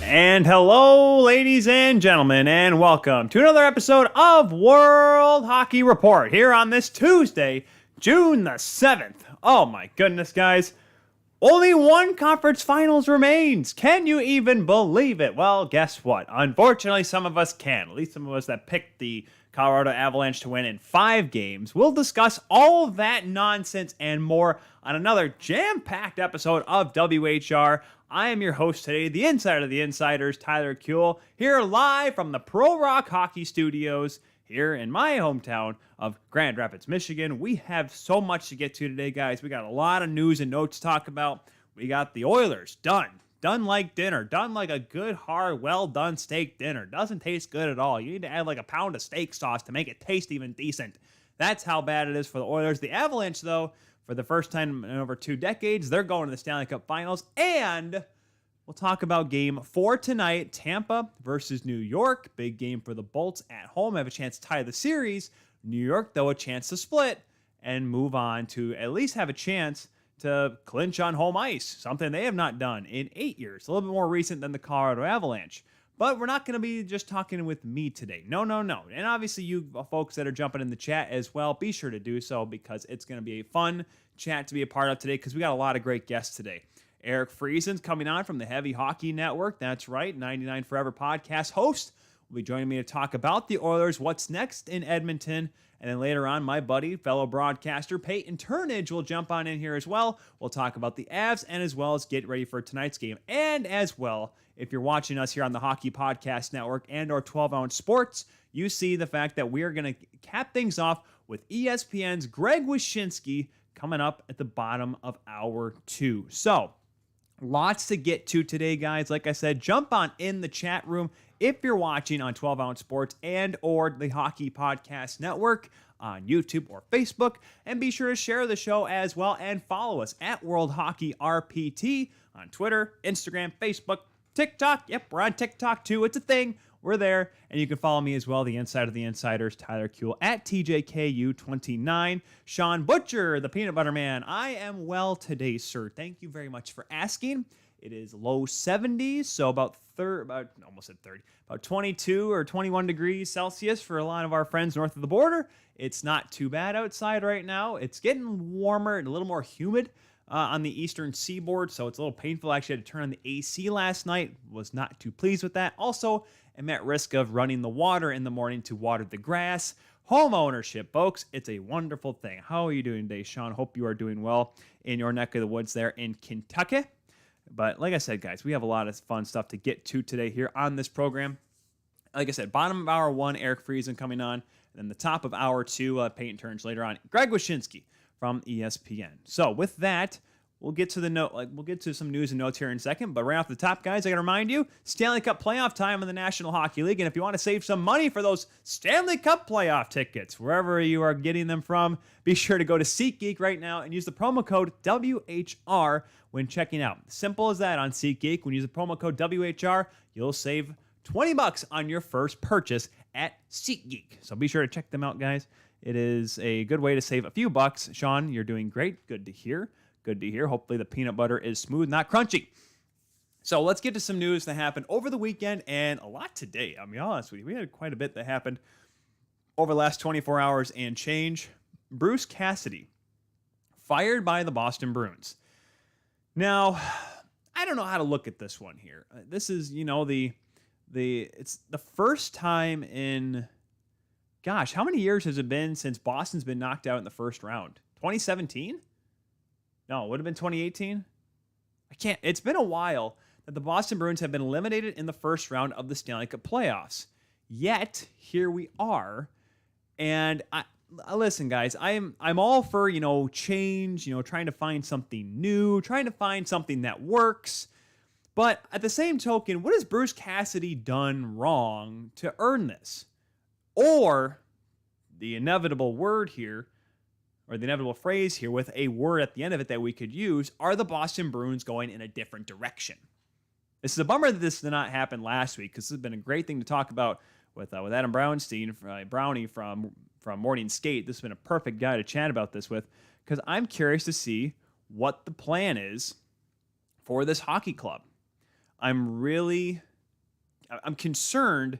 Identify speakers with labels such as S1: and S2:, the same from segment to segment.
S1: And hello, ladies and gentlemen, and welcome to another episode of World Hockey Report here on this Tuesday, June the 7th. Oh my goodness, guys. Only one conference finals remains. Can you even believe it? Well, guess what? Unfortunately, some of us can. At least some of us that picked the Colorado Avalanche to win in 5 games. We'll discuss all of that nonsense and more on another jam-packed episode of WHR. I am your host today, the insider of the insiders, Tyler Kuehl, here live from the Pro Rock Hockey Studios here in my hometown of Grand Rapids, Michigan. We have so much to get to today, guys. We got a lot of news and notes to talk about. We got the Oilers done like dinner, done like a good, hard, well-done steak dinner. Doesn't taste good at all. You need to add like a pound of steak sauce to make it taste even decent. That's how bad it is for the Oilers. The Avalanche, though, for the first time in over 2 decades, they're going to the Stanley Cup Finals, and we'll talk about Game 4 tonight, Tampa versus New York. Big game for the Bolts at home. Have a chance to tie the series. New York, though, a chance to split and move on to at least have a chance to clinch on home ice, something they have not done in 8 years. A little bit more recent than the Colorado Avalanche. But we're not going to be just talking with me today. No. And obviously you folks that are jumping in the chat as well, be sure to do so because it's going to be a fun chat to be a part of today because we got a lot of great guests today. Eric Friesen's coming on from the Heavy Hockey Network. That's right, 99 Forever podcast host will be joining me to talk about the Oilers, what's next in Edmonton, and then later on, my buddy, fellow broadcaster Peyton Turnage will jump on in here as well. We'll talk about the Avs and as well as get ready for tonight's game. And as well, if you're watching us here on the Hockey Podcast Network and or 12-Ounce Sports, you see the fact that we are going to cap things off with ESPN's Greg Wyshynski coming up at the bottom of hour 2. So, lots to get to today, guys. Like I said, jump on in the chat room if you're watching on 12-Ounce Sports and or the Hockey Podcast Network on YouTube or Facebook. And be sure to share the show as well and follow us at World Hockey RPT on Twitter, Instagram, Facebook, TikTok. Yep, we're on TikTok too. It's a thing. We're there. And you can follow me as well, the Inside of the Insiders, Tyler Kuehl, at TJKU29. Sean Butcher, the Peanut Butter Man. I am well today, sir. Thank you very much for asking. It is low 70s, so about 22 or 21 degrees Celsius for a lot of our friends north of the border. It's not too bad outside right now. It's getting warmer and a little more humid on the eastern seaboard, so it's a little painful. I actually had to turn on the AC last night. Was not too pleased with that. Also, I'm at risk of running the water in the morning to water the grass. Home ownership, folks, it's a wonderful thing. How are you doing today, Sean? Hope you are doing well in your neck of the woods there in Kentucky. But like I said, guys, we have a lot of fun stuff to get to today here on this program. Like I said, bottom of hour 1, Eric Friesen coming on. And then the top of hour 2, Peyton Turnage later on. Greg Wyshynski from ESPN. So with that, we'll get to we'll get to some news and notes here in a second. But right off the top, guys, I got to remind you, Stanley Cup playoff time in the National Hockey League. And if you want to save some money for those Stanley Cup playoff tickets, wherever you are getting them from, be sure to go to SeatGeek right now and use the promo code WHR when checking out. Simple as that on SeatGeek. When you use the promo code WHR, you'll save $20 on your first purchase at SeatGeek. So be sure to check them out, guys. It is a good way to save a few bucks. Sean, you're doing great. Good to hear. Good to hear. Hopefully the peanut butter is smooth, not crunchy. So let's get to some news that happened over the weekend and a lot today. I'll be honest with you. We had quite a bit that happened over the last 24 hours and change. Bruce Cassidy, fired by the Boston Bruins. Now, I don't know how to look at this one here. This is, it's the first time in, gosh, how many years has it been since Boston's been knocked out in the first round? 2017? No, it would have been 2018. It's been a while that the Boston Bruins have been eliminated in the first round of the Stanley Cup playoffs. Yet, here we are. And listen, guys, I'm all for, change, trying to find something new, trying to find something that works. But at the same token, what has Bruce Cassidy done wrong to earn this? Or the inevitable word here, or the inevitable phrase here with a word at the end of it that we could use, are the Boston Bruins going in a different direction? This is a bummer that this did not happen last week because this has been a great thing to talk about with Adam Brownie from Morning Skate. This has been a perfect guy to chat about this with because I'm curious to see what the plan is for this hockey club. I'm really I'm concerned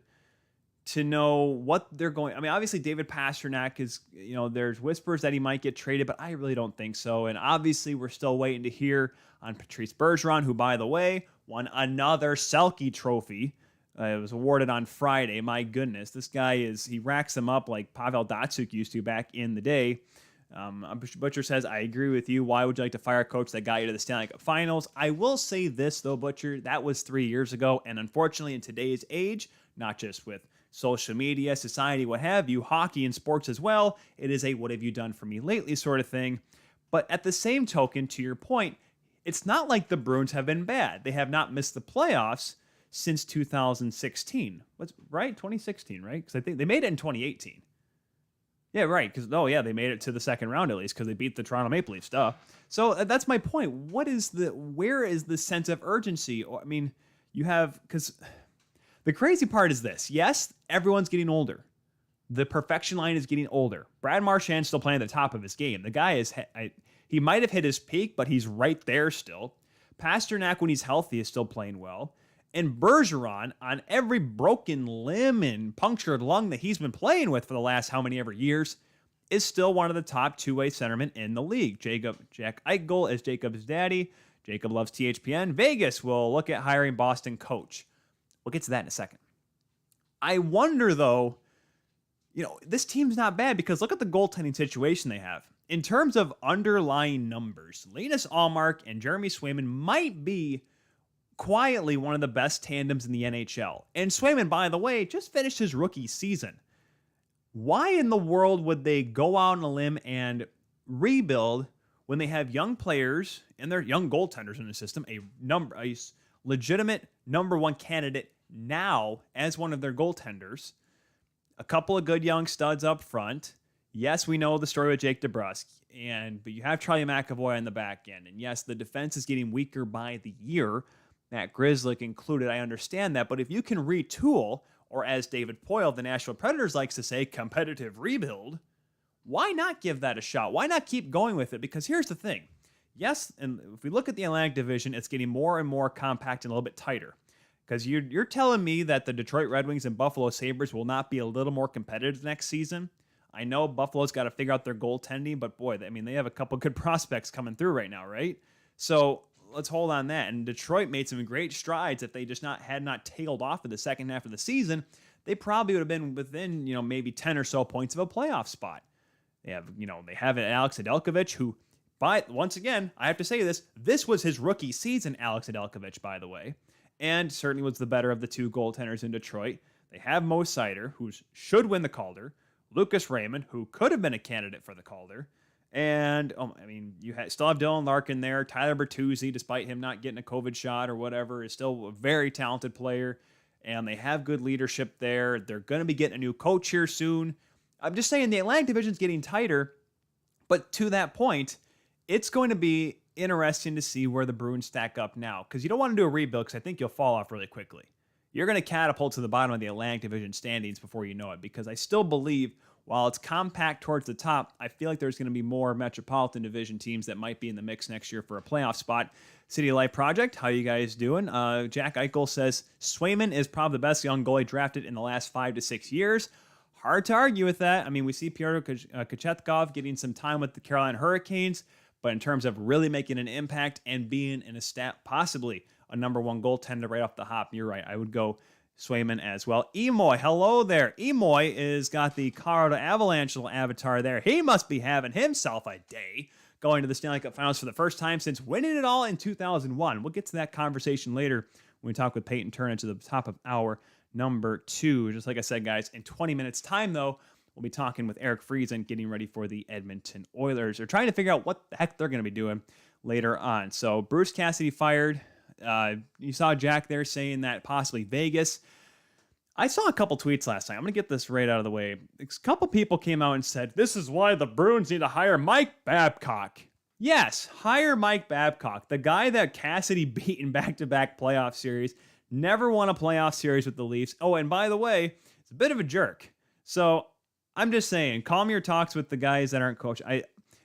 S1: to know what they're going. I mean, obviously David Pastrnak is, there's whispers that he might get traded, but I really don't think so. And obviously we're still waiting to hear on Patrice Bergeron, who, by the way, won another Selke trophy. It was awarded on Friday. My goodness, this guy he racks them up like Pavel Datsyuk used to back in the day. Butcher says, I agree with you. Why would you like to fire a coach that got you to the Stanley Cup Finals? I will say this, though, Butcher, that was 3 years ago. And unfortunately, in today's age, not just with social media, society, what have you, hockey and sports as well, it is a what have you done for me lately sort of thing. But at the same token, to your point, it's not like the Bruins have been bad. They have not missed the playoffs since 2016. Right? 2016, right? Because I think they made it in 2018. Yeah, right. Because they made it to the second round at least because they beat the Toronto Maple Leafs. Duh. So that's my point. Where is the sense of urgency? I mean, because the crazy part is this. Yes, everyone's getting older. The perfection line is getting older. Brad Marchand's still playing at the top of his game. The guy he might have hit his peak, but he's right there still. Pastrnak, when he's healthy, is still playing well. And Bergeron, on every broken limb and punctured lung that he's been playing with for the last how many ever years, is still one of the top two-way centermen in the league. Jack Eichel is Jacob's daddy. Jacob loves THPN. Vegas will look at hiring Boston coach. We'll get to that in a second. I wonder, though, this team's not bad because look at the goaltending situation they have. In terms of underlying numbers, Linus Ullmark and Jeremy Swayman might be quietly one of the best tandems in the NHL. And Swayman, by the way, just finished his rookie season. Why in the world would they go out on a limb and rebuild when they have young players and they're young goaltenders in the system, a legitimate number one candidate now as one of their goaltenders, a couple of good young studs up front. Yes, we know the story with Jake DeBrusk, but you have Charlie McAvoy on the back end. And yes, the defense is getting weaker by the year. Matt Grzelcyk included, I understand that. But if you can retool, or as David Poile of the Nashville Predators likes to say, competitive rebuild, why not give that a shot? Why not keep going with it? Because here's the thing. Yes, and if we look at the Atlantic Division, it's getting more and more compact and a little bit tighter. Because you're telling me that the Detroit Red Wings and Buffalo Sabres will not be a little more competitive next season? I know Buffalo's got to figure out their goaltending, but boy, they have a couple good prospects coming through right now, right? So let's hold on that. And Detroit made some great strides. If they just had not tailed off in the second half of the season, they probably would have been within, maybe 10 or so points of a playoff spot. They have Alex Nedeljkovic, who, but once again, I have to say this was his rookie season, Alex Nedeljkovic, by the way, and certainly was the better of the two goaltenders in Detroit. They have Mo Seider, who should win the Calder, Lucas Raymond, who could have been a candidate for the Calder, and you still have Dylan Larkin there. Tyler Bertuzzi, despite him not getting a COVID shot or whatever, is still a very talented player, and they have good leadership there. They're going to be getting a new coach here soon. I'm just saying the Atlantic Division's getting tighter, but to that point, it's going to be interesting to see where the Bruins stack up now, because you don't want to do a rebuild because I think you'll fall off really quickly. You're going to catapult to the bottom of the Atlantic Division standings before you know it, because I still believe while it's compact towards the top, I feel like there's going to be more Metropolitan Division teams that might be in the mix next year for a playoff spot. City of Life Project, how you guys doing? Jack Eichel says Swayman is probably the best young goalie drafted in the last 5 to 6 years. Hard to argue with that. We see Pyotr Kochetkov getting some time with the Carolina Hurricanes, but in terms of really making an impact and being possibly a number one goaltender right off the hop, you're right. I would go Swayman as well. Emoy, hello there. Emoy is got the Colorado Avalanche little avatar there. He must be having himself a day going to the Stanley Cup Finals for the first time since winning it all in 2001. We'll get to that conversation later when we talk with Peyton Turnage at the top of hour number 2. Just like I said, guys, in 20 minutes time, though, we'll be talking with Eric Friesen, getting ready for the Edmonton Oilers. They're trying to figure out what the heck they're going to be doing later on. So Bruce Cassidy fired. You saw Jack there saying that possibly Vegas. I saw a couple tweets last night. I'm going to get this right out of the way. A couple people came out and said, this is why the Bruins need to hire Mike Babcock. Yes, hire Mike Babcock, the guy that Cassidy beat in back-to-back playoff series, never won a playoff series with the Leafs. Oh, and by the way, it's a bit of a jerk. So I'm just saying, calm your talks with the guys that aren't coached.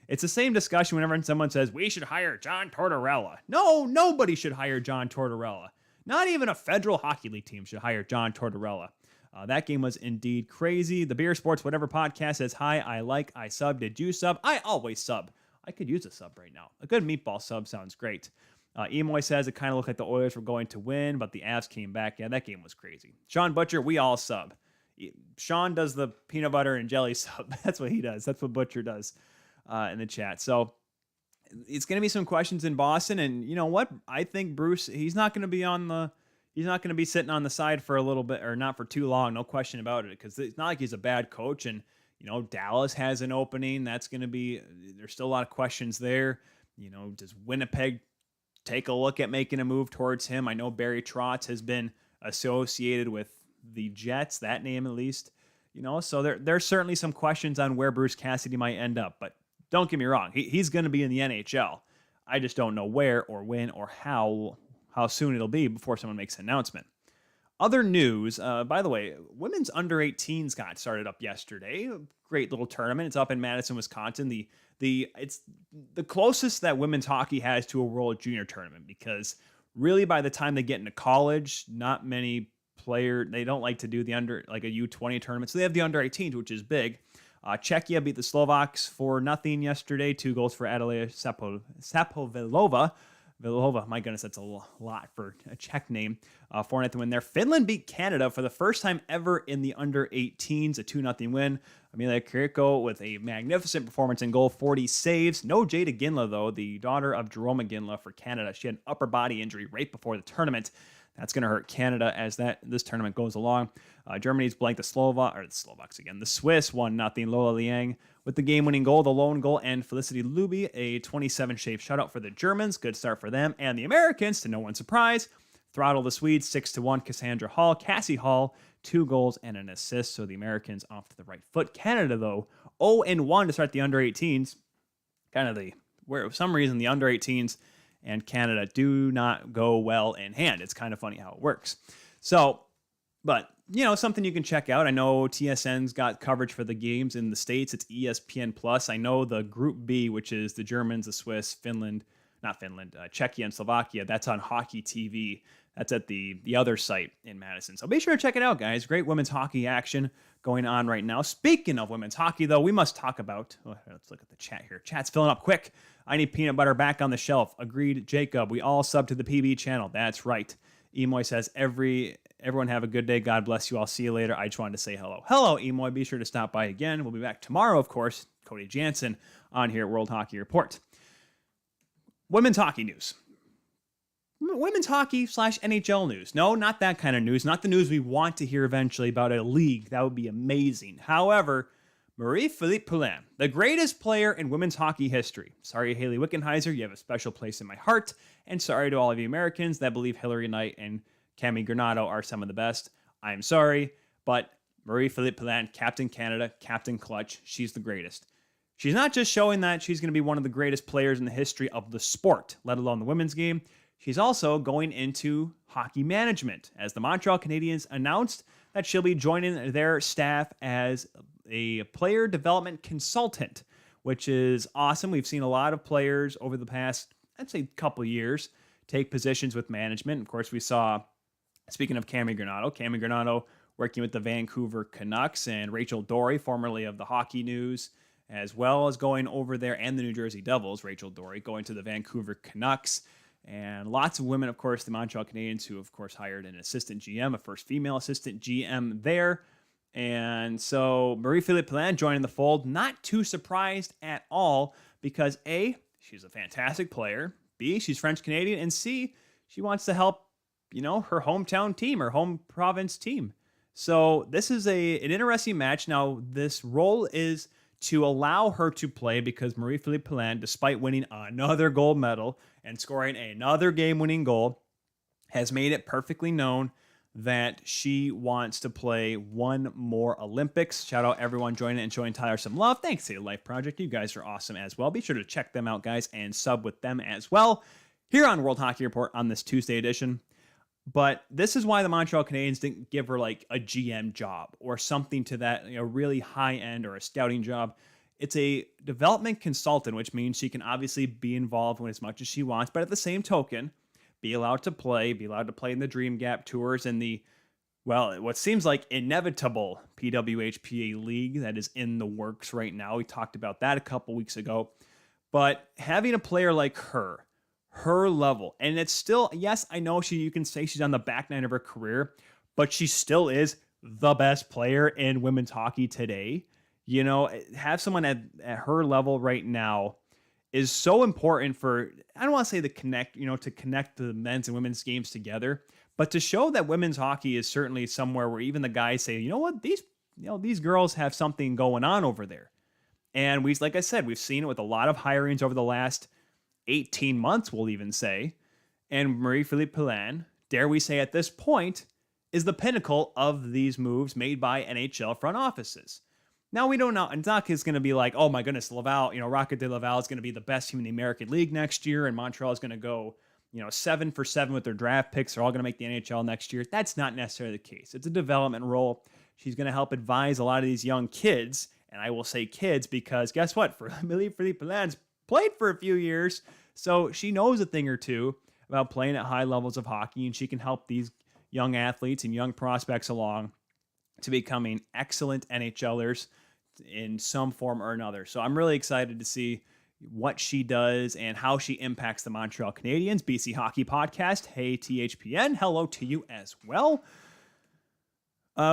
S1: It's the same discussion whenever someone says, we should hire John Tortorella. No, nobody should hire John Tortorella. Not even a federal hockey league team should hire John Tortorella. That game was indeed crazy. The Beer Sports Whatever podcast says, hi, I sub. Did you sub? I always sub. I could use a sub right now. A good meatball sub sounds great. Emoy says it kind of looked like the Oilers were going to win, but the Avs came back. Yeah, that game was crazy. Sean Butcher, we all sub. Sean does the peanut butter and jelly sub. That's what he does. That's what Butcher does in the chat. So it's going to be some questions in Boston. And you know what? I think Bruce, he's not going to be sitting on the side for a little bit, or not for too long. No question about it. Because it's not like he's a bad coach. And, Dallas has an opening. There's still a lot of questions there. Does Winnipeg take a look at making a move towards him? I know Barry Trotz has been associated with the Jets, that name at least. So there's certainly some questions on where Bruce Cassidy might end up. But don't get me wrong, he's going to be in the NHL. I just don't know where or when or how soon it'll be before someone makes an announcement. Other news, by the way, women's under 18s got started up yesterday. Great little tournament. It's up in Madison, Wisconsin. It's the closest that women's hockey has to a World Junior tournament, because really by the time they get into college, not many they don't like to do the under, like a U20 tournament. So they have the under 18s, which is big. Czechia beat the Slovaks 4-0 yesterday. 2 goals for Adelaide Sapovilova. My goodness, that's a lot for a Czech name. 4-0 win there. Finland beat Canada for the first time ever in the under 18s, a 2-0 win. Amelia Kiriko with a magnificent performance in goal, 40 saves. No Jada Ginla, though, the daughter of Jerome Ginla for Canada. She had an upper body injury right before the tournament. That's going to hurt Canada as this tournament goes along. Germany's blanked the Slovaks again. The Swiss 1-0. Lola Liang with the game-winning goal, the lone goal, and Felicity Luby, a 27-shave shutout for the Germans. Good start for them. And the Americans, to no one's surprise, throttle the Swedes 6-1. Cassandra Hall, Cassie Hall, 2 goals and an assist. So the Americans off to the right foot. Canada, though, 0-1 to start the under 18s. Where for some reason the under 18s and Canada do not go well in hand. It's kind of funny how it works. So, but, something you can check out. I know TSN's got coverage for the games in the States. It's ESPN Plus. I know the Group B, which is the Germans, the Swiss, Czechia and Slovakia. That's on Hockey TV. That's at the other site in Madison. So be sure to check it out, guys. Great women's hockey action going on right now. Speaking of women's hockey, though, we must talk about... let's look at the chat here. Chat's filling up quick. I need peanut butter back on the shelf. Agreed, Jacob. We all sub to the PB channel. That's right. Emoy says, everyone have a good day. God bless you all. See you later. I just wanted to say hello. Hello, Emoy. Be sure to stop by again. We'll be back tomorrow, of course. Cody Janzen on here at World Hockey Report. Women's hockey news. Women's hockey / NHL news. No, not that kind of news. Not the news we want to hear eventually about a league. That would be amazing. However, Marie-Philippe Poulin, the greatest player in women's hockey history. Sorry, Haley Wickenheiser, you have a special place in my heart. And sorry to all of you Americans that believe Hillary Knight and Cami Granado are some of the best. I'm sorry, but Marie-Philippe Poulin, Captain Canada, Captain Clutch, she's the greatest. She's not just showing that she's going to be one of the greatest players in the history of the sport, let alone the women's game. She's also going into hockey management, as the Montreal Canadiens announced that she'll be joining their staff as a player development consultant, which is awesome. We've seen a lot of players over the past, I'd say, couple of years take positions with management. Of course, we saw, speaking of Cami Granado working with the Vancouver Canucks, and Rachel Dory, formerly of the Hockey News, as well as going over there, and the New Jersey Devils, Rachel Dory, going to the Vancouver Canucks. And lots of women, of course, the Montreal Canadiens, who, of course, hired an assistant GM, a first female assistant GM there. And so Marie-Philippe Poulin joining the fold, not too surprised at all, because A, she's a fantastic player, B, she's French-Canadian, and C, she wants to help, her hometown team, her home province team. So this is an interesting match. Now, this role is to allow her to play because Marie-Philippe Poulin, despite winning another gold medal and scoring another game-winning goal, has made it perfectly known that she wants to play one more Olympics. Shout out everyone joining and showing Tyler some love. Thanks to the Life Project. You guys are awesome as well. Be sure to check them out, guys, and sub with them as well here on World Hockey Report on this Tuesday edition. But this is why the Montreal Canadiens didn't give her like a GM job or something to that, really high end, or a scouting job. It's a development consultant, which means she can obviously be involved with as much as she wants. But at the same token, be allowed to play in the Dream Gap tours and what seems like inevitable PWHPA league that is in the works right now. We talked about that a couple weeks ago. But having a player like her level, and it's still, yes, I know you can say she's on the back nine of her career, but she still is the best player in women's hockey today. Have someone at her level right now is so important for, I don't want to say to connect the men's and women's games together, but to show that women's hockey is certainly somewhere where even the guys say, you know what, these girls have something going on over there. And like I said, we've seen it with a lot of hirings over the last 18 months, we'll even say. And Marie-Philippe Poulin, dare we say at this point, is the pinnacle of these moves made by NHL front offices. Now, we don't know, and Doc is going to be like, oh my goodness, Laval, Rocket de Laval is going to be the best team in the American League next year, and Montreal is going to go, 7 for 7 with their draft picks. They're all going to make the NHL next year. That's not necessarily the case. It's a development role. She's going to help advise a lot of these young kids, and I will say kids because guess what? Philippe Poulain's played for a few years, so she knows a thing or two about playing at high levels of hockey, and she can help these young athletes and young prospects along to becoming excellent NHLers in some form or another. So I'm really excited to see what she does and how she impacts the Montreal Canadiens. BC Hockey Podcast. Hey, THPN. Hello to you as well.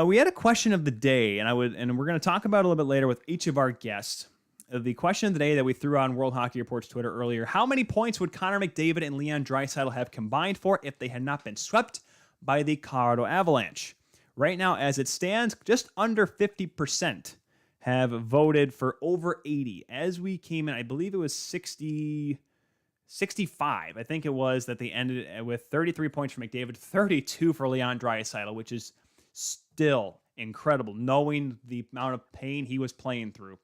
S1: We had a question of the day, and we're going to talk about it a little bit later with each of our guests. The question of the day that we threw on World Hockey Report's Twitter earlier: how many points would Connor McDavid and Leon Draisaitl have combined for if they had not been swept by the Colorado Avalanche? Right now, as it stands, just under 50% have voted for over 80. As we came in, I believe it was 65. I think it was that they ended with 33 points for McDavid, 32 for Leon Draisaitl, which is still incredible, knowing the amount of pain he was playing through.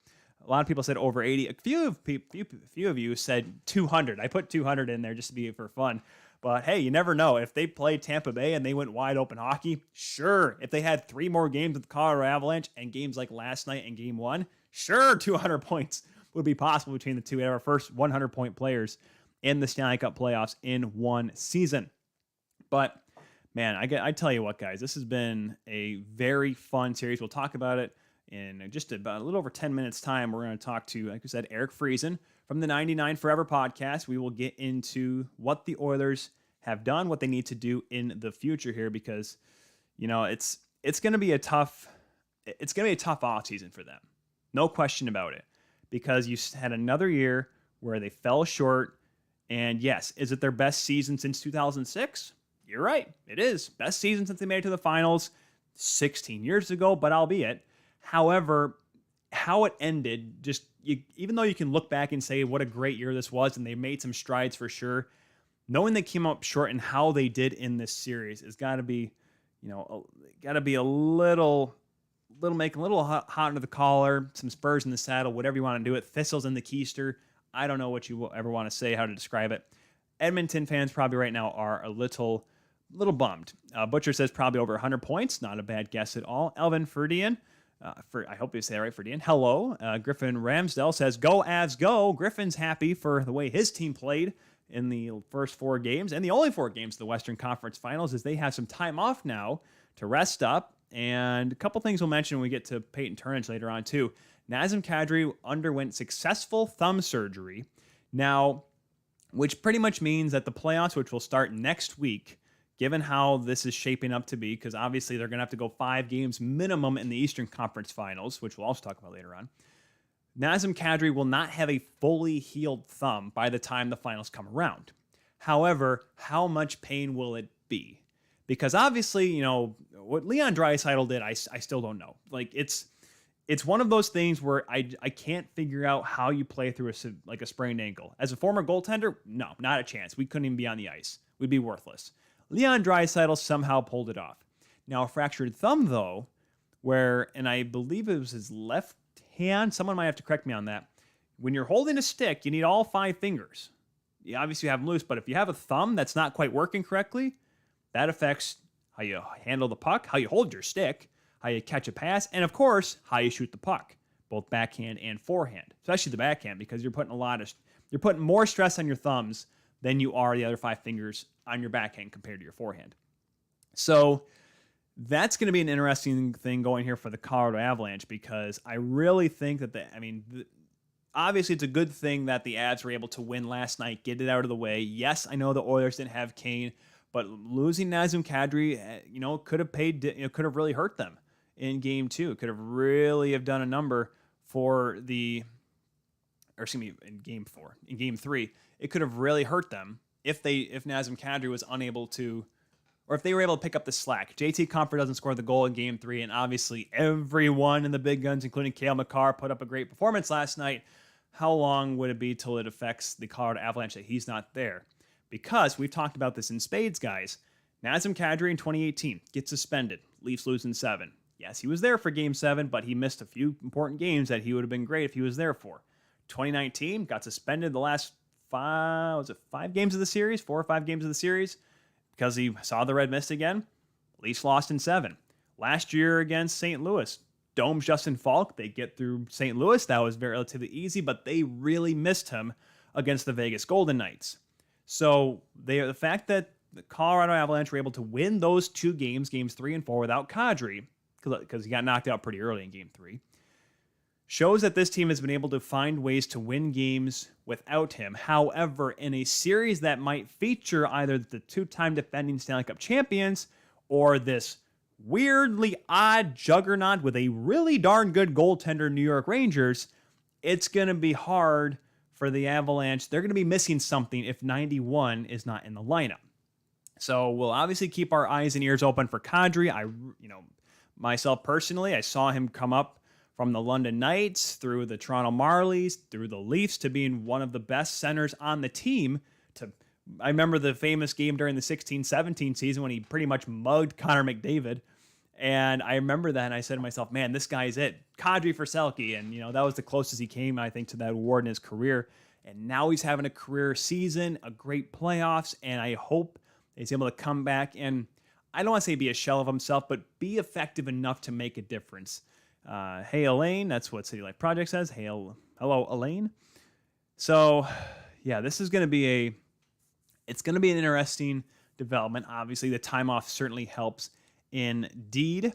S1: A lot of people said over 80. A few of you said 200. I put 200 in there just to be for fun. But hey, you never know. If they played Tampa Bay and they went wide open hockey, sure. If they had 3 more games with the Colorado Avalanche and games like last night and game 1, sure, 200 points would be possible between the two. We have our first 100-point players in the Stanley Cup playoffs in one season. But man, I tell you what, guys, this has been a very fun series. We'll talk about it in just about a little over 10 minutes time. We're going to talk to, like I said, Eric Friesen from the 99 Forever podcast. We will get into what the Oilers have done, what they need to do in the future here, because it's going to be a tough off season for them. No question about it, because you had another year where they fell short. And yes, is it their best season since 2006? You're right. It is. Best season since they made it to the finals 16 years ago, but albeit. However, how it ended, even though you can look back and say what a great year this was, and they made some strides for sure, knowing they came up short and how they did in this series has got to be, a little making a little hot under the collar, some spurs in the saddle, whatever you want to do it, thistles in the keister. I don't know what you ever want to say, how to describe it. Edmonton fans probably right now are a little bummed. Butcher says probably over 100 points. Not a bad guess at all. Elvin Ferdian. I hope you say it right, Ferdian. Hello. Griffin Ramsdale says, go Avs, go. Griffin's happy for the way his team played in the first 4 games, and the only 4 games of the Western Conference Finals, as they have some time off now to rest up. And a couple things we'll mention when we get to Peyton Turnage later on, too. Nazem Kadri underwent successful thumb surgery. Now, which pretty much means that the playoffs, which will start next week, given how this is shaping up to be, because obviously they're going to have to go 5 games minimum in the Eastern Conference Finals, which we'll also talk about later on, Nazem Kadri will not have a fully healed thumb by the time the finals come around. However, how much pain will it be? Because obviously, what Leon Draisaitl did, I still don't know. Like, it's one of those things where I can't figure out how you play through a sprained ankle. As a former goaltender, no, not a chance. We couldn't even be on the ice. We'd be worthless. Leon Draisaitl somehow pulled it off. Now, a fractured thumb, though, and I believe it was his left hand. Someone might have to correct me on that. When you're holding a stick, you need all 5 fingers. You obviously have them loose, but if you have a thumb that's not quite working correctly, that affects how you handle the puck, how you hold your stick, how you catch a pass, and of course, how you shoot the puck, both backhand and forehand, especially the backhand, because you're putting more stress on your thumbs than you are the other 5 fingers on your backhand compared to your forehand. So that's going to be an interesting thing going here for the Colorado Avalanche, because I really think that obviously it's a good thing that the Avs were able to win last night, get it out of the way. Yes, I know the Oilers didn't have Kane, but losing Nazem Kadri, could have really hurt them in Game 2. It could have really have done a number in Game 4. In Game 3, it could have really hurt them if Nazem Kadri was unable to, or if they were able to pick up the slack. JT Compher doesn't score the goal in Game 3, and obviously everyone in the big guns, including Cale Makar, put up a great performance last night. How long would it be till it affects the Colorado Avalanche that he's not there? Because we've talked about this in spades, guys. Nazem Kadri in 2018 gets suspended. Leafs lose in 7. Yes, he was there for Game 7, but he missed a few important games that he would have been great if he was there for. 2019 got suspended the last 5 games of the series, 4 or 5 games of the series, because he saw the red mist again. Leafs lost in 7. Last year against St. Louis, Dome's Justin Falk, they get through St. Louis. That was relatively easy, but they really missed him against the Vegas Golden Knights. So the fact that the Colorado Avalanche were able to win those 2 games, Games 3 and 4, without Kadri, because he got knocked out pretty early in Game 3, shows that this team has been able to find ways to win games without him. However, in a series that might feature either the 2-time defending Stanley Cup champions or this weirdly odd juggernaut with a really darn good goaltender, New York Rangers, it's going to be hard for the Avalanche. They're going to be missing something if 91 is not in the lineup. So we'll obviously keep our eyes and ears open for Kadri. Myself personally, I saw him come up from the London Knights through the Toronto Marlies, through the Leafs, to being one of the best centers on the team. I remember the famous game during the 16-17 season when he pretty much mugged Connor McDavid. And I remember that, and I said to myself, man, this guy's it. Kadri for Selke. And, that was the closest he came, I think, to that award in his career. And now he's having a career season, a great playoffs, and I hope he's able to come back and, I don't want to say be a shell of himself, but be effective enough to make a difference. Hey, Elaine, that's what City Life Project says. Hello, Elaine. So, yeah, this is going to be it's going to be an interesting development. Obviously, the time off certainly helps indeed.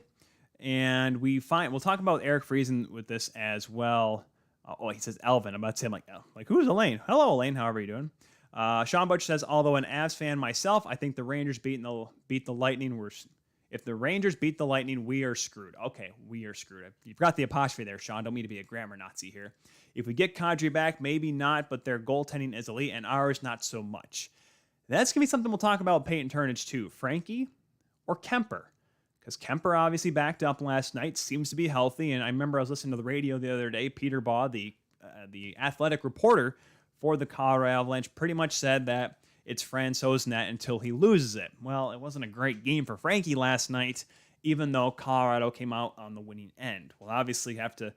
S1: And we'll talk about Eric Friesen with this as well. He says Elvin. I'm about to say, I'm like, who's Elaine? Hello, Elaine. How are you doing? Sean Butch says, although an Avs fan myself, I think the Rangers beat the Lightning. If the Rangers beat the Lightning, we are screwed. Okay, we are screwed. You've got the apostrophe there, Sean. Don't mean to be a grammar Nazi here. If we get Kadri back, maybe not, but their goaltending is elite, and ours not so much. That's going to be something we'll talk about with Peyton Turnage too. Frankie or Kemper? Because Kemper obviously backed up last night, seems to be healthy, and I remember I was listening to the radio the other day. Peter Baugh, the athletic reporter for the Colorado Avalanche, pretty much said that it's Franco's net until he loses it. Well, it wasn't a great game for Frankie last night, even though Colorado came out on the winning end. We'll obviously have to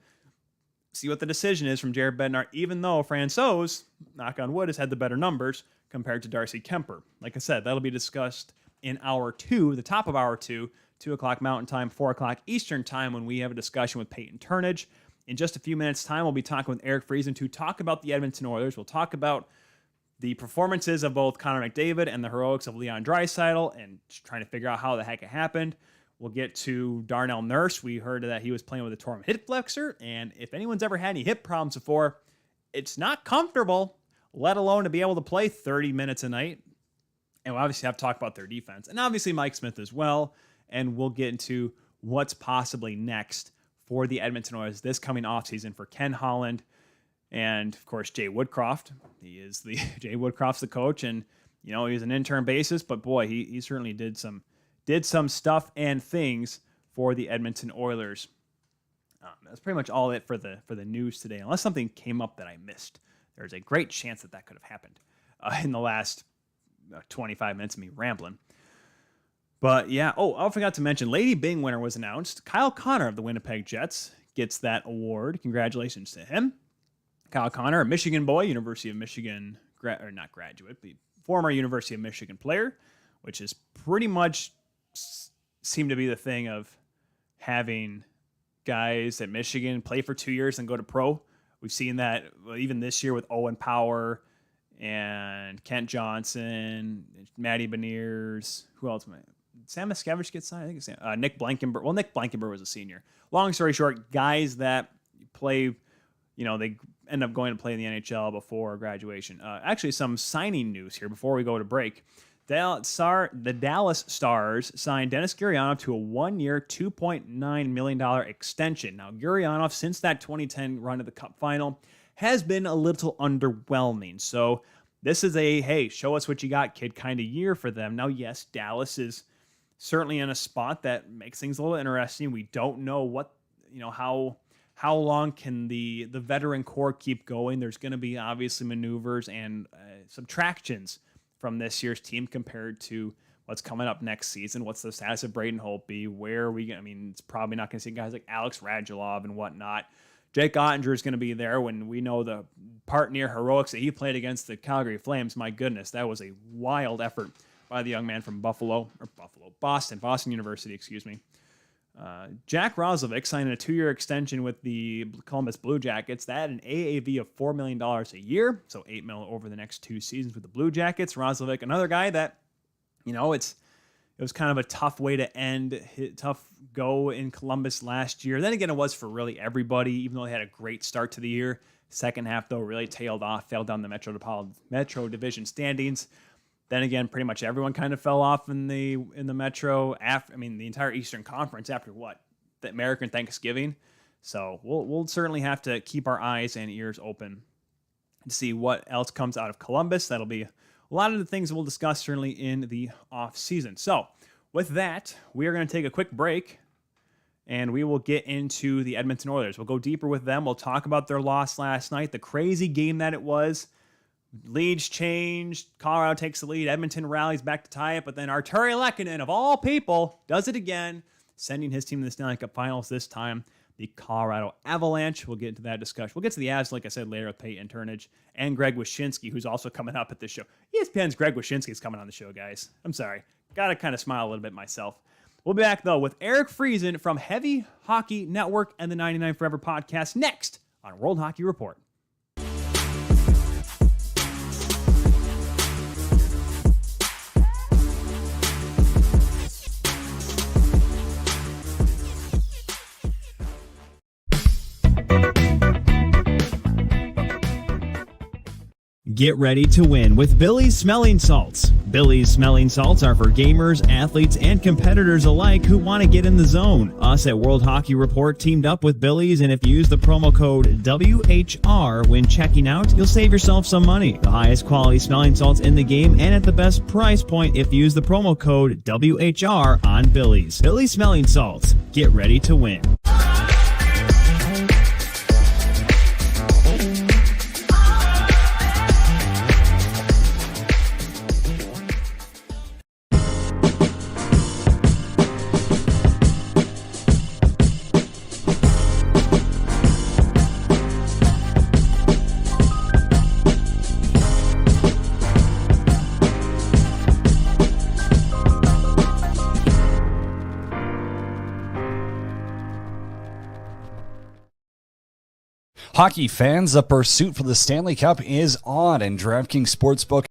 S1: see what the decision is from Jared Bednar, even though Franco's, knock on wood, has had the better numbers compared to Darcy Kemper. Like I said, that'll be discussed in Hour 2, the top of Hour 2, 2 o'clock Mountain Time, 4 o'clock Eastern Time, when we have a discussion with Peyton Turnage. In just a few minutes' time, we'll be talking with Eric Friesen to talk about the Edmonton Oilers. We'll talk about the performances of both Connor McDavid and the heroics of Leon Draisaitl and trying to figure out how the heck it happened. We'll get to Darnell Nurse. We heard that he was playing with a torn hip flexor, and if anyone's ever had any hip problems before, it's not comfortable, let alone to be able to play 30 minutes a night. And we'll obviously have to talk about their defense. And obviously Mike Smythe as well. And we'll get into what's possibly next for the Edmonton Oilers this coming offseason for Ken Holland and, of course, Jay Woodcroft. Jay Woodcroft's the coach, and, he's an intern basis, but boy, he certainly did some stuff and things for the Edmonton Oilers. That's pretty much all it for the news today, unless something came up that I missed. There's a great chance that could have happened in the last 25 minutes of me rambling. But yeah, I forgot to mention, Lady Bing winner was announced. Kyle Conor of the Winnipeg Jets gets that award. Congratulations to him. Kyle Conor, a Michigan boy, University of Michigan, not graduate, but former University of Michigan player, which is pretty much seemed to be the thing of having guys at Michigan play for 2 years and go to pro. We've seen that even this year with Owen Power and Kent Johnson, Matty Beniers. Who else? Sam Mcdavid gets signed. I think it's Nick Blankenburg. Well, Nick Blankenburg was a senior. Long story short, guys that play, they end up going to play in the NHL before graduation. Actually, some signing news here before we go to break. The Dallas Stars signed Dennis Gurianov to a 1-year, $2.9 million extension. Now, Gurianov, since that 2010 run to the Cup final, has been a little underwhelming. So this is a, hey, show us what you got, kid, kind of year for them. Now, yes, Dallas is certainly in a spot that makes things a little interesting. We don't know how long can the veteran core keep going. There's going to be obviously maneuvers and subtractions from this year's team compared to what's coming up next season. What's the status of Braden Holtby? Where are we? It's probably not going to see guys like Alex Radulov and whatnot. Jake Ottinger is going to be there when we know the part near heroics that he played against the Calgary Flames. My goodness, that was a wild effort by the young man from Boston University, excuse me. Jack Roslovic signed a 2-year extension with the Columbus Blue Jackets. That had an AAV of $4 million a year, so $8 million over the next 2 seasons with the Blue Jackets. Roslovic, another guy that, it was kind of a tough way to end, tough go in Columbus last year. Then again, it was for really everybody, even though they had a great start to the year. Second half, though, really tailed off, fell down the Metro Division standings. Then again, pretty much everyone kind of fell off in the Metro the entire Eastern Conference after the American Thanksgiving. So we'll certainly have to keep our eyes and ears open to see what else comes out of Columbus. That'll be a lot of the things we'll discuss certainly in the off season. So with that, we are going to take a quick break and we will get into the Edmonton Oilers. We'll go deeper with them. We'll talk about their loss last night, the crazy game that it was. Leads changed. Colorado takes the lead. Edmonton rallies back to tie it, but then Arturi Lehkonen, of all people, does it again, sending his team to the Stanley Cup Finals this time. The Colorado Avalanche. We'll get into that discussion. We'll get to the Avs, like I said, later with Peyton Turnage and Greg Wyshynski, who's also coming up at this show. ESPN's Greg Wyshynski is coming on the show, guys. I'm sorry. Got to kind of smile a little bit myself. We'll be back, though, with Eric Friesen from Heavy Hockey Network and the 99 Forever podcast next on World Hockey Report. Get ready to win with Billy's Smelling Salts. Billy's Smelling Salts are for gamers, athletes, and competitors alike who want to get in the zone. Us at World Hockey Report teamed up with Billy's, and if you use the promo code WHR when checking out, you'll save yourself some money. The highest quality smelling salts in the game and at the best price point if you use the promo code WHR on Billy's. Billy's Smelling Salts. Get ready to win.
S2: Hockey fans, the pursuit for the Stanley Cup is on, and DraftKings Sportsbook,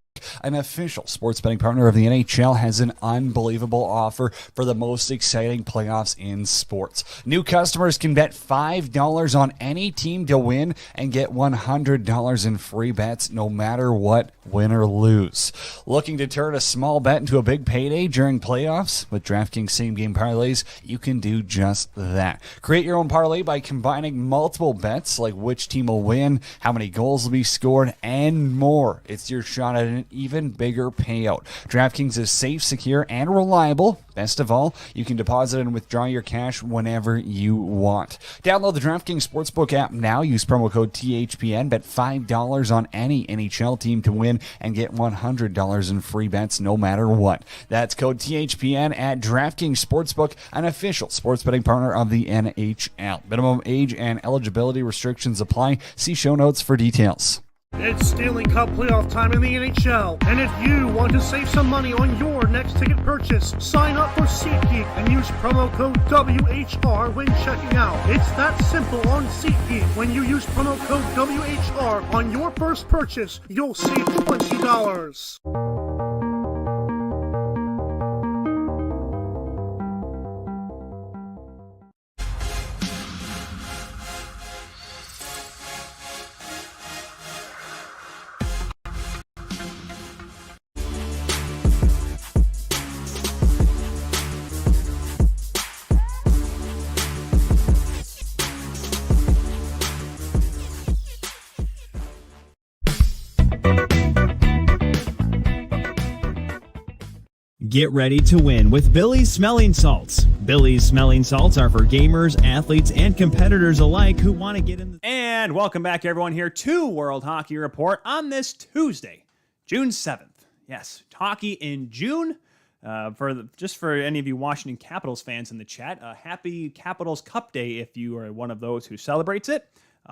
S2: an official sports betting partner of the NHL, has an unbelievable offer for the most exciting playoffs in sports. New customers can bet $5 on any team to win and get $100 in free bets no matter what, win or lose. Looking to turn a small bet into a big payday during playoffs? With DraftKings same-game parlays, you can do just that. Create your own parlay by combining multiple bets like which team will win, how many goals will be scored, and more. It's your shot at an even bigger payout. DraftKings is safe, secure, and reliable. Best of all, you can deposit and withdraw your cash whenever you want. Download the DraftKings Sportsbook app now. Use promo code THPN. Bet $5 on any NHL team to win and get $100 in free bets no matter what. That's code THPN at DraftKings Sportsbook, an official sports betting partner of the NHL. Minimum age and eligibility restrictions apply. See show notes for details.
S3: It's Stanley Cup playoff time in the NHL, and if you want to save some money on your next ticket purchase, sign up for SeatGeek. SeatGeek and use promo code WHR when checking out. It's that simple on SeatGeek. When you use promo code WHR on your first purchase, you'll save $20.
S4: Get ready to win with Billy's Smelling Salts. Billy's Smelling Salts are for gamers, athletes, and competitors alike who want to get in.
S1: And welcome back, everyone, here to World Hockey Report on this Tuesday, June 7th. Yes, hockey in June. Just for any of you Washington Capitals fans in the chat, happy Capitals Cup Day if you are one of those who celebrates it.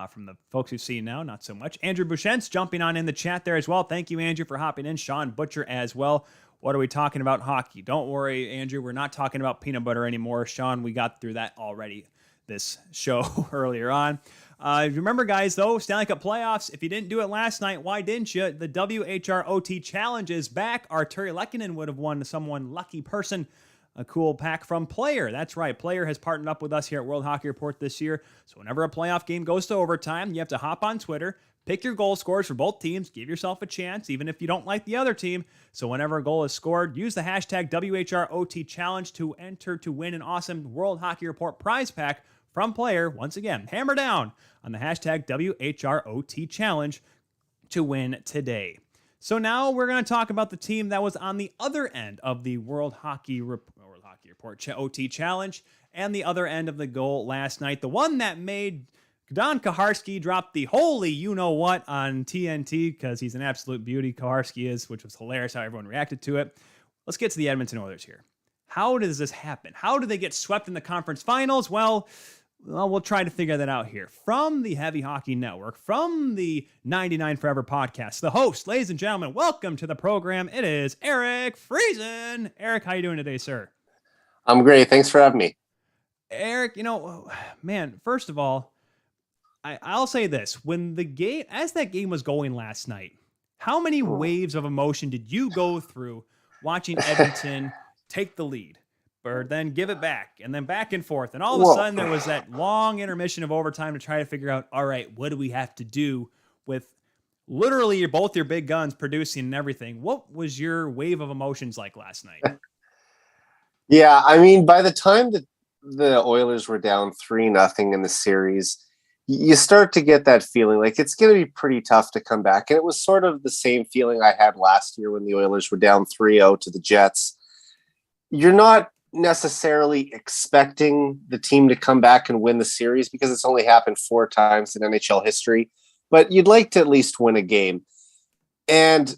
S1: From the folks who see now, not so much. Andrew Bouchent's jumping on in the chat there as well. Thank you, Andrew, for hopping in. Sean Butcher as well. What are we talking about? Hockey. Don't worry, Andrew. We're not talking about peanut butter anymore. Sean, we got through that already this show earlier on. Remember, guys, though, Stanley Cup Playoffs, if you didn't do it last night, why didn't you? The WHR OT Challenge is back. Arturi Lekkinen would have won someone lucky person a cool pack from Player. That's right. Player has partnered up with us here at World Hockey Report this year. So whenever a playoff game goes to overtime, you have to hop on Twitter, pick your goal scores for both teams, give yourself a chance, even if you don't like the other team. So whenever a goal is scored, use the hashtag WHROT Challenge to enter to win an awesome World Hockey Report prize pack from Player. Once again, hammer down on the hashtag WHROT Challenge to win today. So now we're going to talk about the team that was on the other end of the World Hockey Report OT Challenge and the other end of the goal last night. The one that made Don Koharski drop the holy you-know-what on TNT because he's an absolute beauty, Koharski is, which was hilarious how everyone reacted to it. Let's get to the Edmonton Oilers here. How does this happen? How do they get swept in the conference finals? Well, we'll try to figure that out here. From the Heavy Hockey Network, from the 99 Forever podcast, the host, ladies and gentlemen, welcome to the program. It is Eric Friesen. Eric, how you doing today, sir?
S5: I'm great. Thanks for having me.
S1: Eric, man, first of all, I'll say this. As that game was going last night, how many waves of emotion did you go through watching Edmonton take the lead? Or then give it back, and then back and forth. And all of a sudden, there was that long intermission of overtime to try to figure out, all right, what do we have to do with literally both your big guns producing and everything? What was your wave of emotions like last night?
S5: Yeah, I mean, by the time that the Oilers were down 3-0 in the series, you start to get that feeling like it's going to be pretty tough to come back. And it was sort of the same feeling I had last year when the Oilers were down 3-0 to the Jets. You're not necessarily expecting the team to come back and win the series because it's only happened 4 times in NHL history, but you'd like to at least win a game. And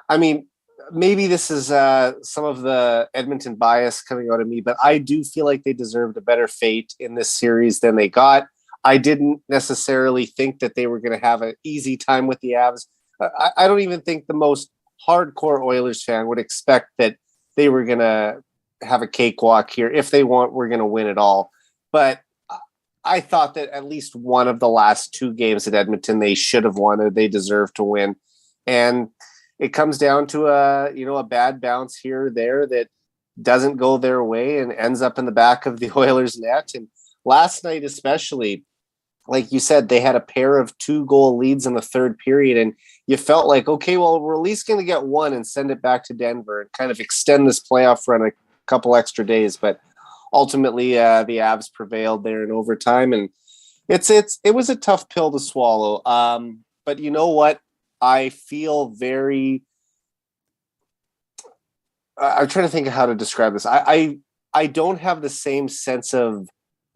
S5: I mean, maybe this is some of the Edmonton bias coming out of me, but I do feel like they deserved a better fate in this series than they got. I didn't necessarily think that they were going to have an easy time with the Avs. I don't even think the most hardcore Oilers fan would expect that they were going to have a cakewalk here. If they want, we're going to win it all. But I thought that at least one of the last 2 games at Edmonton, they should have won or they deserve to win. And it comes down to a bad bounce here or there that doesn't go their way and ends up in the back of the Oilers net. And last night, especially, like you said, they had a pair of 2-goal leads in the third period. And you felt like, okay, well, we're at least going to get one and send it back to Denver and kind of extend this playoff run a couple extra days. But ultimately, the Avs prevailed there in overtime. And it was a tough pill to swallow. But you know what? I feel very I'm trying to think of how to describe this. I don't have the same sense of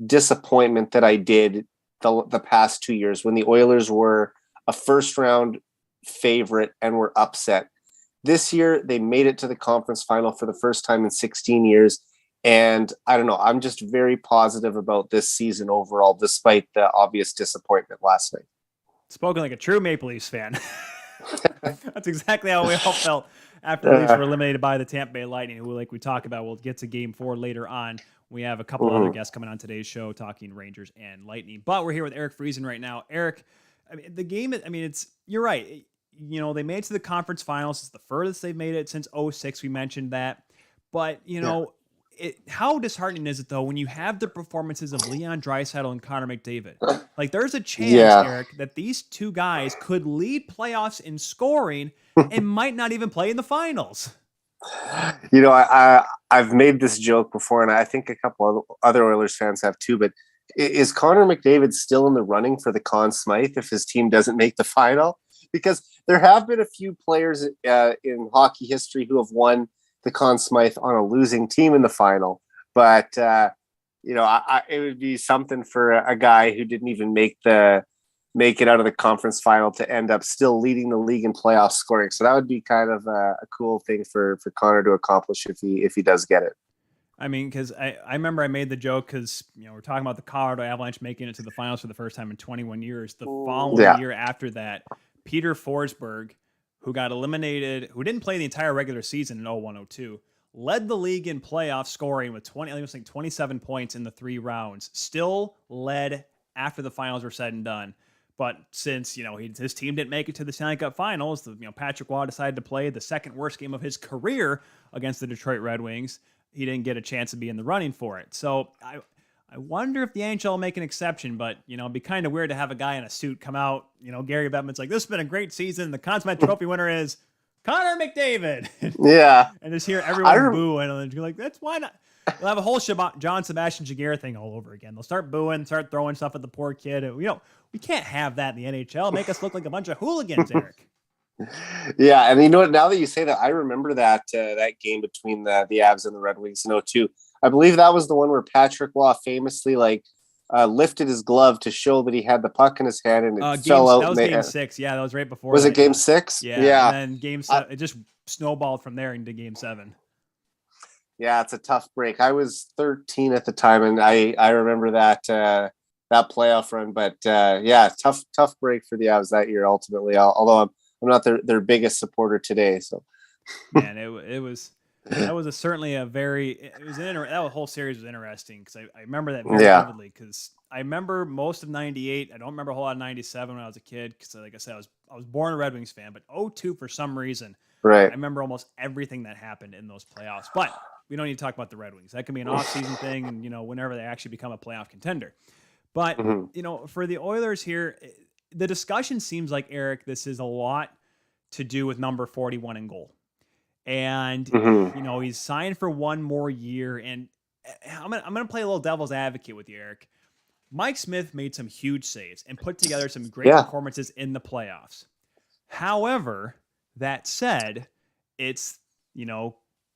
S5: disappointment that I did the past 2 years when the Oilers were a first round favorite and were upset. This year, they made it to the conference final for the first time in 16 years. And I don't know, I'm just very positive about this season overall, despite the obvious disappointment last night.
S1: Spoken like a true Maple Leafs fan. That's exactly how we all felt after the Leafs were eliminated by the Tampa Bay Lightning, who, like we talk about, we'll get to Game 4 later on. We have a couple other guests coming on today's show talking Rangers and Lightning. But we're here with Eric Friesen right now. Eric, I mean, the game, I mean, you're right. You know, they made it to the conference finals. It's the furthest they've made it since 2006. We mentioned that. But, you know, how disheartening is it, though, when you have the performances of Leon Draisaitl and Connor McDavid? Like, there's a chance, Eric, that these two guys could lead playoffs in scoring and might not even play in the finals.
S5: You know, I've made this joke before, and I think a couple of other Oilers fans have too, but is Connor McDavid still in the running for the Conn Smythe if his team doesn't make the final? Because there have been a few players in hockey history who have won the Conn Smythe on a losing team in the final. But, you know, it would be something for a guy who didn't even make it out of the conference final to end up still leading the league in playoff scoring. So that would be kind of a cool thing for Connor to accomplish if he does get it.
S1: I mean, because I remember I made the joke because, you know, we're talking about the Colorado Avalanche making it to the finals for the first time in 21 years. The following year after that, Peter Forsberg, who got eliminated, who didn't play the entire regular season in 01-02, led the league in playoff scoring with 27 points in the 3 rounds, still led after the finals were said and done. But since, you know, his team didn't make it to the Stanley Cup Finals, Patrick Waugh decided to play the second worst game of his career against the Detroit Red Wings. He didn't get a chance to be in the running for it. So I wonder if the NHL will make an exception, but, you know, it'd be kind of weird to have a guy in a suit come out. You know, Gary Bettman's like, this has been a great season. The Conn Smythe Trophy winner is Connor McDavid.
S5: Yeah.
S1: And just hear everyone booing. And you're like, that's why not? They'll have a whole John Sebastian Jaguar thing all over again. They'll start booing, start throwing stuff at the poor kid. And, you know, we can't have that in the NHL. Make us look like a bunch of hooligans, Eric.
S5: Yeah, and you know what? Now that you say that, I remember that game between the Avs and the Red Wings in 2002. I believe that was the one where Patrick Waugh famously lifted his glove to show that he had the puck in his hand, and it fell out.
S1: That was Game 6. Yeah, that was right before.
S5: Was it Game 6?
S1: Yeah. And then Game 7, it just snowballed from there into Game 7.
S5: Yeah, it's a tough break. I was 13 at the time, and I remember that playoff run. But yeah, tough break for the Avs that year. Ultimately, although I'm not their biggest supporter today. So,
S1: man, it was certainly a very that whole series was interesting because I remember that very vividly because I remember most of '98. I don't remember a whole lot of '97 when I was a kid because, like I said, I was born a Red Wings fan. But 2002 for some reason,
S5: right? I
S1: remember almost everything that happened in those playoffs. But we don't need to talk about the Red Wings. That can be an off-season thing, and you know, whenever they actually become a playoff contender. But you know, for the Oilers here, the discussion seems like, Eric, this is a lot to do with number 41 in goal. And, you know, he's signed for one more year. And I'm gonna play a little devil's advocate with you, Eric. Mike Smythe made some huge saves and put together some great performances in the playoffs. However, that said, it's, you know,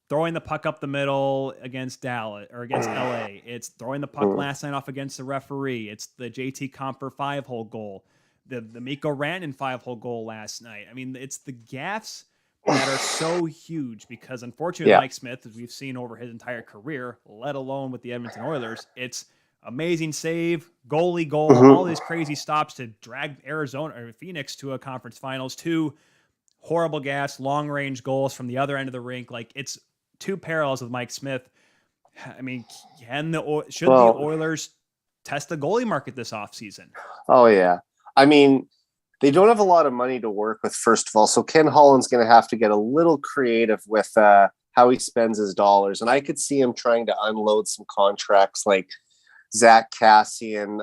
S1: throwing the puck up the middle against Dallas or against LA. It's throwing the puck last night off against the referee. It's the JT Compher 5-hole goal. The Mikko Rantanen 5-hole goal last night. I mean, it's the gaffes that are so huge because, unfortunately, Mike Smythe, as we've seen over his entire career, let alone with the Edmonton Oilers, it's amazing save, goalie goal, all these crazy stops to drag Arizona or Phoenix to a conference finals, 2 horrible gaffes, long-range goals from the other end of the rink. Like, it's 2 parallels with Mike Smythe. I mean, should the Oilers test the goalie market this offseason?
S5: Oh, yeah. I mean, they don't have a lot of money to work with, first of all. So Ken Holland's going to have to get a little creative with how he spends his dollars. And I could see him trying to unload some contracts like Zach Cassian.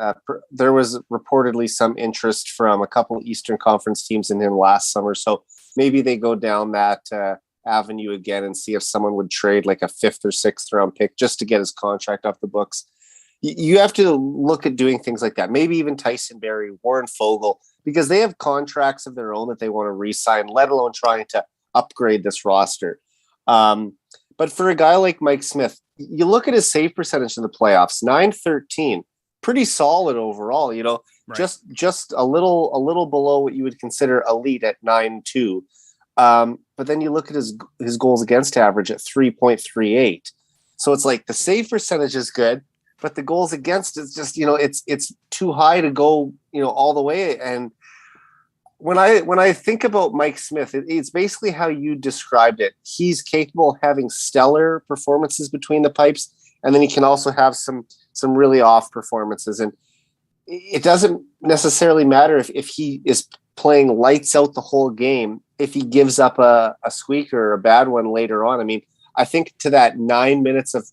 S5: There was reportedly some interest from a couple Eastern Conference teams in him last summer. So maybe they go down that avenue again and see if someone would trade like a 5th or 6th round pick just to get his contract off the books. You have to look at doing things like that. Maybe even Tyson Barrie, Warren Fogle, because they have contracts of their own that they want to re-sign, let alone trying to upgrade this roster. But for a guy like Mike Smythe, you look at his save percentage in the playoffs, .913, pretty solid overall. You know, just a little below what you would consider elite at .92. But then you look at his goals against average at 3.38. So it's like the save percentage is good, but the goals against is just, you know, it's too high to go, you know, all the way. And when I think about Mike Smith, it's basically how you described it. He's capable of having stellar performances between the pipes, and then he can also have some really off performances. And it doesn't necessarily matter if he is playing lights out the whole game, if he gives up a squeaker or a bad one later on. I mean, I think to that 9 minutes of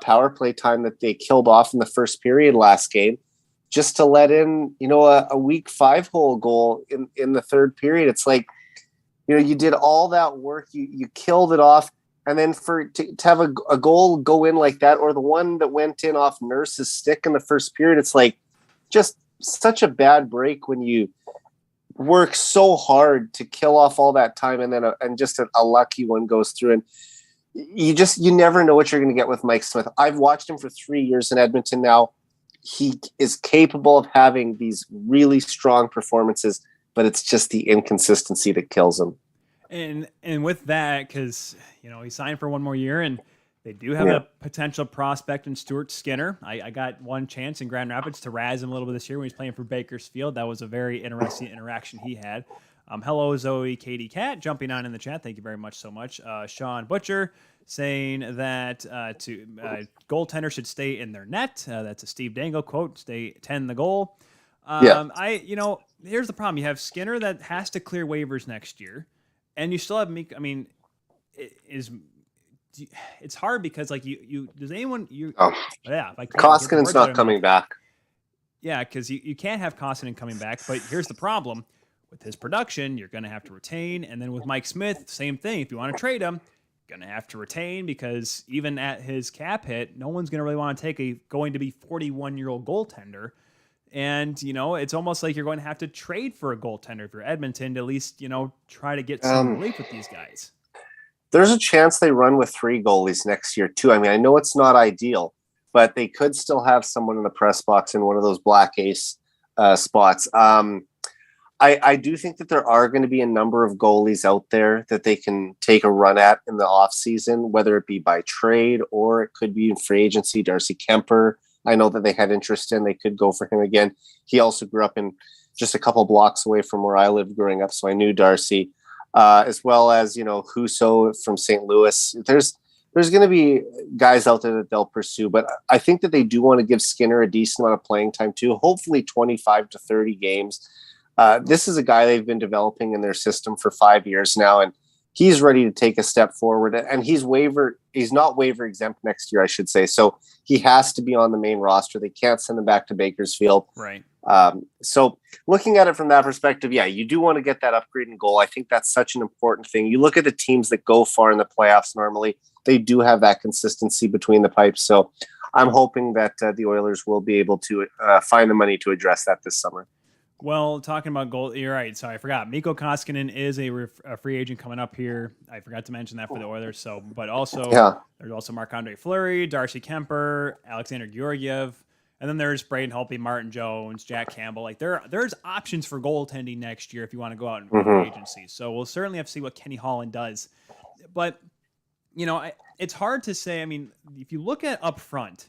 S5: power play time that they killed off in the first period last game, just to let in, a weak 5-hole goal in the third period. It's like, you did all that work, you killed it off. And then to have a goal go in like that, or the one that went in off Nurse's stick in the first period, it's like just such a bad break when you work so hard to kill off all that time, and then just a lucky one goes through. And you never know what you're going to get with Mike Smith. I've watched him for 3 years in Edmonton now. He is capable of having these really strong performances, but it's just the inconsistency that kills him.
S1: And with that, because he signed for one more year, and they do have a potential prospect in Stuart Skinner. I got one chance in Grand Rapids to razz him a little bit this year when he was playing for Bakersfield. That was a very interesting interaction he had. Hello, Zoe, Katie Cat, jumping on in the chat. Thank you very much so much. Sean Butcher saying that goaltender should stay in their net. That's a Steve Dangle quote. Stay 10 the goal. Here's the problem. You have Skinner that has to clear waivers next year, and you still have Meek. I mean, it's hard because does anyone
S5: Koskinen's not coming back.
S1: Yeah, because you can't have Koskinen coming back. But here's the problem. With his production, you're going to have to retain. And then with Mike Smith, same thing. If you want to trade him, you're going to have to retain, because even at his cap hit, no one's going to really want to take a going to be 41-year-old goaltender. And, it's almost like you're going to have to trade for a goaltender if you're Edmonton to at least, try to get some relief with these guys.
S5: There's a chance they run with 3 goalies next year, too. I mean, I know it's not ideal, but they could still have someone in the press box in one of those black ace spots. I do think that there are going to be a number of goalies out there that they can take a run at in the offseason, whether it be by trade or it could be in free agency. Darcy Kemper, I know that they had interest in. They could go for him again. He also grew up in just a couple blocks away from where I lived growing up, so I knew Darcy, as well as, Husso from St. Louis. There's going to be guys out there that they'll pursue, but I think that they do want to give Skinner a decent amount of playing time too, hopefully 25 to 30 games. This is a guy they've been developing in their system for 5 years now, and he's ready to take a step forward. And he's not waiver exempt next year, I should say. So he has to be on the main roster. They can't send him back to Bakersfield.
S1: Right.
S5: So looking at it from that perspective, you do want to get that upgrade in goal. I think that's such an important thing. You look at the teams that go far in the playoffs normally, they do have that consistency between the pipes. So I'm hoping that the Oilers will be able to find the money to address that this summer.
S1: Well, talking about goal, you're right. Sorry, I forgot. Mikko Koskinen is a free agent coming up here. I forgot to mention that for the Oilers. So, but also there's also Marc-Andre Fleury, Darcy Kemper, Alexander Georgiev, and then there's Braden Holtby, Martin Jones, Jack Campbell. Like there's options for goaltending next year if you want to go out and free agency. So we'll certainly have to see what Kenny Holland does. But it's hard to say. I mean, if you look at up front,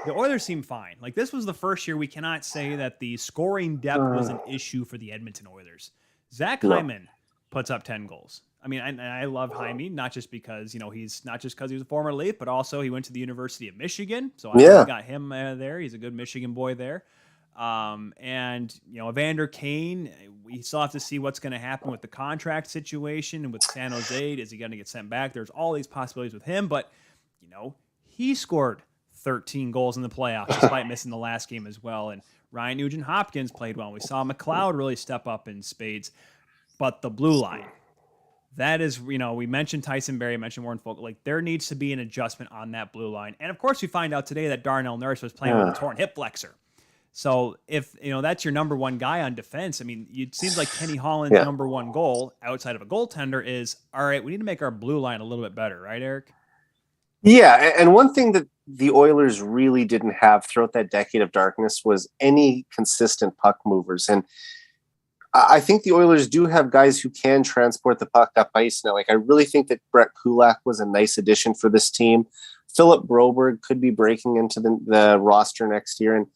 S1: the Oilers seem fine. Like, this was the first year we cannot say that the scoring depth was an issue for the Edmonton Oilers. Zach Hyman puts up 10 goals. I mean, I love Jaime, not just because, he's not just because he was a former Leaf, but also he went to the University of Michigan. So I got him there. He's a good Michigan boy there. And Evander Kane, we still have to see what's going to happen with the contract situation and with San Jose. Is he going to get sent back? There's all these possibilities with him, but he scored 13 goals in the playoffs despite missing the last game as well. And Ryan Nugent-Hopkins played well. We saw McLeod really step up in spades. But the blue line, that is, we mentioned Tyson Barrie, mentioned Warren Fogle. Like, there needs to be an adjustment on that blue line. And of course, we find out today that Darnell Nurse was playing with a torn hip flexor. So if, that's your number one guy on defense, I mean, it seems like Kenny Holland's number one goal outside of a goaltender is, all right, we need to make our blue line a little bit better, right, Eric?
S5: Yeah, and one thing that the Oilers really didn't have throughout that decade of darkness was any consistent puck movers. And I think the Oilers do have guys who can transport the puck up ice now. Like, I really think that Brett Kulak was a nice addition for this team. Philip Broberg could be breaking into the roster next year. And,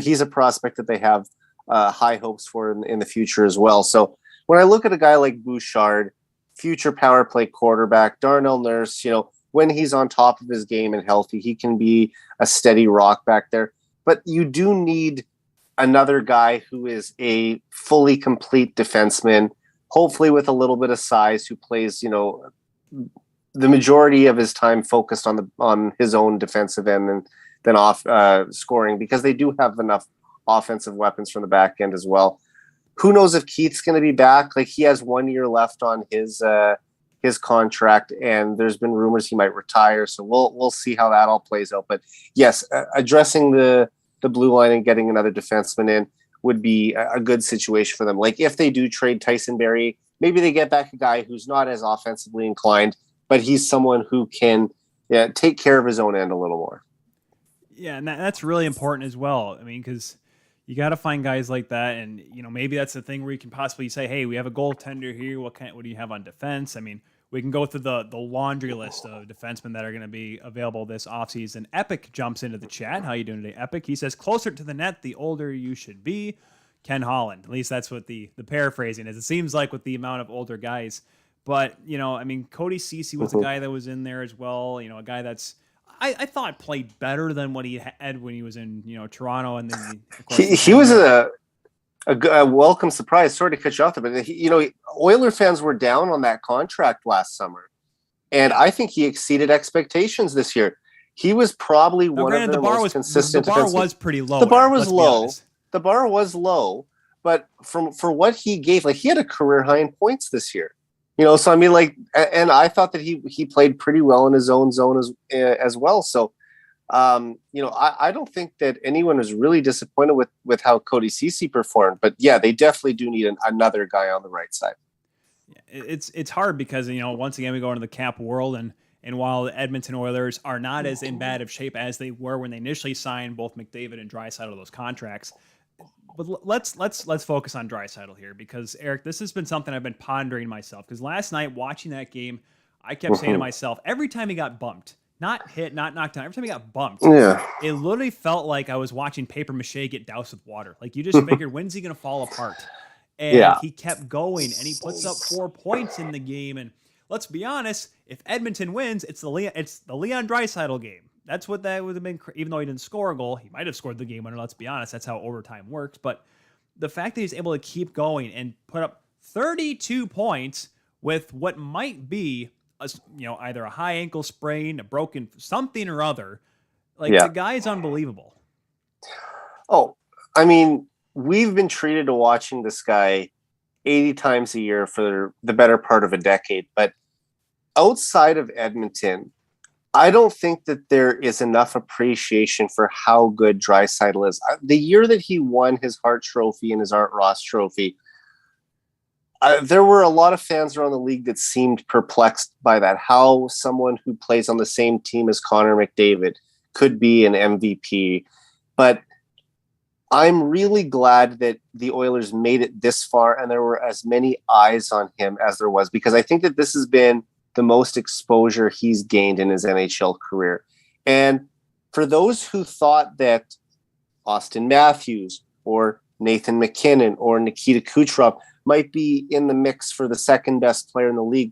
S5: he's a prospect that they have high hopes for in the future as well. So when I look at a guy like Bouchard, future power play quarterback, Darnell Nurse, when he's on top of his game and healthy, he can be a steady rock back there. But you do need another guy who is a fully complete defenseman, hopefully with a little bit of size, who plays, the majority of his time focused on his own defensive end and then off scoring, because they do have enough offensive weapons from the back end as well. Who knows if Keith's going to be back? Like, he has 1 year left on his contract, and there's been rumors he might retire. So we'll see how that all plays out. But yes, addressing the blue line and getting another defenseman in would be a good situation for them. Like, if they do trade Tyson Barrie, maybe they get back a guy who's not as offensively inclined, but he's someone who can take care of his own end a little more.
S1: Yeah, and that's really important as well. I mean, because you got to find guys like that, and maybe that's the thing where you can possibly say, "Hey, we have a goaltender here. What do you have on defense?" I mean, we can go through the laundry list of defensemen that are going to be available this offseason. Epic jumps into the chat. How you doing today, Epic? He says, "Closer to the net, the older you should be." Ken Holland. At least that's what the paraphrasing is. It seems like with the amount of older guys, but I mean, Cody Ceci was a guy that was in there as well. A guy that's I thought played better than what he had when he was in Toronto, and then of course,
S5: he was a welcome surprise. Sorry to cut you off there, but Oiler fans were down on that contract last summer, and I think he exceeded expectations this year. He was probably one of the most consistent.
S1: The bar was pretty low.
S5: The bar was low. The bar was low, but for what he gave, like, he had a career high in points this year. So I mean, like, and I thought that he played pretty well in his own zone as well. So, I don't think that anyone was really disappointed with how Cody Ceci performed. But yeah, they definitely do need another guy on the right side.
S1: It's hard because once again we go into the cap world, and while the Edmonton Oilers are not as in bad of shape as they were when they initially signed both McDavid and Draisaitl those contracts. But let's focus on Draisaitl here, because Eric, this has been something I've been pondering myself, because last night watching that game, I kept saying to myself, every time he got bumped, not hit, not knocked down, every time he got bumped, it literally felt like I was watching paper mache get doused with water. Like, you just figured, when's he going to fall apart? And he kept going, and he puts up 4 points in the game. And let's be honest, if Edmonton wins, it's the Leon Draisaitl game. That's what that would have been. Even though he didn't score a goal, he might have scored the game winner. Let's be honest. That's how overtime works. But the fact that he's able to keep going and put up 32 points with what might be either a high ankle sprain, a broken something or other, the guy is unbelievable.
S5: Oh, I mean, we've been treated to watching this guy 80 times a year for the better part of a decade. But outside of Edmonton, I don't think that there is enough appreciation for how good Draisaitl is. The year that he won his Hart Trophy and his Art Ross Trophy, there were a lot of fans around the league that seemed perplexed by that. How someone who plays on the same team as Conor McDavid could be an MVP. But I'm really glad that the Oilers made it this far and there were as many eyes on him as there was, because I think that this has been the most exposure he's gained in his NHL career. And for those who thought that Austin Matthews or Nathan McKinnon or Nikita Kucherov might be in the mix for the second best player in the league,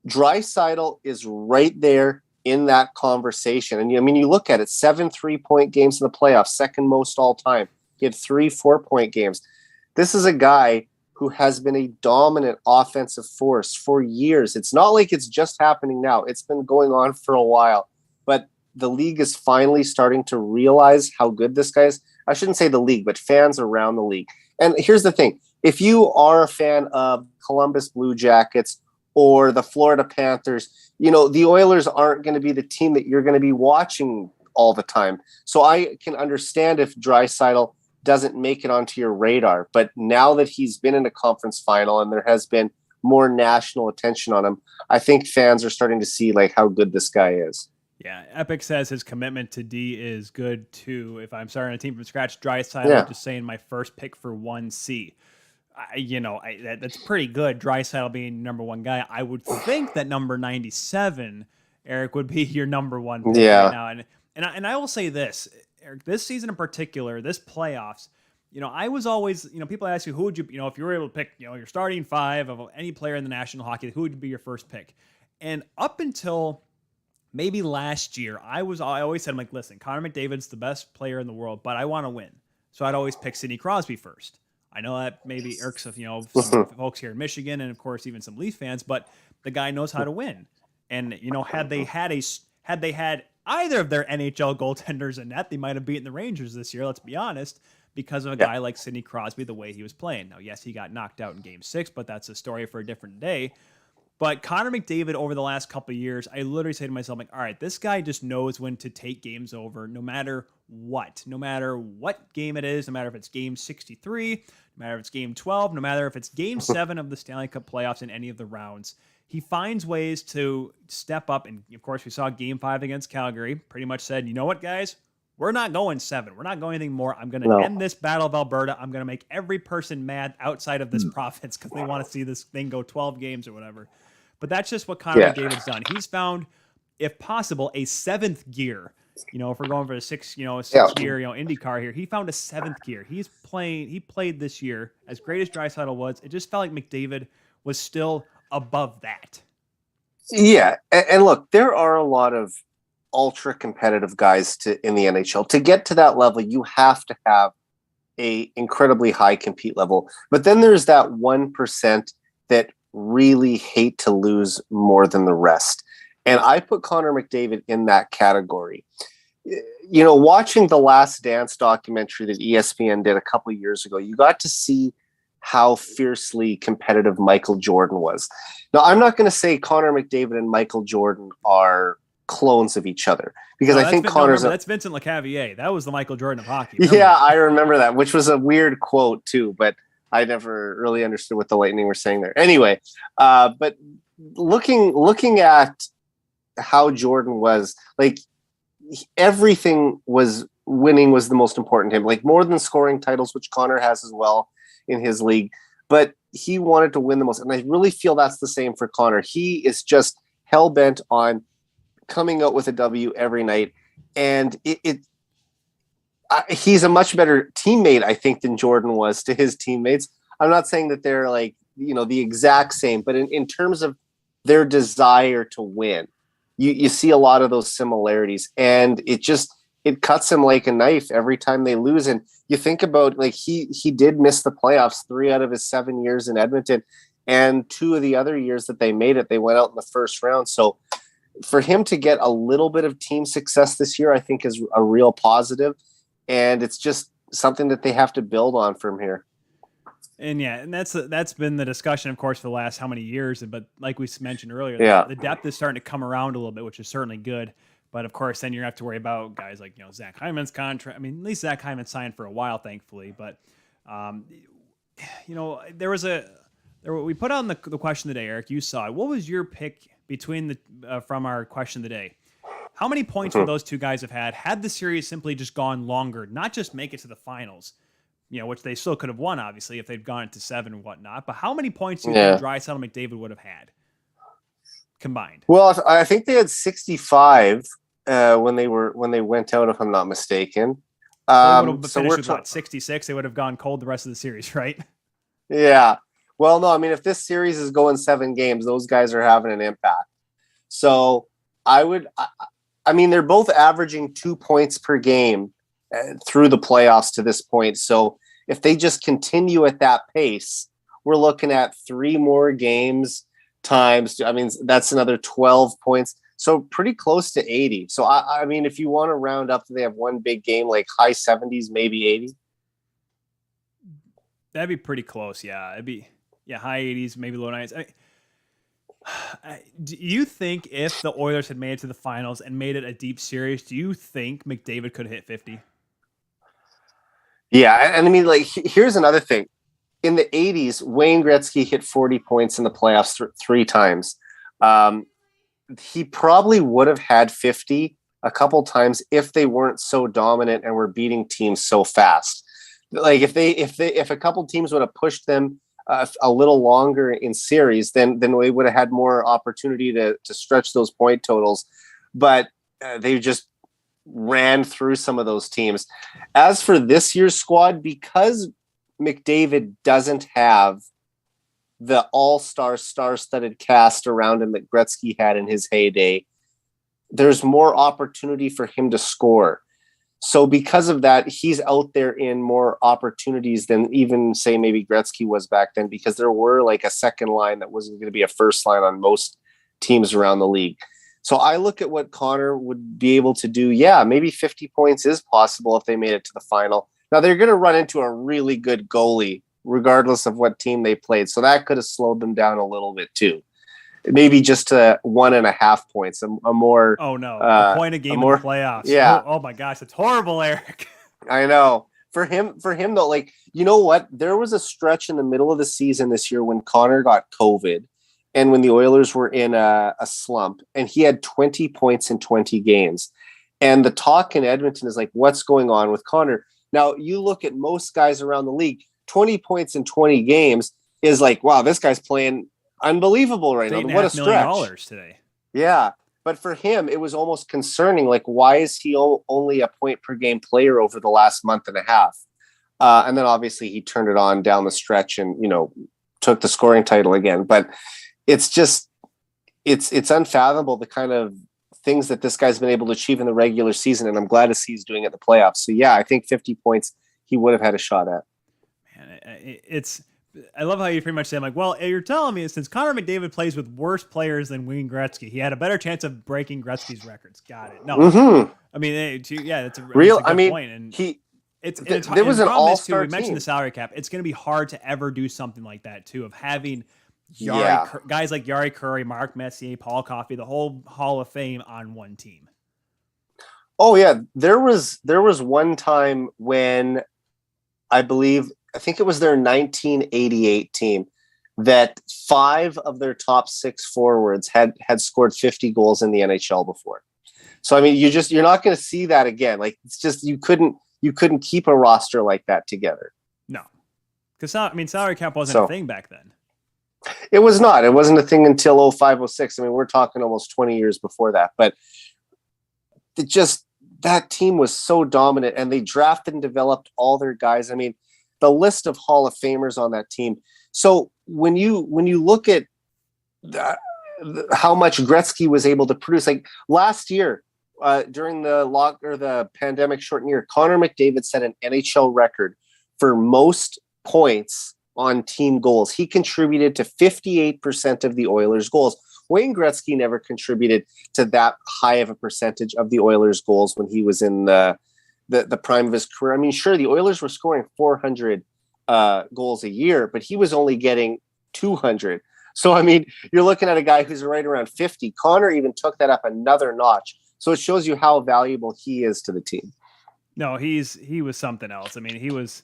S5: Draisaitl is right there in that conversation. And I mean, you look at it, 7 3-point games in the playoffs, second most all time. He had 3 4-point games. This is a guy who has been a dominant offensive force for years. It's not like it's just happening now. It's been going on for a while. But the league is finally starting to realize how good this guy is. I shouldn't say the league, but fans around the league. And here's the thing. If you are a fan of Columbus Blue Jackets or the Florida Panthers, the Oilers aren't going to be the team that you're going to be watching all the time. So I can understand if Draisaitl doesn't make it onto your radar. But now that he's been in a conference final and there has been more national attention on him, I think fans are starting to see how good this guy is.
S1: Yeah, Epic says his commitment to D is good too. If I'm starting a team from scratch, Draisaitl, just saying my first pick for 1C. That's pretty good. Draisaitl being number one guy. I would think that number 97, Eric, would be your number one pick right now. And I will say this, Eric, this season in particular, this playoffs, I was always, people ask you, who would you, if you were able to pick, your starting five of any player in the National Hockey League, who would be your first pick? And up until maybe last year, I always said, I'm like, listen, Connor McDavid's the best player in the world, but I want to win. So I'd always pick Sidney Crosby first. I know that maybe irks some folks here in Michigan and of course even some Leaf fans, but the guy knows how to win. And had they had either of their NHL goaltenders in net, they might have beaten the Rangers this year. Let's be honest, because of a guy like Sidney Crosby, the way he was playing. Now, yes, he got knocked out in Game 6, but that's a story for a different day. But Connor McDavid over the last couple of years, I literally say to myself, like, all right, this guy just knows when to take games over no matter what game it is, no matter if it's game 63, no matter if it's game 12, no matter if it's game 7 of the Stanley Cup playoffs in any of the rounds. He finds ways to step up. And of course, we saw game 5 against Calgary, pretty much said, you know what, guys? We're not going 7. We're not going anything more. I'm going to end this Battle of Alberta. I'm going to make every person mad outside of this province because they want to see this thing go 12 games or whatever. But that's just what Connor McDavid's done. He's found, if possible, a 7th gear. If we're going for a 6 gear, IndyCar here, he found a 7th gear. He played this year as great as Draisaitl was. It just felt like McDavid was still above that.
S5: Yeah, and look, there are a lot of ultra competitive guys in the NHL. To get to that level, you have to have a incredibly high compete level. But then there's that 1% that really hate to lose more than the rest. And I put Connor McDavid in that category. Watching the Last Dance documentary that ESPN did a couple of years ago, you got to see how fiercely competitive Michael Jordan was. Now, I'm not going to say Connor McDavid and Michael Jordan are clones of each other because I think
S1: that's Vincent LeCavier. That was the Michael Jordan of hockey.
S5: Yeah, I remember that, which was a weird quote too, but I never really understood what the Lightning were saying there. Anyway, but looking at how Jordan was, like, everything was winning was the most important to him, like more than scoring titles, which Connor has as well in his league, but he wanted to win the most. And I really feel that's the same for Connor. He is just hell-bent on coming out with a W every night. And he's a much better teammate, I think, than Jordan was to his teammates. I'm not saying that they're like, the exact same, but in terms of their desire to win, you see a lot of those similarities, and it cuts him like a knife every time they lose. And you think about, like, he did miss the playoffs 3 out of his 7 years in Edmonton, and 2 of the other years that they made it, they went out in the first round. So for him to get a little bit of team success this year, I think is a real positive. And it's just something that they have to build on from here.
S1: And that's been the discussion, of course, for the last how many years. But like we mentioned earlier, the depth is starting to come around a little bit, which is certainly good. But of course, then you're gonna have to worry about guys like Zach Hyman's contract. I mean, at least Zach Hyman signed for a while, thankfully. But we put on the question today, Eric. You saw it. What was your pick between from our question today? How many points would those two guys have had the series simply just gone longer, not just make it to the finals, which they still could have won, obviously, if they'd gone into 7 and whatnot. But how many points do you think Draisaitl and McDavid would have had combined?
S5: Well, I think they had 65 when they went out, if I'm not mistaken.
S1: They would have finished with 66. They would have gone cold the rest of the series, right?
S5: Yeah. Well, no, I mean, if this series is going 7 games, those guys are having an impact. So I mean, they're both averaging 2 points per game through the playoffs to this point. So if they just continue at that pace, we're looking at 3 more games times. I mean, that's another 12 points. So pretty close to 80. So I mean, if you want to round up, they have one big game, like high 70s, maybe 80.
S1: That'd be pretty close. Yeah. It'd be high 80s, maybe low 90s. Do you think if the Oilers had made it to the finals and made it a deep series, do you think McDavid could hit 50?
S5: Yeah, and I mean, like, here's another thing. In the 80s, Wayne Gretzky hit 40 points in the playoffs 3 times. He probably would have had 50 a couple times if they weren't so dominant and were beating teams so fast. Like, if a couple teams would have pushed them a little longer in series, then we would have had more opportunity to stretch those point totals. But they just ran through some of those teams. As for this year's squad, because McDavid doesn't have the all-star, star-studded cast around him that Gretzky had in his heyday, there's more opportunity for him to score. So because of that, he's out there in more opportunities than even, say, maybe Gretzky was back then, because there were like a second line that wasn't going to be a first line on most teams around the league. So I look at what Conor would be able to do. Yeah, maybe 50 points is possible if they made it to the final. Now, they're going to run into a really good goalie, regardless of what team they played. So that could have slowed them down a little bit too. Maybe just 1.5 points, a more...
S1: Oh, no. A point a game in the playoffs.
S5: Yeah.
S1: Oh, my gosh. It's horrible, Eric.
S5: I know. For him, though, like, you know what? There was a stretch in the middle of the season this year when Conor got COVID and when the Oilers were in a slump, and he had 20 points in 20 games. And the talk in Edmonton is like, what's going on with Conor? Now, you look at most guys around the league, 20 points in 20 games is like, wow, this guy's playing unbelievable right now. What a stretch.
S1: Today.
S5: Yeah. But for him, it was almost concerning. Like, why is he only a point per game player over the last month and a half? And then obviously he turned it on down the stretch and, took the scoring title again. But it's just, it's unfathomable the kind of things that this guy's been able to achieve in the regular season. And I'm glad to see he's doing it in the playoffs. So yeah, I think 50 points he would have had a shot at.
S1: Man, I love how you pretty much say, I'm like, well, you're telling me since Connor McDavid plays with worse players than Wayne Gretzky, he had a better chance of breaking Gretzky's records. Got it. No,
S5: I
S1: mean, that's a
S5: real.
S1: That's a good point. And there was an all-star team. We mentioned the salary cap. It's going to be hard to ever do something like that too, of having guys like Yari Curry, Mark Messier, Paul Coffey, the whole Hall of Fame on one team.
S5: Oh yeah, there was one time when I think it was their 1988 team that 5 of their top 6 forwards had scored 50 goals in the NHL before. So I mean, you're not going to see that again. Like, it's just you couldn't keep a roster like that together.
S1: No, because salary cap wasn't a thing back then.
S5: It was not. It wasn't a thing until 05-06. I mean, we're talking almost 20 years before that. But that team was so dominant, and they drafted and developed all their guys. I mean, the list of Hall of Famers on that team. So when you look at how much Gretzky was able to produce, like last year during the pandemic shortened year, Connor McDavid set an NHL record for most points on team goals. He contributed to 58% of the Oilers' goals. Wayne Gretzky never contributed to that high of a percentage of the Oilers' goals when he was in the prime of his career. I mean, sure, the Oilers were scoring 400 goals a year, but he was only getting 200. So, I mean, you're looking at a guy who's right around 50. Conor even took that up another notch. So it shows you how valuable he is to the team.
S1: No, he was something else. I mean, he was,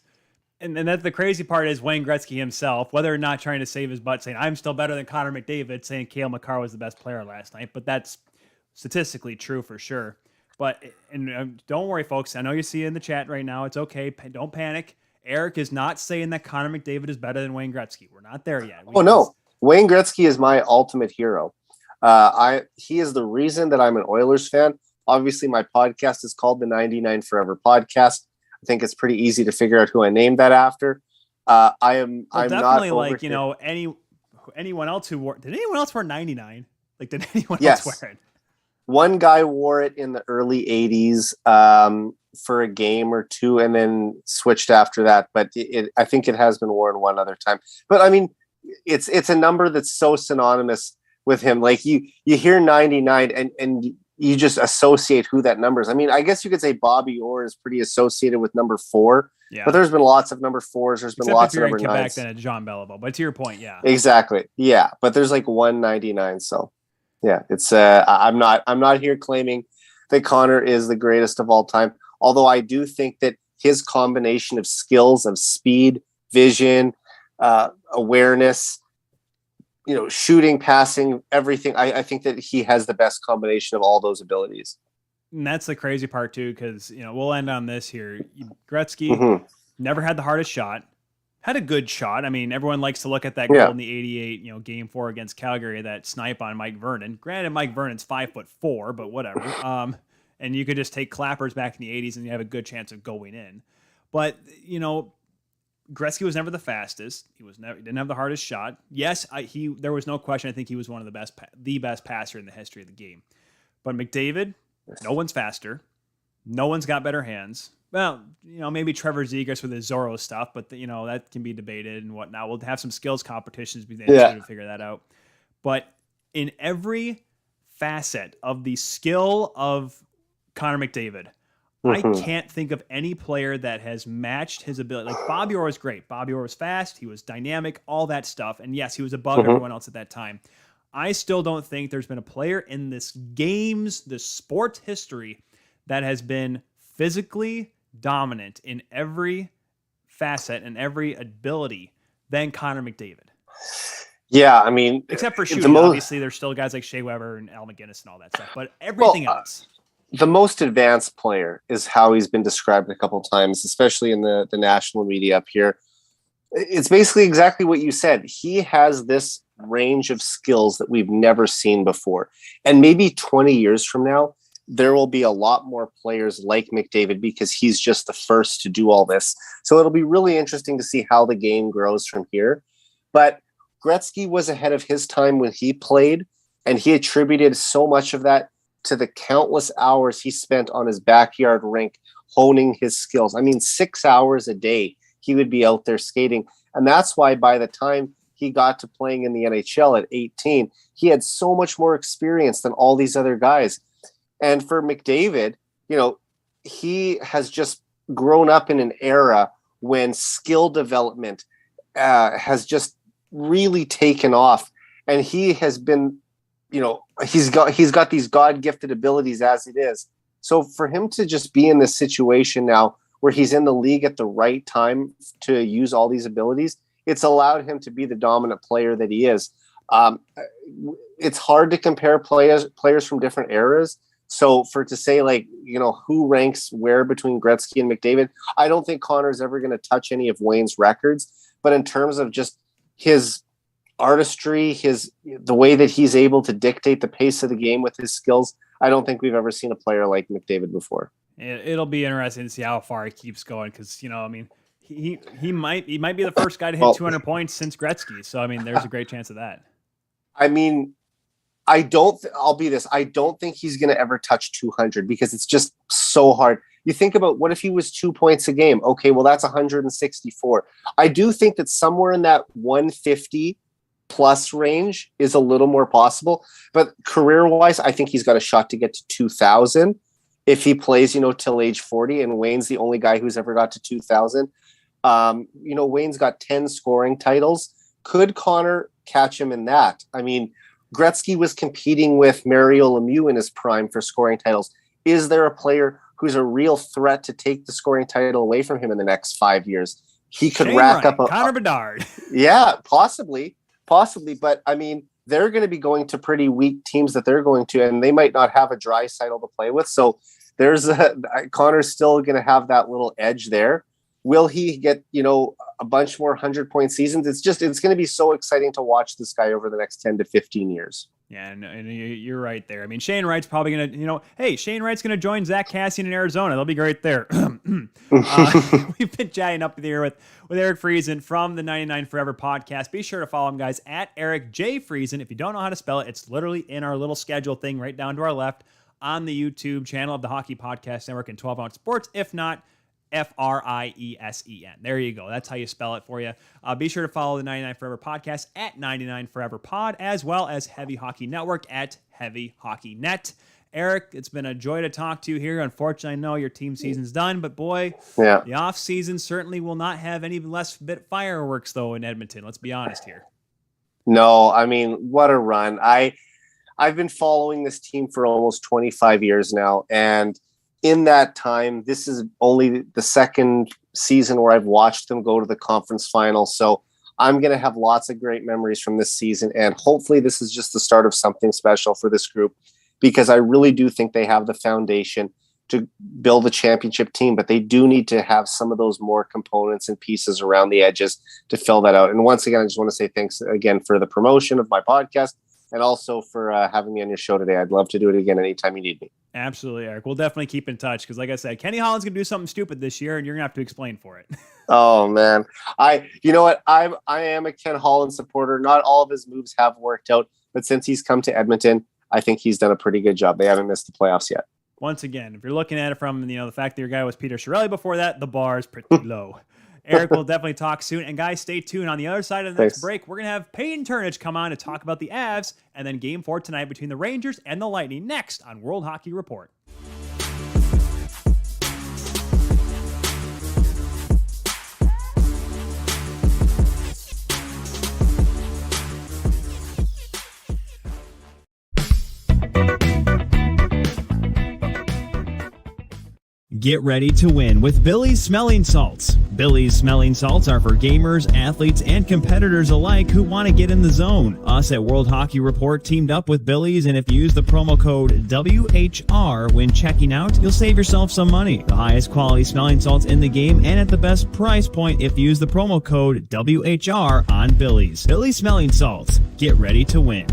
S1: and that's the crazy part is Wayne Gretzky himself, whether or not trying to save his butt, saying, I'm still better than Connor McDavid, saying Cale Makar was the best player last night. But that's statistically true for sure. But don't worry, folks. I know you see it in the chat right now. It's okay. Don't panic. Eric is not saying that Connor McDavid is better than Wayne Gretzky. We're not there yet.
S5: No. Wayne Gretzky is my ultimate hero. He is the reason that I'm an Oilers fan. Obviously, my podcast is called the 99 Forever Podcast. I think it's pretty easy to figure out who I named that after. I'm
S1: definitely
S5: not
S1: like, anyone else who wore, did anyone else wear 99? Like, did anyone else wear it?
S5: One guy wore it in the early 80s for a game or two and then switched after that. But I think it has been worn one other time. But I mean, it's a number that's so synonymous with him. Like you hear 99 and you just associate who that number is. I mean, I guess you could say Bobby Orr is pretty associated with number 4. Yeah. But there's been lots of number 4s. There's been lots of number 9s.
S1: Back then at John Beliveau. But to your point, yeah.
S5: Exactly. Yeah. But there's like 199. So yeah, it's I'm not here claiming that Conor is the greatest of all time. Although I do think that his combination of skills, of speed, vision, awareness, shooting, passing, everything. I think that he has the best combination of all those abilities.
S1: And that's the crazy part too, because we'll end on this here. Gretzky never had the hardest shot, had a good shot. I mean, everyone likes to look at that goal in the '88, Game 4 against Calgary, that snipe on Mike Vernon. Granted, Mike Vernon's 5'4", but whatever. and you could just take clappers back in the 80s and you have a good chance of going in. But, you know, Gretzky was never the fastest. He didn't have the hardest shot. Yes, there was no question. I think he was one of the best passer in the history of the game. But McDavid, no one's faster. No one's got better hands. Well, you know, maybe Trevor Zegras with his Zorro stuff, but you know, that can be debated and whatnot. We'll have some skills competitions to figure that out. But in every facet of the skill of Connor McDavid, I can't think of any player that has matched his ability. Like Bobby Orr was great. Bobby Orr was fast. He was dynamic, all that stuff. And yes, he was above everyone else at that time. I still don't think there's been a player in this sport history that has been physically dominant in every facet and every ability than Connor McDavid.
S5: Yeah, I mean,
S1: except for shooting. Obviously, there's still guys like Shea Weber and Al McGinnis and all that stuff. But everything else.
S5: The most advanced player is how he's been described a couple of times, especially in the national media up here. It's basically exactly what you said. He has this range of skills that we've never seen before. And maybe 20 years from now, there will be a lot more players like McDavid because he's just the first to do all this. So it'll be really interesting to see how the game grows from here. But Gretzky was ahead of his time when he played, and he attributed so much of that to the countless hours he spent on his backyard rink honing his skills. I mean, 6 hours a day he would be out there skating. And that's why by the time he got to playing in the NHL at 18, he had so much more experience than all these other guys. And for McDavid, you know, he has just grown up in an era when skill development has just really taken off. And he has been, you know, he's got these God-gifted abilities as it is. So for him to just be in this situation now where he's in the league at the right time to use all these abilities, it's allowed him to be the dominant player that he is. It's hard to compare players from different eras. So to say, like, you know, who ranks where between Gretzky and McDavid, I don't think Connor's ever going to touch any of Wayne's records. But in terms of just his artistry, the way that he's able to dictate the pace of the game with his skills, I don't think we've ever seen a player like McDavid before.
S1: It'll be interesting to see how far he keeps going because, you know, I mean, he might be the first guy to hit 200 points since Gretzky. So, I mean, there's a great chance of that.
S5: I mean, I don't think he's going to ever touch 200 because it's just so hard. You think about what if he was 2 points a game? Okay, well, that's 164. I do think that somewhere in that 150 plus range is a little more possible. But career-wise, I think he's got a shot to get to 2,000 if he plays, you know, till age 40. And Wayne's the only guy who's ever got to 2,000. You know, Wayne's got 10 scoring titles. Could Connor catch him in that? I mean, Gretzky was competing with Mario Lemieux in his prime for scoring titles. Is there a player who's a real threat to take the scoring title away from him in the next 5 years? He could rack up
S1: Connor Bedard.
S5: Yeah, possibly. But I mean, they're going to be going to pretty weak teams that they're going to, and they might not have a Draisaitl to play with. So Connor's still going to have that little edge there. Will he get, you know, a bunch more 100-point seasons? It's going to be so exciting to watch this guy over the next 10 to 15 years.
S1: Yeah, and you're right there. I mean, Shane Wright's probably going to, you know, hey, Shane Wright's going to join Zach Cassian in Arizona. They'll be great there. We've been chatting up here with Eric Friesen from the 99 Forever podcast. Be sure to follow him, guys, at Eric J. Friesen. If you don't know how to spell it, it's literally in our little schedule thing right down to our left on the YouTube channel of the Hockey Podcast Network and 12 Ounce Sports. If not, Friesen. There you go. That's how you spell it for you. Be sure to follow the 99 Forever podcast at 99 Forever Pod, as well as Heavy Hockey Network at Heavy Hockey Net. Eric, it's been a joy to talk to you here. Unfortunately, I know your team season's done, but boy, the off season certainly will not have any less bit fireworks though in Edmonton. Let's be honest here.
S5: No, I mean, what a run. I've been following this team for almost 25 years now, and in that time, this is only the second season where I've watched them go to the conference final. So I'm going to have lots of great memories from this season. And hopefully this is just the start of something special for this group, because I really do think they have the foundation to build a championship team, but they do need to have some of those more components and pieces around the edges to fill that out. And once again, I just want to say thanks again for the promotion of my podcast and also for having me on your show today. I'd love to do it again anytime you need me.
S1: Absolutely, Eric. We'll definitely keep in touch because, like I said, Kenny Holland's going to do something stupid this year, and you're going to have to explain for it.
S5: Oh man, you know what? I am a Ken Holland supporter. Not all of his moves have worked out, but since he's come to Edmonton, I think he's done a pretty good job. They haven't missed the playoffs yet.
S1: Once again, if you're looking at it from the fact that your guy was Peter Chiarelli before that, the bar is pretty low. Eric will definitely talk soon. And guys, stay tuned. On the other side of the next break, we're going to have Peyton Turnage come on to talk about the Avs and then Game 4 tonight between the Rangers and the Lightning next on World Hockey Report.
S4: Get ready to win with Billy's Smelling Salts. Billy's Smelling Salts are for gamers, athletes, and competitors alike who want to get in the zone. Us at World Hockey Report teamed up with Billy's, and if you use the promo code WHR when checking out, you'll save yourself some money. The highest quality smelling salts in the game and at the best price point if you use the promo code WHR on Billy's. Billy's Smelling Salts. Get ready to win.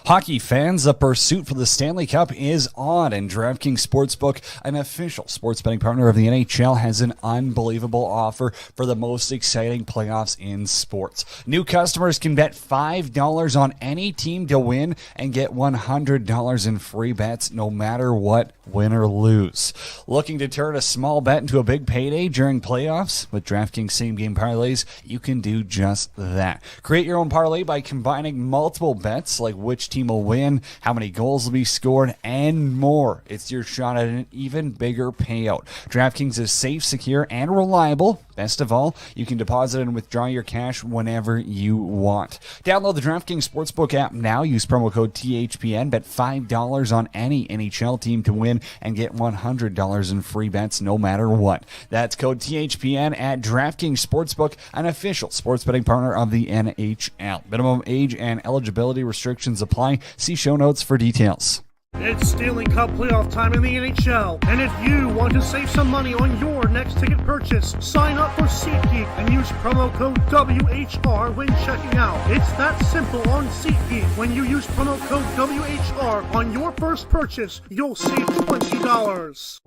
S2: Hockey fans, the pursuit for the Stanley Cup is on, and DraftKings Sportsbook, an official sports betting partner of the NHL, has an unbelievable offer for the most exciting playoffs in sports. New customers can bet $5 on any team to win and get $100 in free bets no matter what, win or lose. Looking to turn a small bet into a big payday during playoffs? With DraftKings same-game parlays, you can do just that. Create your own parlay by combining multiple bets like which team will win, how many goals will be scored, and more. It's your shot at an even bigger payout. DraftKings is safe, secure, and reliable. Best of all, you can deposit and withdraw your cash whenever you want. Download the DraftKings Sportsbook app now. Use promo code THPN. Bet $5 on any NHL team to win and get $100 in free bets no matter what. That's code THPN at DraftKings Sportsbook, an official sports betting partner of the NHL. Minimum age and eligibility restrictions apply. See show notes for details.
S3: It's Stanley Cup playoff time in the NHL, and if you want to save some money on your next ticket purchase, sign up for SeatGeek and use promo code WHR when checking out. It's that simple on SeatGeek. When you use promo code WHR on your first purchase, you'll save $20.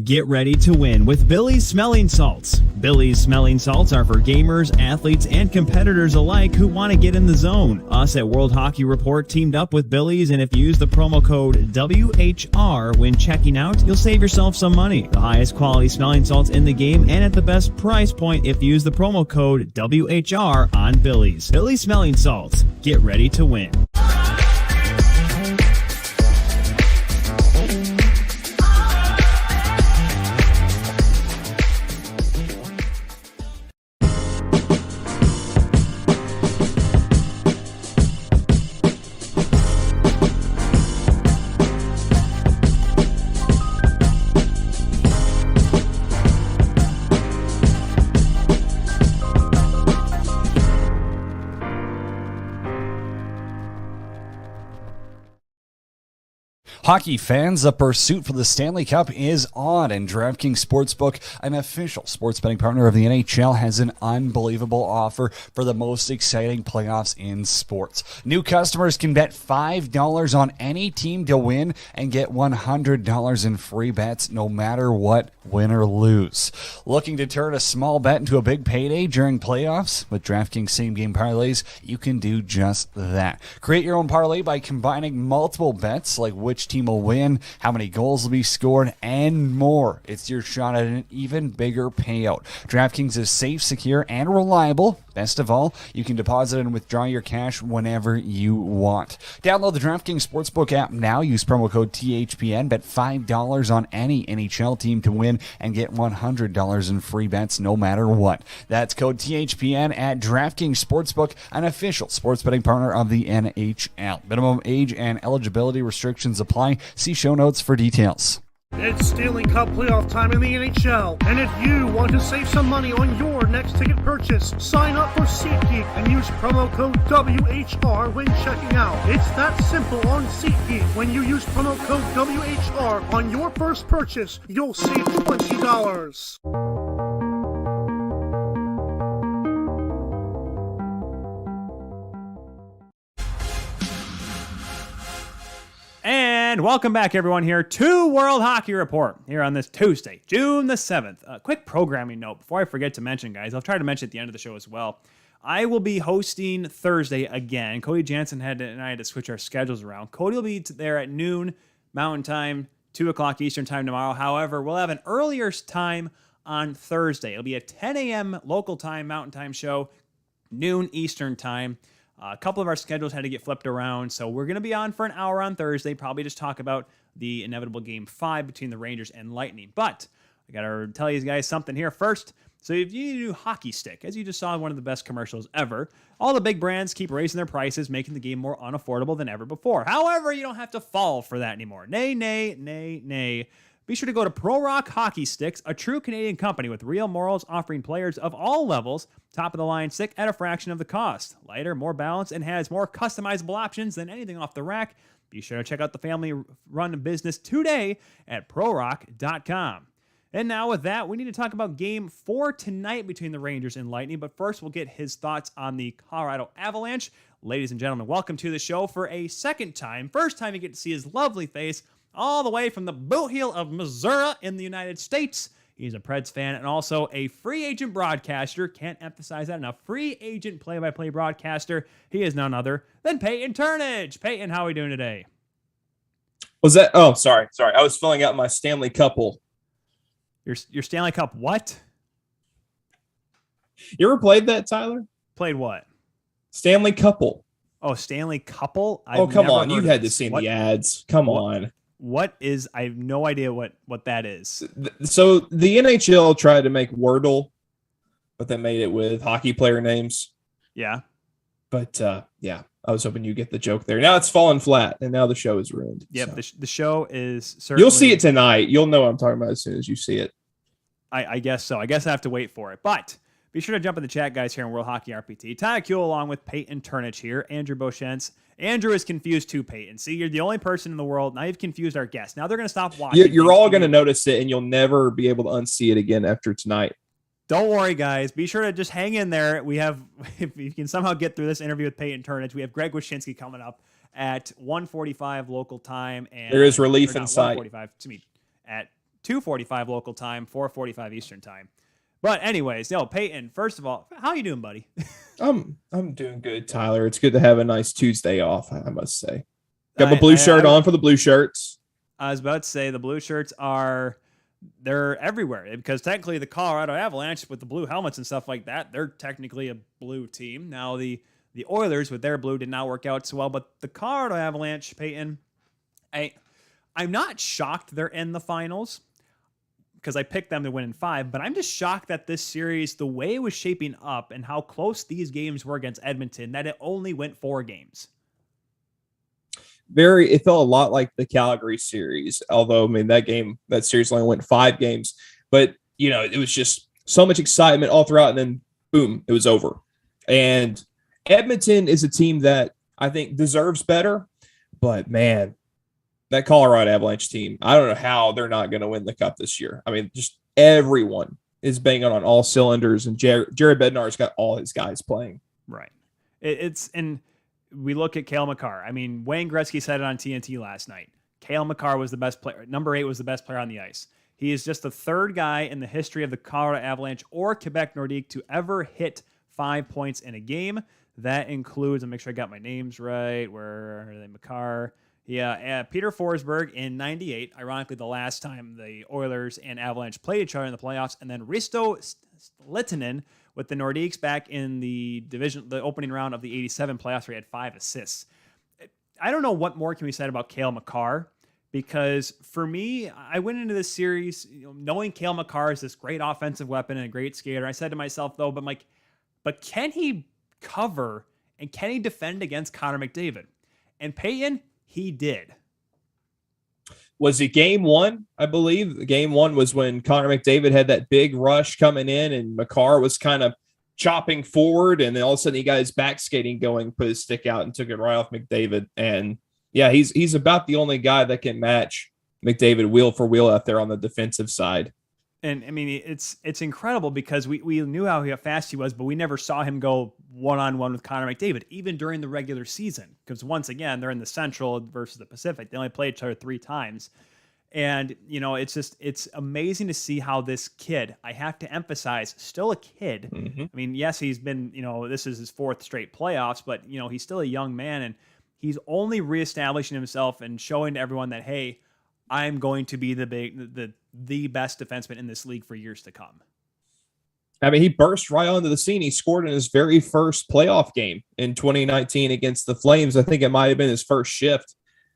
S4: Get ready to win with Billy's Smelling Salts. Billy's Smelling Salts are for gamers, athletes, and competitors alike who want to get in the zone. Us at World Hockey Report teamed up with Billy's, and if you use the promo code WHR when checking out, you'll save yourself some money. The highest quality smelling salts in the game and at the best price point if you use the promo code WHR on Billy's. Billy's Smelling Salts. Get ready to win.
S2: Hockey fans, the pursuit for the Stanley Cup is on, and DraftKings Sportsbook, an official sports betting partner of the NHL, has an unbelievable offer for the most exciting playoffs in sports. New customers can bet $5 on any team to win and get $100 in free bets no matter what, win or lose. Looking to turn a small bet into a big payday during playoffs? With DraftKings same-game parlays, you can do just that. Create your own parlay by combining multiple bets like which team will win, how many goals will be scored, and more. It's your shot at an even bigger payout. DraftKings is safe, secure, and reliable. Best of all, you can deposit and withdraw your cash whenever you want. Download the DraftKings Sportsbook app now. Use promo code THPN. Bet $5 on any NHL team to win and get $100 in free bets no matter what. That's code THPN at DraftKings Sportsbook, an official sports betting partner of the NHL. Minimum age and eligibility restrictions apply. See show notes for details.
S3: It's Stanley Cup playoff time in the NHL, and if you want to save some money on your next ticket purchase, sign up for SeatGeek and use promo code WHR when checking out. It's that simple on SeatGeek. When you use promo code WHR on your first purchase, you'll save $20.
S1: And welcome back, everyone, here to World Hockey Report here on this Tuesday, June the 7th. A quick programming note before I forget to mention, guys. I'll try to mention at the end of the show as well. I will be hosting Thursday again. Cody Janzen and I had to switch our schedules around. Cody will be there at noon Mountain Time, 2 o'clock Eastern Time tomorrow. However, we'll have an earlier time on Thursday. It'll be a 10 a.m. local time, Mountain Time show, noon Eastern Time. A couple of our schedules had to get flipped around, so we're going to be on for an hour on Thursday, probably just talk about the inevitable Game 5 between the Rangers and Lightning. But I got to tell you guys something here first. So if you need a new hockey stick, as you just saw in one of the best commercials ever, all the big brands keep raising their prices, making the game more unaffordable than ever before. However, you don't have to fall for that anymore. Nay, nay, nay, nay. Be sure to go to Pro Rock Hockey Sticks, a true Canadian company with real morals, offering players of all levels top-of-the-line stick at a fraction of the cost. Lighter, more balanced, and has more customizable options than anything off the rack. Be sure to check out the family-run business today at prorock.com. And now with that, we need to talk about Game 4 tonight between the Rangers and Lightning. But first, we'll get his thoughts on the Colorado Avalanche. Ladies and gentlemen, welcome to the show for a second time. First time you get to see his lovely face all the way from the boot heel of Missouri in the United States. He's a Preds fan and also a free agent broadcaster. Can't emphasize that enough. Free agent play-by-play broadcaster. He is none other than Peyton Turnage. Peyton, how are we doing today?
S6: Was that? Oh, sorry. I was filling out my Stanley Couple.
S1: Your Stanley Cup what?
S6: You ever played that, Tyler?
S1: Played what?
S6: Stanley Couple.
S1: Oh, Stanley Couple?
S6: Come on. You had to see the ads. Come on.
S1: What is, I have no idea what that is.
S6: So the NHL tried to make Wordle, but they made it with hockey player names.
S1: Yeah.
S6: But yeah, I was hoping you get the joke there. Now it's fallen flat, and now the show is ruined.
S1: Yep, so. The show is certainly...
S6: You'll see it tonight. You'll know what I'm talking about as soon as you see it.
S1: I guess so. I guess I have to wait for it. But be sure to jump in the chat, guys, here on World Hockey RPT. Tyler Kuehl along with Peyton Turnage here. Andrew Beauchamp. Andrew is confused too, Peyton. See, you're the only person in the world. Now you've confused our guests. Now they're going to stop watching.
S6: You're all going to notice it, and you'll never be able to unsee it again after tonight.
S1: Don't worry, guys. Be sure to just hang in there. We have, if you can somehow get through this interview with Peyton Turnage, we have Greg Wyshynski coming up at 1:45 local time. And
S6: there is relief in sight.
S1: 1:45 to me at 2:45 local time, 4:45 Eastern time. But anyways, Peyton, first of all, how you doing, buddy?
S6: I'm doing good, Tyler. It's good to have a nice Tuesday off, I must say. Got my blue shirt on for the blue shirts.
S1: I was about to say the blue shirts they're everywhere because technically the Colorado Avalanche with the blue helmets and stuff like that, they're technically a blue team. Now the Oilers with their blue did not work out so well, but the Colorado Avalanche, Peyton, I'm not shocked they're in the finals, because I picked them to win in 5, but I'm just shocked that this series, the way it was shaping up and how close these games were against Edmonton, that it only went 4 games.
S6: It felt a lot like the Calgary series, although, I mean, that series only went 5 games, but, it was just so much excitement all throughout, and then, boom, it was over. And Edmonton is a team that I think deserves better, but, man, that Colorado Avalanche team, I don't know how they're not going to win the cup this year. I mean, just everyone is banging on all cylinders, and Jared Bednar's got all his guys playing.
S1: Right. And we look at Cale Makar. I mean, Wayne Gretzky said it on TNT last night. Cale Makar was the best player. Number 8 was the best player on the ice. He is just the third guy in the history of the Colorado Avalanche or Quebec Nordique to ever hit 5 points in a game. That includes, I'll make sure I got my names right. Where are they? Makar. Yeah, Peter Forsberg in 98, ironically the last time the Oilers and Avalanche played each other in the playoffs, and then Risto Littinen with the Nordiques back in the opening round of the 87 playoffs where he had 5 assists. I don't know what more can be said about Cale Makar, because for me, I went into this series knowing Cale Makar is this great offensive weapon and a great skater. I said to myself, though, but can he cover and can he defend against Connor McDavid? And Peyton, he did.
S6: Was it game 1? I believe game 1 was when Connor McDavid had that big rush coming in and Makar was kind of chopping forward, and then all of a sudden he got his back skating going, put his stick out and took it right off McDavid. And yeah, he's about the only guy that can match McDavid wheel for wheel out there on the defensive side.
S1: And I mean, it's incredible because we knew how fast he was, but we never saw him go one-on-one with Connor McDavid, even during the regular season. Because once again, they're in the Central versus the Pacific. They only played each other 3 times. And, it's amazing to see how this kid, I have to emphasize, still a kid.
S6: Mm-hmm.
S1: I mean, yes, he's been, this is his 4th straight playoffs, but, he's still a young man, and he's only reestablishing himself and showing to everyone that, hey, I'm going to be the best defenseman in this league for years to come.
S6: I mean, he burst right onto the scene. He scored in his very first playoff game in 2019 against the Flames. I think it might have been his first shift,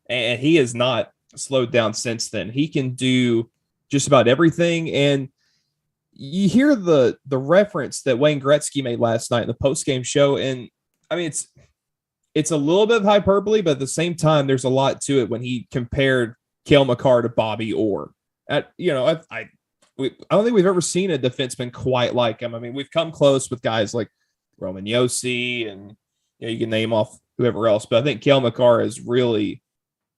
S6: and he has not slowed down since then. He can do just about everything. And you hear the reference that Wayne Gretzky made last night in the postgame show, and I mean, it's a little bit of hyperbole, but at the same time, there's a lot to it when he compared Cale Makar to Bobby Orr. I don't think we've ever seen a defenseman quite like him. I mean, we've come close with guys like Roman Josi, and you can name off whoever else, but I think Cale Makar has really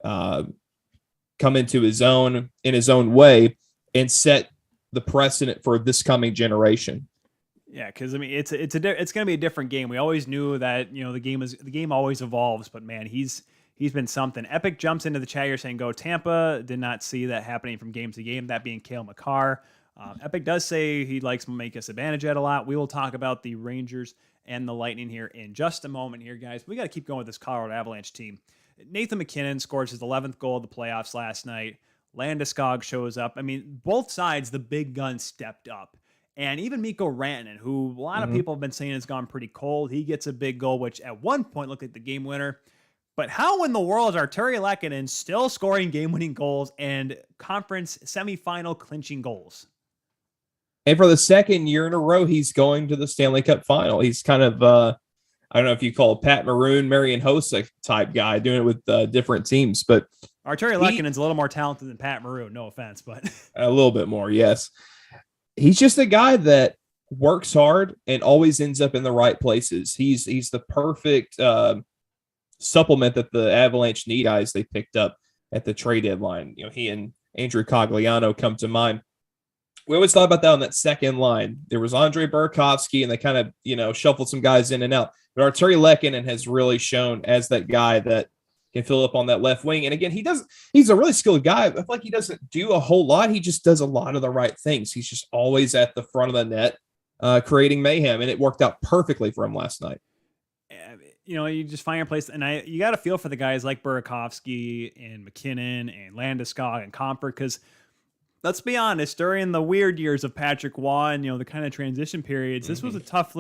S6: come into his own in his own way and set the precedent for this coming generation.
S1: Yeah, because I mean, it's going to be a different game. We always knew that the game always evolves, but man, he's been something. Epic jumps into the chat here saying, "Go Tampa." Did not see that happening from game to game. That being Cale Makar. Epic does say he likes Make Us Zibanejad a lot. We will talk about the Rangers and the Lightning here in just a moment here, guys. We got to keep going with this Colorado Avalanche team. Nathan MacKinnon scores his 11th goal of the playoffs last night. Landeskog shows up. I mean, both sides, the big guns stepped up. And even Mikko Rantanen, who a lot of people have been saying has gone pretty cold, he gets a big goal, which at one point looked like the game winner. But how in the world are Terry Lehkonen still scoring game-winning goals and conference semifinal clinching goals?
S6: And for the second year in a row, he's going to the Stanley Cup final. He's kind of, I don't know if you call it Pat Maroon, Marian Hossa type guy, doing it with different teams. But
S1: Terry Lehkonen's a little more talented than Pat Maroon, no offense, but
S6: a little bit more, yes. He's just a guy that works hard and always ends up in the right places. He's the perfect supplement that the Avalanche need guys they picked up at the trade deadline. He and Andrew Cogliano come to mind. We always thought about that on that second line. There was Andre Burakovsky, and they kind of, shuffled some guys in and out. But Artturi Lehkonen has really shown as that guy that can fill up on that left wing. And again, he's a really skilled guy. I feel like he doesn't do a whole lot. He just does a lot of the right things. He's just always at the front of the net, creating mayhem. And it worked out perfectly for him last night.
S1: You just find your place, and you got to feel for the guys like Burakovsky and McKinnon and Landeskog and Comfort, because let's be honest, during the weird years of Patrick Waugh and the kind of transition periods, this was a tough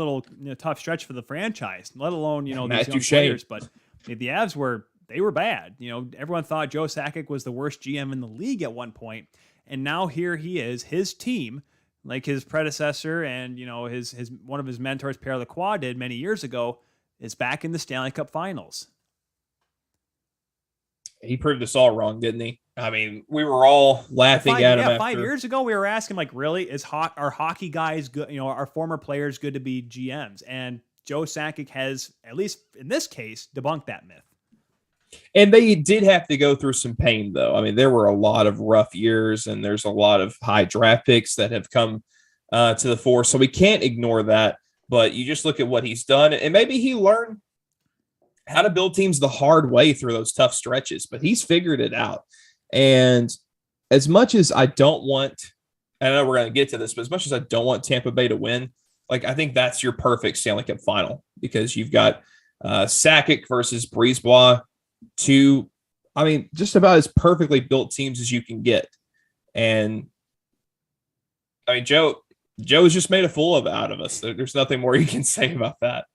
S1: tough stretch for the franchise. Let alone these young players. But the Avs were bad. Everyone thought Joe Sakic was the worst GM in the league at one point, and now here he is, his team, like his predecessor and his one of his mentors, Pierre Lacroix, did many years ago, is back in the Stanley Cup Finals.
S6: He proved us all wrong, didn't he? I mean, we were all laughing at him.
S1: 5 years ago, we were asking, really, are hockey guys good? Are former players good to be GMs? And Joe Sakic has, at least in this case, debunked that myth.
S6: And they did have to go through some pain, though. I mean, there were a lot of rough years, and there's a lot of high draft picks that have come to the fore. So we can't ignore that. But you just look at what he's done, and maybe he learned how to build teams the hard way through those tough stretches, but he's figured it out. And as much as I don't want, I know we're going to get to this, but as much as I don't want Tampa Bay to win, like I think that's your perfect Stanley Cup final, because you've got Sakic versus Brisebois, two, I mean, just about as perfectly built teams as you can get. And I mean, Joe's just made a fool out of us. There's nothing more you can say about that.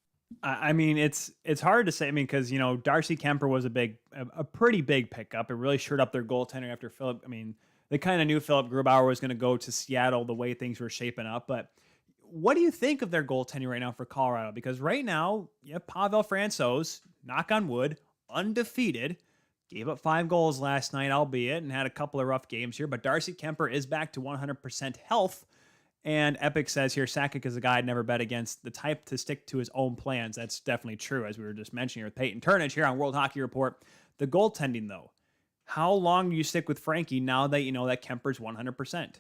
S1: I mean, it's hard to say. I mean, because Darcy Kemper was a pretty big pickup. It really shored up their goaltender after Philip. I mean, they kind of knew Philip Grubauer was going to go to Seattle the way things were shaping up. But what do you think of their goaltending right now for Colorado? Because right now, Pavel Francouz, knock on wood, undefeated, gave up 5 goals last night, albeit, and had a couple of rough games here. But Darcy Kemper is back to 100% health. And Epic says here, Sakic is a guy I'd never bet against, the type to stick to his own plans. That's definitely true, as we were just mentioning here with Peyton Turnage here on World Hockey Report. The goaltending, though, how long do you stick with Frankie now that you know that Kemper's 100%?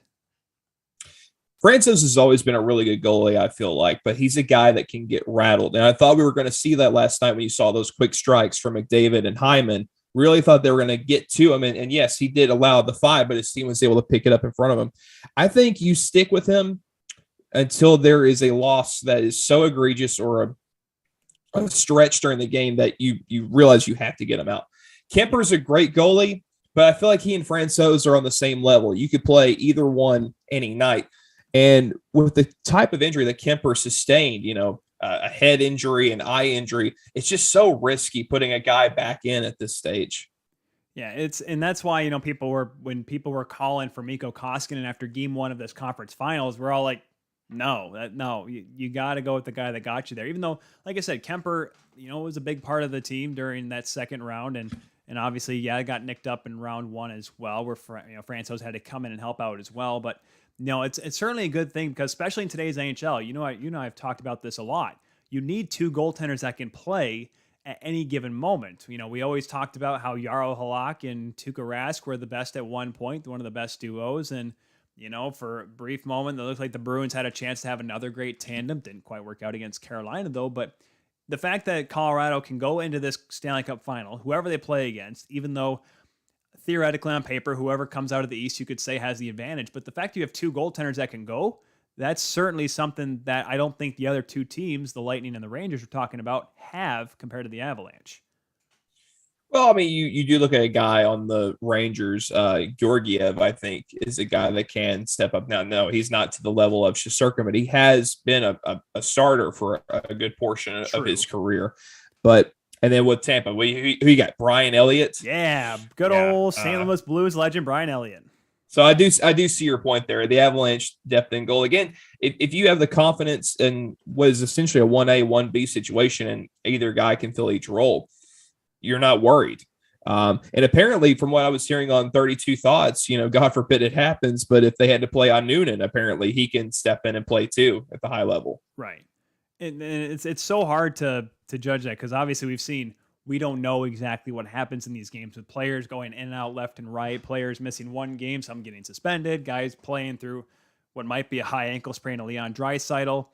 S6: Francouz has always been a really good goalie, I feel like, but he's a guy that can get rattled. And I thought we were going to see that last night when you saw those quick strikes from Mcdavid and Hyman. Really thought they were going to get to him. And yes, he did allow the 5, but his team was able to pick it up in front of him. I think you stick with him until there is a loss that is so egregious or a stretch during the game that you realize you have to get him out. Kemper's a great goalie, but I feel like he and Francouz are on the same level. You could play either one any night. And with the type of injury that Kemper sustained, a head injury, an eye injury, it's just so risky putting a guy back in at this stage.
S1: Yeah, and that's why, when people were calling for Mikko Koskinen after game 1 of this conference finals, we're all like, no, you got to go with the guy that got you there. Even though, like I said, Kemper, was a big part of the team during that second round, and obviously, got nicked up in round 1 as well, where Francouz had to come in and help out as well. But it's certainly a good thing, because especially in today's NHL, I've talked about this a lot. You need 2 goaltenders that can play at any given moment. We always talked about how Jaro Halak and Tuukka Rask were the best at one point, one of the best duos, and for a brief moment, it looked like the Bruins had a chance to have another great tandem. Didn't quite work out against Carolina, though. But the fact that Colorado can go into this Stanley Cup final, whoever they play against, even though theoretically on paper, whoever comes out of the East, you could say has the advantage. But the fact you have 2 goaltenders that can go, that's certainly something that I don't think the other 2 teams, the Lightning and the Rangers we're talking about, have compared to the Avalanche.
S6: Well, I mean, you do look at a guy on the Rangers, Georgiev, I think, is a guy that can step up. Now, no, he's not to the level of Shesterkin, but he has been a starter for a good portion of his career. And then with Tampa, who you got? Brian Elliott?
S1: Yeah, good old St. Louis Blues legend, Brian Elliott.
S6: So I do see your point there. The Avalanche depth and goal. Again, if you have the confidence in what is essentially a 1A, 1B situation, and either guy can fill each role, you're not worried. And apparently, from what I was hearing on 32 Thoughts, God forbid it happens, but if they had to play on Noonan, apparently he can step in and play too at the high level.
S1: Right. And it's so hard to judge that, because obviously we don't know exactly what happens in these games with players going in and out left and right, players missing one game, some getting suspended, guys playing through what might be a high ankle sprain to Leon Draisaitl.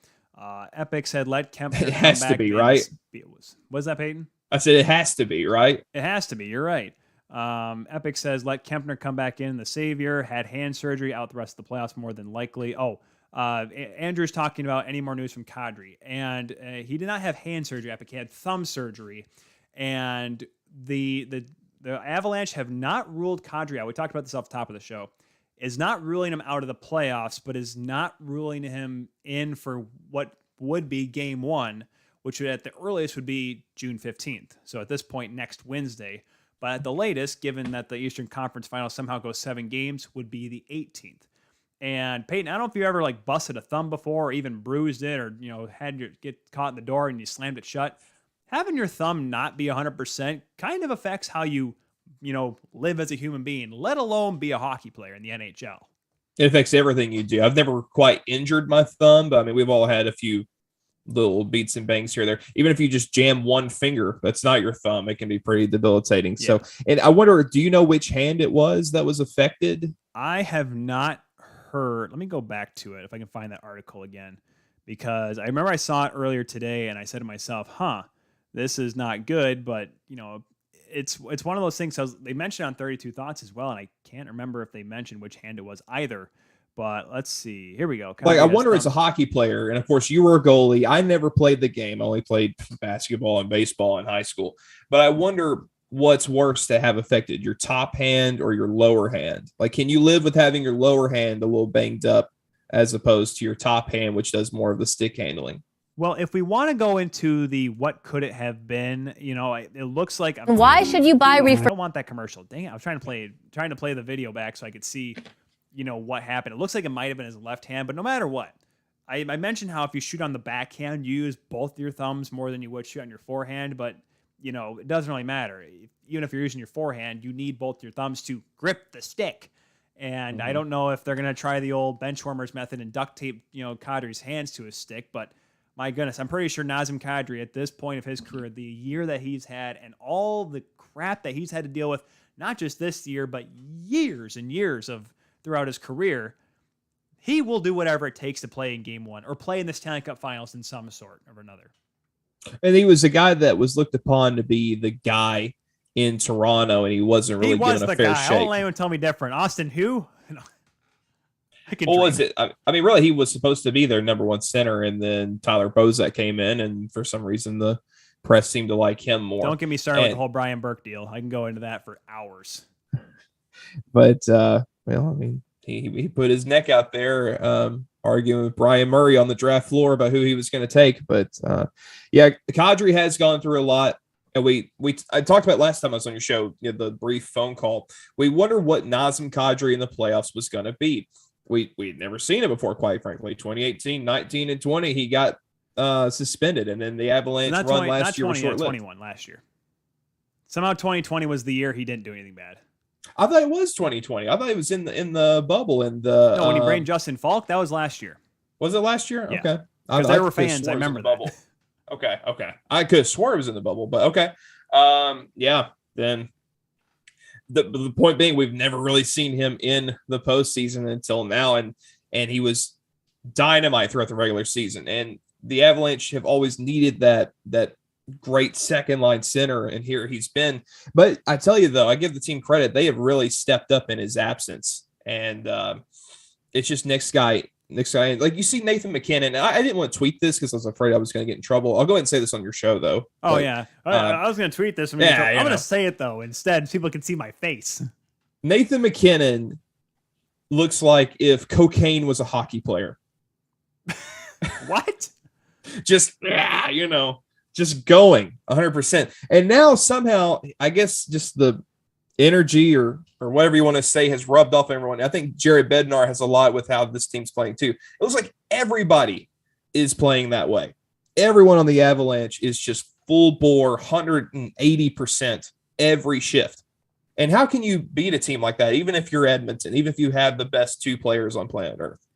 S1: Epic said, let Kemper
S6: it has to be, right?
S1: Was that Peyton?
S6: I said it has to be, right?
S1: It has to be. You're right. Epic says, let Kempner come back in. The savior had hand surgery, out the rest of the playoffs more than likely. Andrew's talking about any more news from Kadri, and he did not have hand surgery. Epic had thumb surgery, and the Avalanche have not ruled Kadri out. We talked about this off the top of the show. Is not ruling him out of the playoffs, but is not ruling him in for what would be game 1, which would, at the earliest, would be June 15th. So at this point, next Wednesday. But at the latest, given that the Eastern Conference Final somehow goes 7 games, would be the 18th. And Peyton, I don't know if you ever busted a thumb before, or even bruised it, or had get caught in the door and you slammed it shut. Having your thumb not be 100% kind of affects how you live as a human being, let alone be a hockey player in the NHL.
S6: It affects everything you do. I've never quite injured my thumb, but I mean, we've all had a few little beats and bangs here or there. Even if you just jam one finger, that's not your thumb, it can be pretty debilitating. Yeah. So, and I wonder, do you know which hand it was that was affected?
S1: I have not heard. Let me go back to it if I can find that article again, because I remember I saw it earlier today and I said to myself, this is not good, but it's one of those things. They mentioned on 32 Thoughts as well, and I can't remember if they mentioned which hand it was either. But let's see. Here we go.
S6: Like, I wonder, as a hockey player, and of course you were a goalie. I never played the game. I only played basketball and baseball in high school. But I wonder what's worse to have affected, your top hand or your lower hand. Like, can you live with having your lower hand a little banged up as opposed to your top hand, which does more of the stick handling?
S1: Well, if we want to go into the what could it have been, it looks like.
S7: Why should you buy
S1: I don't want that commercial. Dang it! I was trying to play the video back so I could see, what happened. It looks like it might have been his left hand, but no matter what, I mentioned how if you shoot on the backhand, you use both your thumbs more than you would shoot on your forehand. But it doesn't really matter. Even if you're using your forehand, you need both your thumbs to grip the stick. And I don't know if they're gonna try the old bench warmers method and duct tape, Kadri's hands to his stick, but. My goodness, I'm pretty sure Nazem Kadri at this point of his career, the year that he's had and all the crap that he's had to deal with, not just this year, but years and years of throughout his career, he will do whatever it takes to play in Game 1 or play in the Stanley Cup Finals in some sort or another.
S6: And he was a guy that was looked upon to be the guy in Toronto, and he wasn't really given a fair shake.
S1: Don't let anyone tell me different. Austin who?
S6: What was it? I mean, really, he was supposed to be their number one center, and then Tyler Bozak came in, and for some reason, the press seemed to like him more.
S1: Don't get me started with the whole Brian Burke deal. I can go into that for hours.
S6: But, he put his neck out there, arguing with Brian Murray on the draft floor about who he was going to take. But, Kadri has gone through a lot. And I talked about last time I was on your show, the brief phone call. We wonder what Nazem Kadri in the playoffs was going to be. We'd never seen it before, quite frankly. 2018, 19, and 20, he got suspended, and then the Avalanche run last year was short-lived.
S1: 21 last year. Somehow 2020 was the year he didn't do anything bad.
S6: I thought it was 2020. I thought it was in the bubble. When
S1: he brained Justin Falk, that was last year.
S6: Was it last year?
S1: Yeah.
S6: Okay.
S1: Because there were fans, I remember that.
S6: Bubble. Okay. I could have sworn it was in the bubble, but okay. Then the point being, we've never really seen him in the postseason until now, and he was dynamite throughout the regular season. And the Avalanche have always needed that great second line center, and here he's been. But I tell you though, I give the team credit; they have really stepped up in his absence, and it's just next guy. Like, you see Nathan McKinnon. I didn't want to tweet this because I was afraid I was going to get in trouble. I'll go ahead and say this on your show, though.
S1: Oh, yeah. I was going to tweet this. I'm going to say it, though, instead. People can see my face.
S6: Nathan McKinnon looks like if cocaine was a hockey player.
S1: What?
S6: Just going 100%. And now somehow, I guess just the energy or whatever you want to say has rubbed off everyone. I think Jared Bednar has a lot with how this team's playing too. It looks like everybody is playing that way. Everyone on the Avalanche is just full bore, 180% every shift. And how can you beat a team like that, even if you're Edmonton, even if you have the best two players on planet Earth?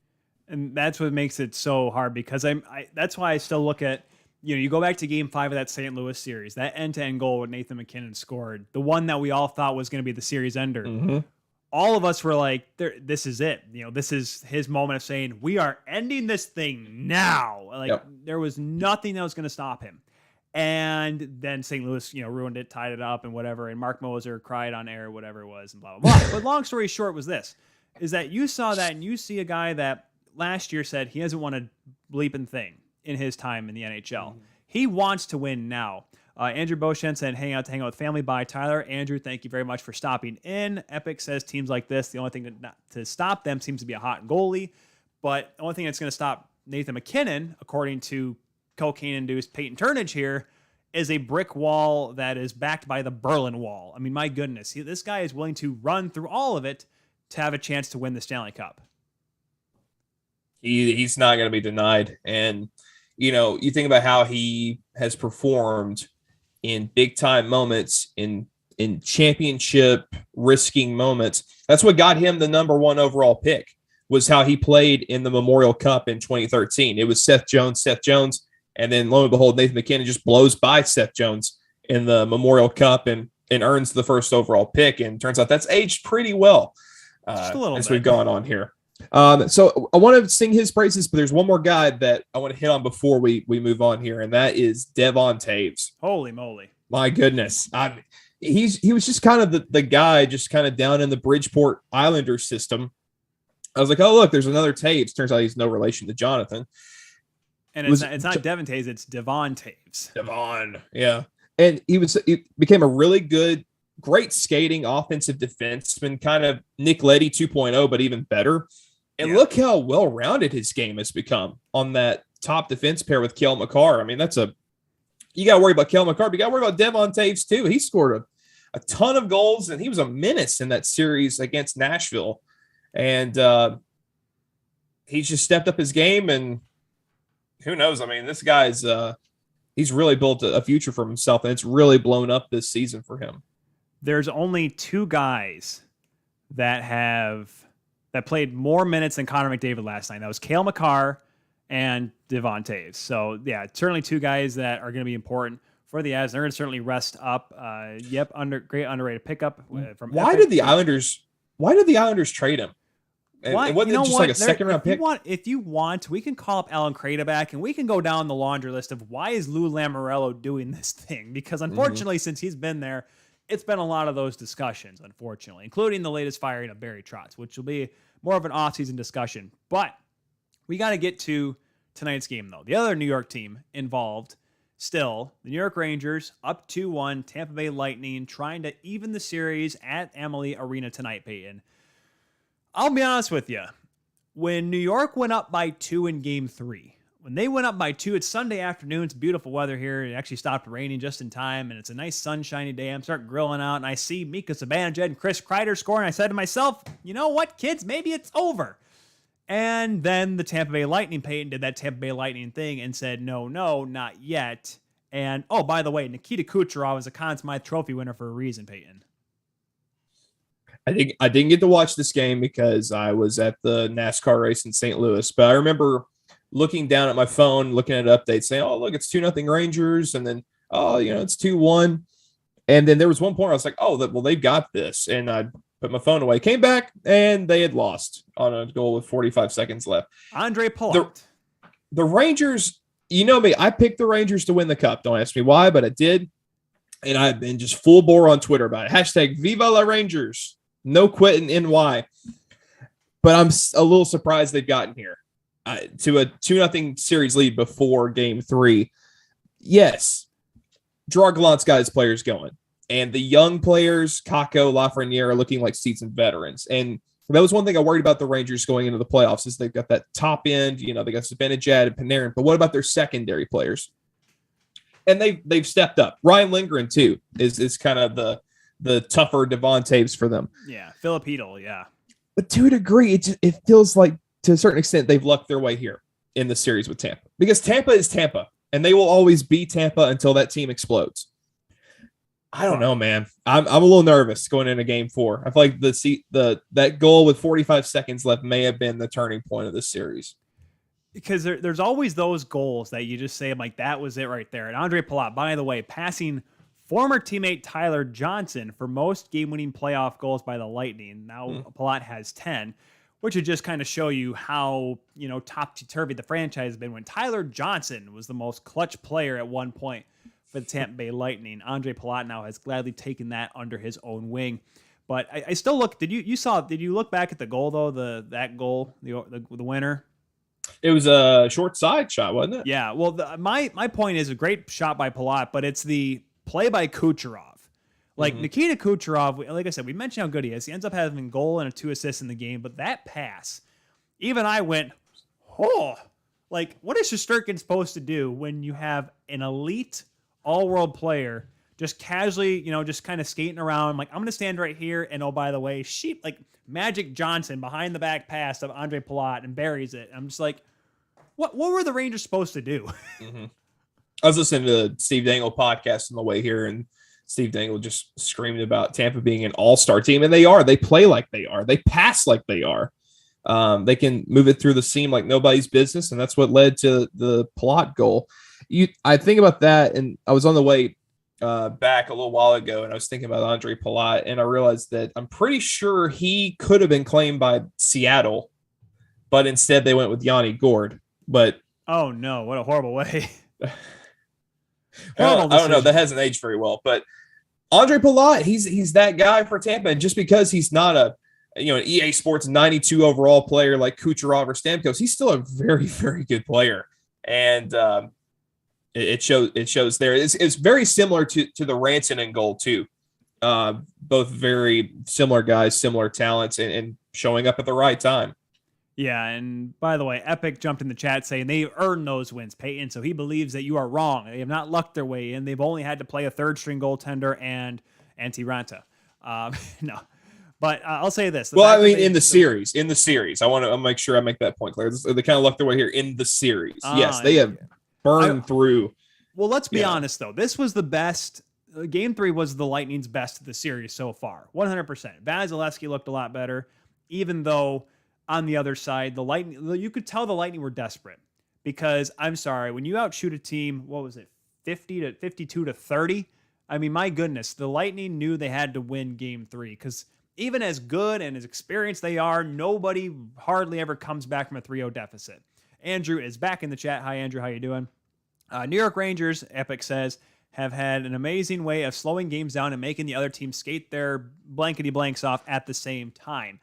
S1: And that's what makes it so hard, because that's why I still look at, you go back to Game 5 of that St. Louis series, that end-to-end goal with Nathan McKinnon scored, the one that we all thought was going to be the series ender.
S6: Mm-hmm.
S1: All of us were like, this is it. This is his moment of saying, we are ending this thing now. There was nothing that was going to stop him. And then St. Louis, ruined it, tied it up and whatever. And Mark Moser cried on air, whatever it was, and blah, blah, blah. But long story short was this, is that you saw that and you see a guy that last year said he hasn't won a bleeping thing in his time in the NHL. Mm-hmm. He wants to win now. Andrew Beauchamp said, hang out with family. Bye, Tyler. Andrew, thank you very much for stopping in. Epic says teams like this, the only thing to stop them seems to be a hot goalie. But the only thing that's going to stop Nathan McKinnon, according to cocaine-induced Peyton Turnage here, is a brick wall that is backed by the Berlin Wall. I mean, my goodness. This guy is willing to run through all of it to have a chance to win the Stanley Cup.
S6: He's not going to be denied. And, you think about how he has performed in big-time moments, in championship risking moments. That's what got him the number one overall pick, was how he played in the Memorial Cup in 2013. It was Seth Jones, And then lo and behold, Nathan McKinnon just blows by Seth Jones in the Memorial Cup and earns the first overall pick. And turns out that's aged pretty well
S1: Just a little
S6: as
S1: bit.
S6: we've gone on here. So I want to sing his praises, but there's one more guy that I want to hit on before we move on here, and that is Devon Taves.
S1: Holy moly.
S6: My goodness. He was just kind of the guy just kind of down in the Bridgeport Islanders system. I was like, oh, look, there's another Taves. Turns out he's no relation to Jonathan.
S1: And it's not Devon Taves, it's Devon Taves.
S6: Devon, yeah. And he became a really great skating offensive defenseman, kind of Nick Leddy 2.0, but even better. And look how well-rounded his game has become on that top defense pair with Cale Makar. I mean, you got to worry about Cale Makar, but you got to worry about Devon Taves too. He scored a ton of goals, and he was a menace in that series against Nashville. And he's just stepped up his game, and who knows? I mean, this guy's he's really built a future for himself, and it's really blown up this season for him.
S1: There's only two guys that played more minutes than Connor McDavid last night. That was Cale Makar and Devon Taves. So, yeah, certainly two guys that are going to be important for the Avs. They're going to certainly rest up. Great underrated pickup from
S6: Why
S1: Epic.
S6: did the Islanders trade him? And wasn't it just like a second-round pick?
S1: If you want, we can call up Alan Creda back, and we can go down the laundry list of why is Lou Lamoriello doing this thing? Because unfortunately, since he's been there, it's been a lot of those discussions, unfortunately, including the latest firing of Barry Trotz, which will be more of an off-season discussion. But we got to get to tonight's game, though. The other New York team involved still, the New York Rangers, up 2-1, Tampa Bay Lightning, trying to even the series at Amalie Arena tonight, Peyton. I'll be honest with you. When New York went up by 2 in Game 3, when they went up by 2, it's Sunday afternoon. It's beautiful weather here. It actually stopped raining just in time, and it's a nice sunshiny day. I'm starting grilling out, and I see Mika Zibanejad and Chris Kreider scoring. I said to myself, you know what, kids? Maybe it's over. And then the Tampa Bay Lightning, Peyton, did that Tampa Bay Lightning thing and said, no, not yet. And, oh, by the way, Nikita Kucherov is a Conn Smythe Trophy winner for a reason, Peyton.
S6: I didn't get to watch this game because I was at the NASCAR race in St. Louis, but I remember looking down at my phone, looking at updates, saying, oh, look, it's 2-0 Rangers. And then, it's 2-1. And then there was one point where I was like, oh, well, they've got this. And I put my phone away, came back, and they had lost on a goal with 45 seconds left.
S1: Andre Palat.
S6: The Rangers, you know me, I picked the Rangers to win the cup. Don't ask me why, but I did. And I've been just full bore on Twitter about it. Hashtag Viva la Rangers. No quitting NY. But I'm a little surprised they've gotten here to a 2-0 series lead before Game 3. Yes, Gerard Gallant's got his players going. And the young players, Kakko, Lafreniere, are looking like seasoned veterans. And that was one thing I worried about the Rangers going into the playoffs is they've got that top end, they got Zibanejad and Panarin. But what about their secondary players? And they've stepped up. Ryan Lindgren, too, is kind of the tougher Devon Taves for them.
S1: Yeah, Philip Hedl, yeah.
S6: But to a degree, it feels like, to a certain extent, they've lucked their way here in the series with Tampa. Because Tampa is Tampa, and they will always be Tampa until that team explodes. I don't know, man. I'm a little nervous going into Game 4. I feel like that goal with 45 seconds left may have been the turning point of this series.
S1: Because there's always those goals that you just say, I'm like, that was it right there. And Andre Palat, by the way, passing former teammate Tyler Johnson for most game-winning playoff goals by the Lightning. Now Palat has 10, which would just kind of show you how, topsy-turvy the franchise has been when Tyler Johnson was the most clutch player at one point for the Tampa Bay Lightning. Andre Palat now has gladly taken that under his own wing. But I still look, did you look back at the goal, though, that goal, the winner?
S6: It was a short side shot, wasn't it?
S1: Yeah, well, my point is a great shot by Palat, but it's the play by Kucherov. Nikita Kucherov, like I said, we mentioned how good he is. He ends up having a goal and 2 assists in the game, but that pass, even I went, what is Shesterkin supposed to do when you have an elite all-world player just casually, just kind of skating around? I'm going to stand right here, and oh, by the way, Magic Johnson behind the back pass of Andre Palat and buries it. I'm just like, what were the Rangers supposed to do?
S6: I was listening to Steve Dangle podcast on the way here, and Steve Dangle just screamed about Tampa being an all-star team, and they are. They play like they are. They pass like they are. They can move it through the seam like nobody's business, and that's what led to the Palat goal. I think about that, and I was on the way back a little while ago, and I was thinking about Andre Palat, and I realized that I'm pretty sure he could have been claimed by Seattle, but instead they went with Yanni Gourde. But
S1: oh no, what a horrible way.
S6: I don't know. That hasn't aged very well. But Andre Palat, he's that guy for Tampa, and just because he's not an EA Sports 92 overall player like Kucherov or Stamkos, he's still a very, very good player, and it shows there. It's very similar to the Ranson in goal too. Both very similar guys, similar talents, and showing up at the right time.
S1: Yeah, and by the way, Epic jumped in the chat saying they earned those wins, Peyton, so he believes that you are wrong. They have not lucked their way in. They've only had to play a third-string goaltender and Antti Ranta. No. But I'll say this.
S6: Well, I mean, in the series, I want to make sure I make that point clear. They kind of lucked their way here in the series. Yes, they have burned through.
S1: Well, let's be honest, though. This was the best. Game 3 was the Lightning's best of the series so far. 100%. Vasilevsky looked a lot better, even though on the other side, the Lightning, you could tell the Lightning were desperate because I'm sorry, when you outshoot a team, what was it, 52 to 30? I mean, my goodness, the Lightning knew they had to win Game 3 because even as good and as experienced they are, nobody hardly ever comes back from a 3-0 deficit. Andrew is back in the chat. Hi, Andrew. How you doing? New York Rangers, Epic says, have had an amazing way of slowing games down and making the other team skate their blankety blanks off at the same time.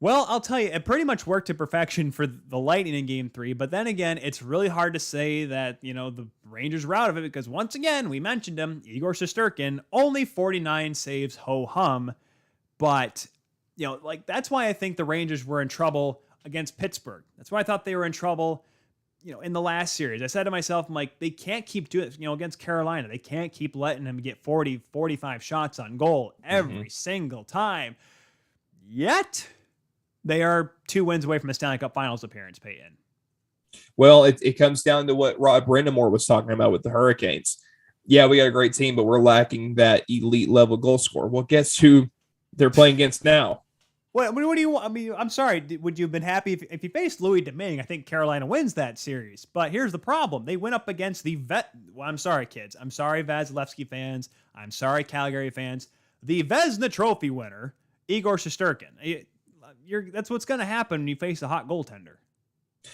S1: Well, I'll tell you, it pretty much worked to perfection for the Lightning in Game 3, but then again, it's really hard to say that, the Rangers were out of it because once again, we mentioned him, Igor Shesterkin, only 49 saves, ho-hum, but, that's why I think the Rangers were in trouble against Pittsburgh. That's why I thought they were in trouble, in the last series. I said to myself, I'm like, they can't keep doing it, against Carolina. They can't keep letting them get 40, 45 shots on goal every single time. Yet they are 2 wins away from a Stanley Cup Finals appearance, Peyton.
S6: Well, it comes down to what Rob Brindamore was talking about with the Hurricanes. Yeah, we got a great team, but we're lacking that elite level goal scorer. Well, guess who they're playing against now?
S1: What do you want? I mean, I'm sorry. Would you have been happy if you faced Louis Domingue? I think Carolina wins that series. But here's the problem. They went up against the Well, I'm sorry, kids. I'm sorry, Vasilevsky fans. I'm sorry, Calgary fans. The Vezina Trophy winner, Igor Shesterkin. That's what's going to happen when you face a hot goaltender.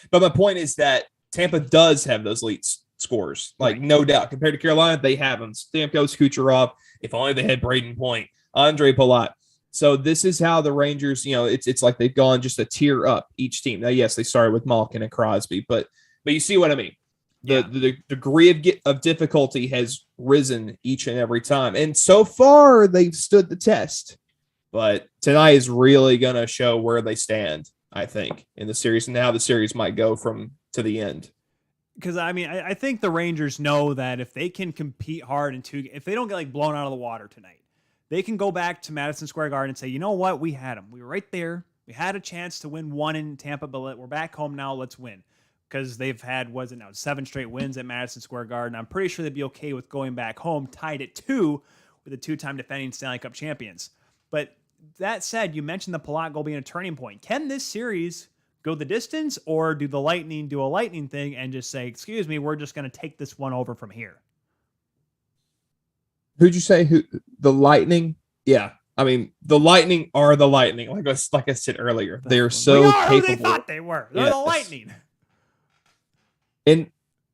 S6: But my point is that Tampa does have those elite scorers, no doubt. Compared to Carolina, they have them. Stamkos, Kucherov. If only they had Braden Point, Andre Palat. So this is how the Rangers, it's like they've gone just a tier up each team. Now, yes, they started with Malkin and Crosby, but you see what I mean. The degree of difficulty has risen each and every time, and so far they've stood the test. But tonight is really going to show where they stand, I think, in the series and how the series might go to the end.
S1: Because, I think the Rangers know that if they can compete hard if they don't get blown out of the water tonight, they can go back to Madison Square Garden and say, you know what? We had them. We were right there. We had a chance to win 1 in Tampa, but we're back home now. Let's win. Because they've had, 7 straight wins at Madison Square Garden. I'm pretty sure they'd be okay with going back home, tied at 2 with the 2-time defending Stanley Cup champions. But that said, you mentioned the Palat goal being a turning point. Can this series go the distance, or do the Lightning do a Lightning thing and just say, excuse me, we're just going to take this one over from here?
S6: Who'd you say? The Lightning? Yeah. I mean, the Lightning are the Lightning. Like I said earlier, they are so capable.
S1: Who they thought they were. They're the Lightning.
S6: And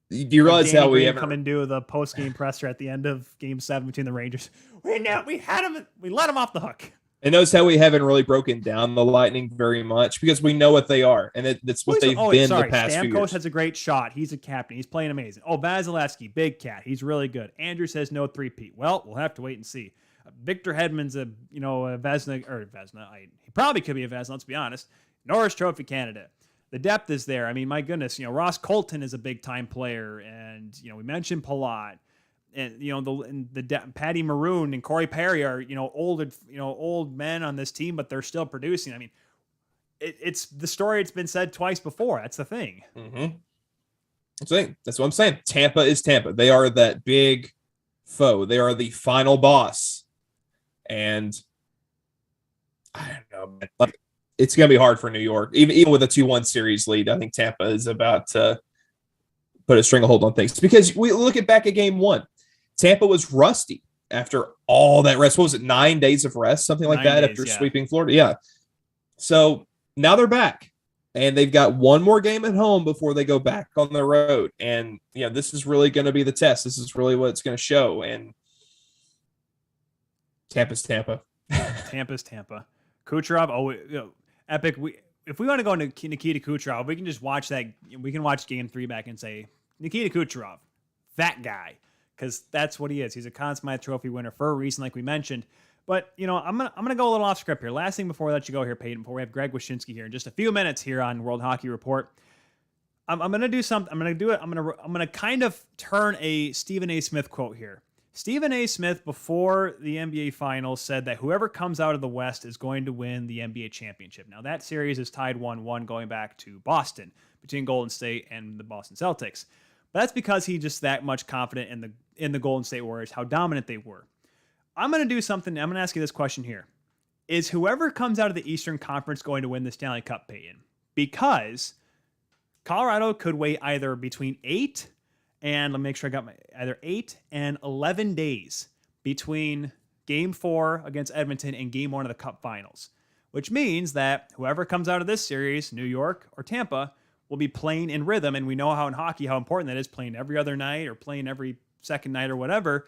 S6: do you realize how we
S1: come and do the post-game presser at the end of Game 7 between the Rangers? We had him. We let him off the hook.
S6: And notice how we haven't really broken down the Lightning very much because we know what they are, and that's what they've been the past few years.
S1: Stamkos has a great shot. He's a captain. He's playing amazing. Oh, Vasilevsky, big cat. He's really good. Andrew says no three-peat. Well, we'll have to wait and see. Victor Hedman's a Vezina. He probably could be a Vezina. Let's be honest. Norris Trophy candidate. The depth is there. I mean, my goodness. Ross Colton is a big-time player, and we mentioned Palat. And Patty Maroon and Corey Perry are old men on this team, but they're still producing. I mean, it's the story. It's been said twice before. That's the thing.
S6: Mm-hmm. That's what I'm saying. Tampa is Tampa. They are that big foe. They are the final boss, and I don't know. It's gonna be hard for New York, even with a 2-1 series lead. I think Tampa is about to put a stranglehold on things. Because we look back at game one, Tampa was rusty after all that rest. What was it, 9 days of rest, something like that, after sweeping Florida? Yeah. So now they're back, and they've got one more game at home before they go back on the road. And, this is really going to be the test. This is really what it's going to show. And Tampa's Tampa.
S1: Tampa's Tampa. Kucherov, epic. If we want to go into Nikita Kucherov, we can just watch that. We can watch game 3 back and say, Nikita Kucherov, that guy. Because that's what he is. He's a Conn Smythe Trophy winner for a reason, like we mentioned. But, I'm gonna go a little off script here. Last thing before we let you go here, Peyton, before we have Greg Wyshynski here in just a few minutes here on World Hockey Report, I'm gonna do something. I'm gonna kind of turn a Stephen A. Smith quote here. Stephen A. Smith, before the NBA Finals, said that whoever comes out of the West is going to win the NBA championship. Now, that series is tied 1-1 going back to Boston, between Golden State and the Boston Celtics. But that's because he's just that much confident in the Golden State Warriors, how dominant they were. I'm going to do something. I'm going to ask you this question here. Is whoever comes out of the Eastern Conference going to win the Stanley Cup, Peyton? Because Colorado could wait either between 8 and, let me make sure I got either 8 and 11 days between Game 4 against Edmonton and Game 1 of the Cup Finals, which means that whoever comes out of this series, New York or Tampa, will be playing in rhythm. And we know how in hockey, how important that is, playing every other night or playing every second night or whatever.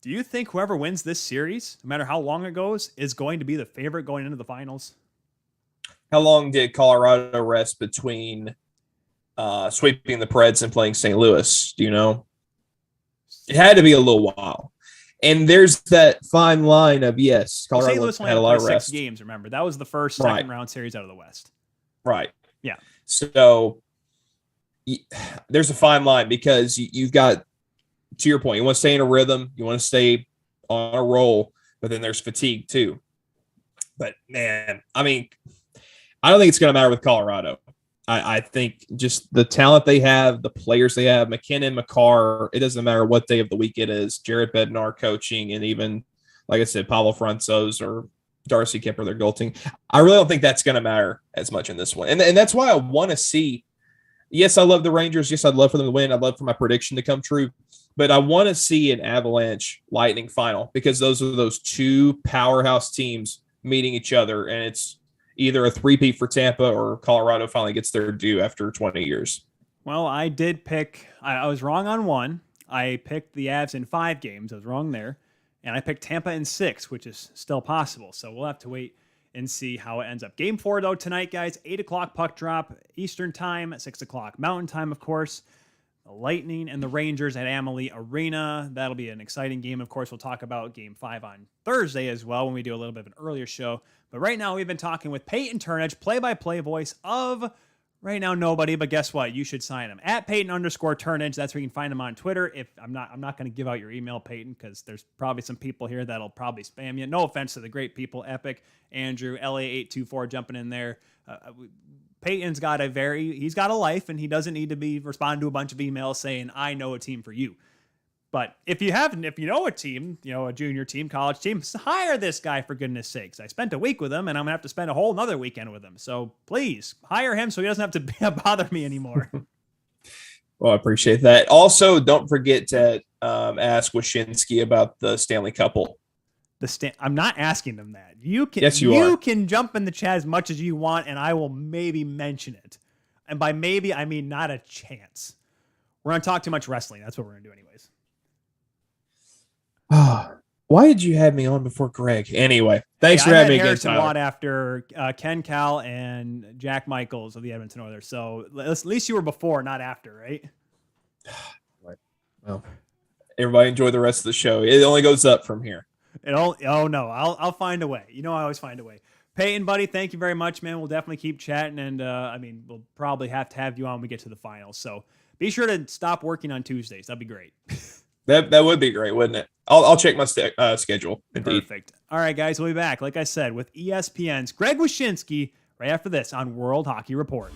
S1: Do you think whoever wins this series, no matter how long it goes, is going to be the favorite going into the finals?
S6: How long did Colorado rest between sweeping the Preds and playing St. Louis? Do you know? It had to be a little while. And there's that fine line of, yes, Colorado
S1: St. Louis
S6: had a lot of rest.
S1: 6 games, remember. That was the first second round series out of the West.
S6: Right.
S1: Yeah.
S6: So there's a fine line because you've got, to your point, you want to stay in a rhythm, you want to stay on a roll, but then there's fatigue too. But man, I don't think it's going to matter with Colorado. I think just the talent they have, the players they have, McKinnon, McCarr, it doesn't matter what day of the week it is, Jared Bednar coaching, and even, like I said, Pablo Francouz or Darcy Kemper, they're goaltending. I really don't think that's going to matter as much in this one. And that's why I want to see, yes, I love the Rangers. Yes, I'd love for them to win. I'd love for my prediction to come true. But I want to see an Avalanche Lightning final because those are those two powerhouse teams meeting each other. And it's either a three-peat for Tampa or Colorado finally gets their due after 20 years.
S1: Well, I did pick – I was wrong on one. I picked the Avs in 5 games. I was wrong there. And I picked Tampa in 6, which is still possible. So we'll have to wait and see how it ends up. Game 4, though, tonight, guys, 8 o'clock puck drop, Eastern time, 6 o'clock Mountain time, of course. The Lightning and the Rangers at Amalie Arena. That'll be an exciting game. Of course, we'll talk about Game 5 on Thursday as well when we do a little bit of an earlier show. But right now, we've been talking with Peyton Turnage, play-by-play voice of right now nobody, but guess what? You should sign him at Peyton_Turnage. That's where you can find him on Twitter. If I'm not going to give out your email, Peyton, because there's probably some people here that'll probably spam you. No offense to the great people, Epic, Andrew, LA824 jumping in there. Peyton's got he's got a life, and he doesn't need to be responding to a bunch of emails saying, I know a team for you. But if you know a team, a junior team, college team, hire this guy for goodness sakes. I spent a week with him, and I'm going to have to spend a whole nother weekend with him. So please hire him so he doesn't have to bother me anymore.
S6: Well, I appreciate that. Also, don't forget to ask Wyshynski about the Stanley Couple.
S1: I'm not asking them that. You can.
S6: Yes, you are.
S1: Can jump in the chat as much as you want, and I will maybe mention it. And by maybe, I mean not a chance. We're going to talk too much wrestling. That's what we're going to do anyways.
S6: Why did you have me on before Greg? Anyway, thanks for having me again,
S1: Harrison
S6: Tyler.
S1: Watt after Ken Cal and Jack Michaels of the Edmonton Oilers. So at least you were before, not after, right?
S6: Well, everybody enjoy the rest of the show. It only goes up from here.
S1: Oh no, I'll find a way. I always find a way. Peyton, buddy, thank you very much, man. We'll definitely keep chatting, and we'll probably have to have you on when we get to the finals. So be sure to stop working on Tuesdays. That'd be great.
S6: That would be great, wouldn't it? I'll check my schedule. Indeed.
S1: Perfect. All right, guys, we'll be back, like I said, with ESPN's Greg Wyshynski right after this on World Hockey Report.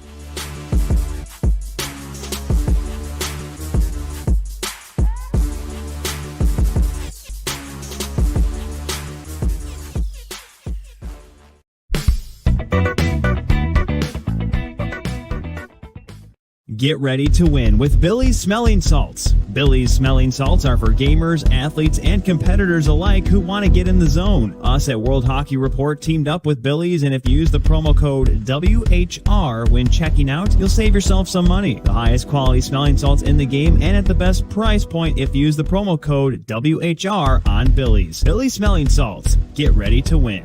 S4: Get ready to win with Billy's Smelling Salts. Billy's Smelling Salts are for gamers, athletes, and competitors alike who want to get in the zone. Us at World Hockey Report teamed up with Billy's, and if you use the promo code WHR when checking out, you'll save yourself some money. The highest quality smelling salts in the game and at the best price point if you use the promo code WHR on Billy's. Billy's Smelling Salts. Get ready to win.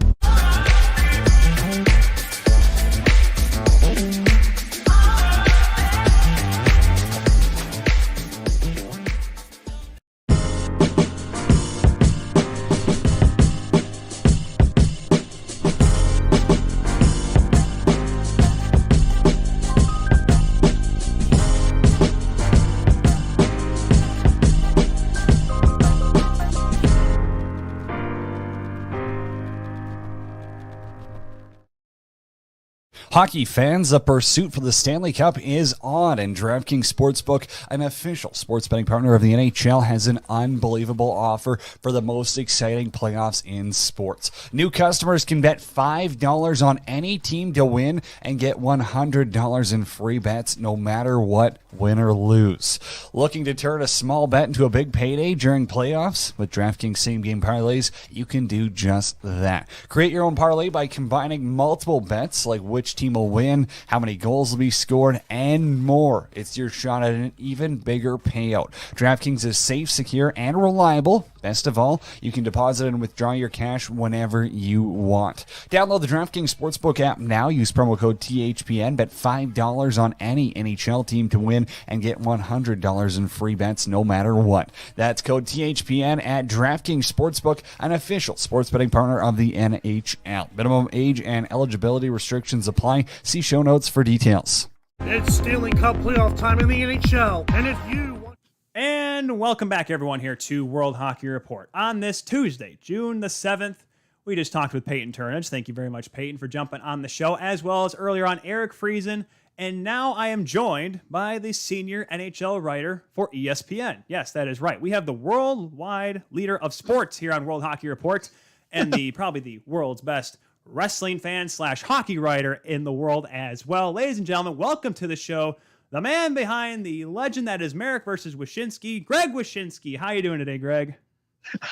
S2: Hockey fans, the pursuit for the Stanley Cup is on, and DraftKings Sportsbook, an official sports betting partner of the NHL, has an unbelievable offer for the most exciting playoffs in sports. New customers can bet $5 on any team to win and get $100 in free bets no matter what, win or lose. Looking to turn a small bet into a big payday during playoffs? With DraftKings same-game parlays, you can do just that. Create your own parlay by combining multiple bets like which team will win, how many goals will be scored, and more. It's your shot at an even bigger payout. DraftKings is safe, secure, and reliable. Best of all, you can deposit and withdraw your cash whenever you want. Download the DraftKings Sportsbook app now. Use promo code THPN. Bet $5 on any NHL team to win and get $100 in free bets no matter what. That's code THPN at DraftKings Sportsbook, an official sports betting partner of the NHL. Minimum age and eligibility restrictions apply. See show notes for details.
S3: It's Stanley Cup playoff time in the NHL, and if you want...
S1: And welcome back, everyone, here to World Hockey Report. On this Tuesday, June the 7th, we just talked with Peyton Turnage. Thank you very much, Peyton, for jumping on the show, as well as earlier on Eric Friesen. And now I am joined by the senior NHL writer for ESPN. Yes, that is right. We have the worldwide leader of sports here on World Hockey Report, and probably the world's best wrestling fan / hockey writer in the world as well. Ladies and gentlemen, welcome to the show, the man behind the legend that is Merrick versus Wyshynski, Greg Wyshynski. How you doing today, Greg?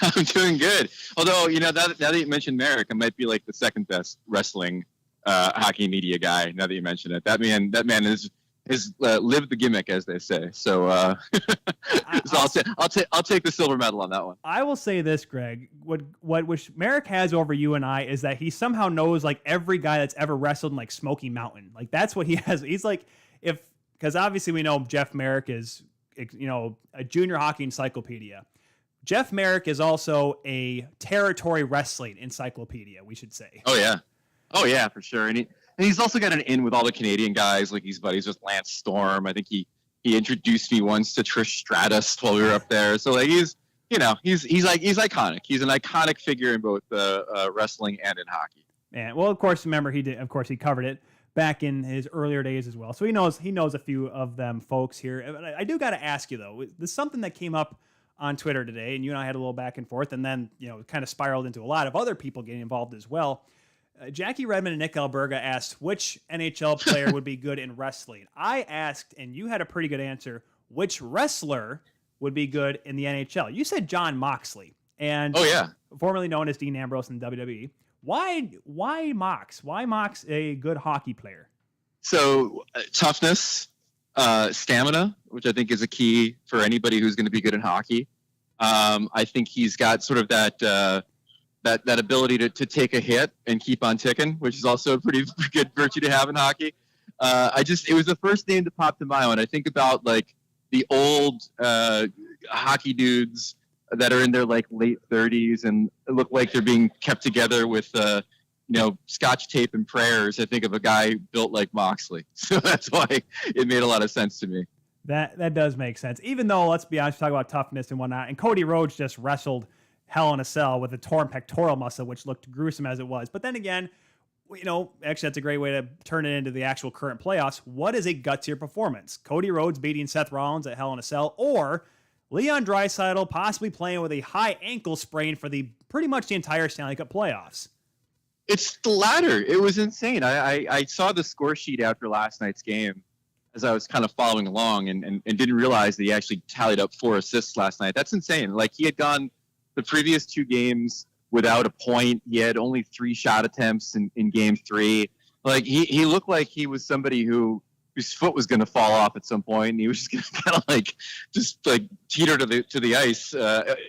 S7: I'm doing good. Although, now that you mentioned Merrick, I might be like the second best wrestling hockey media guy. Now that you mention it, that man is lived the gimmick, as they say. So, I'll take the silver medal on that one.
S1: I will say this, Greg. What Merrick has over you and I is that he somehow knows like every guy that's ever wrestled in like Smoky Mountain. Like that's what he has. He's like because obviously we know Jeff Merrick is a junior hockey encyclopedia. Jeff Merrick is also a territory wrestling encyclopedia, we should say.
S7: Oh yeah, for sure. And he's also got an in with all the Canadian guys. Like he's buddies with Lance Storm. I think he introduced me once to Trish Stratus while we were up there. So like he's iconic. He's an iconic figure in both wrestling and in hockey.
S1: And well, of course, remember he covered it back in his earlier days as well. So he knows a few of them folks here. I do got to ask you though. There's something that came up on Twitter today, and you and I had a little back and forth, and then kind of spiraled into a lot of other people getting involved as well. Jackie Redmond and Nick Alberga asked which NHL player would be good in wrestling. I asked, and you had a pretty good answer, which wrestler would be good in the NHL. You said Jon Moxley, and formerly known as Dean Ambrose in WWE. Why Mox? Why Mox a good hockey player?
S7: So toughness, stamina, which I think is a key for anybody who's going to be good in hockey. I think he's got sort of that ability to take a hit and keep on ticking, which is also a pretty good virtue to have in hockey. It was the first name that popped in my mind. I think about like the old hockey dudes that are in their like late 30s and look like they're being kept together with Scotch tape and prayers. I think of a guy built like Moxley, so that's why it made a lot of sense to me.
S1: That does make sense. Even though, let's be honest, we talk about toughness and whatnot, and Cody Rhodes just wrestled Hell in a Cell with a torn pectoral muscle, which looked gruesome as it was. But then again, actually that's a great way to turn it into the actual current playoffs. What is a gutsier performance? Cody Rhodes beating Seth Rollins at Hell in a Cell, or Leon Draisaitl possibly playing with a high ankle sprain for pretty much the entire Stanley Cup playoffs?
S7: It's the latter. It was insane. I saw the score sheet after last night's game. as I was kind of following along and didn't realize that he actually tallied up 4 assists last night. That's insane. Like, he had gone the previous 2 games without a point. He had only 3 shot attempts in game 3. Like, he looked like he was somebody whose foot was going to fall off at some point, and he was just going to kind of just teeter to the ice,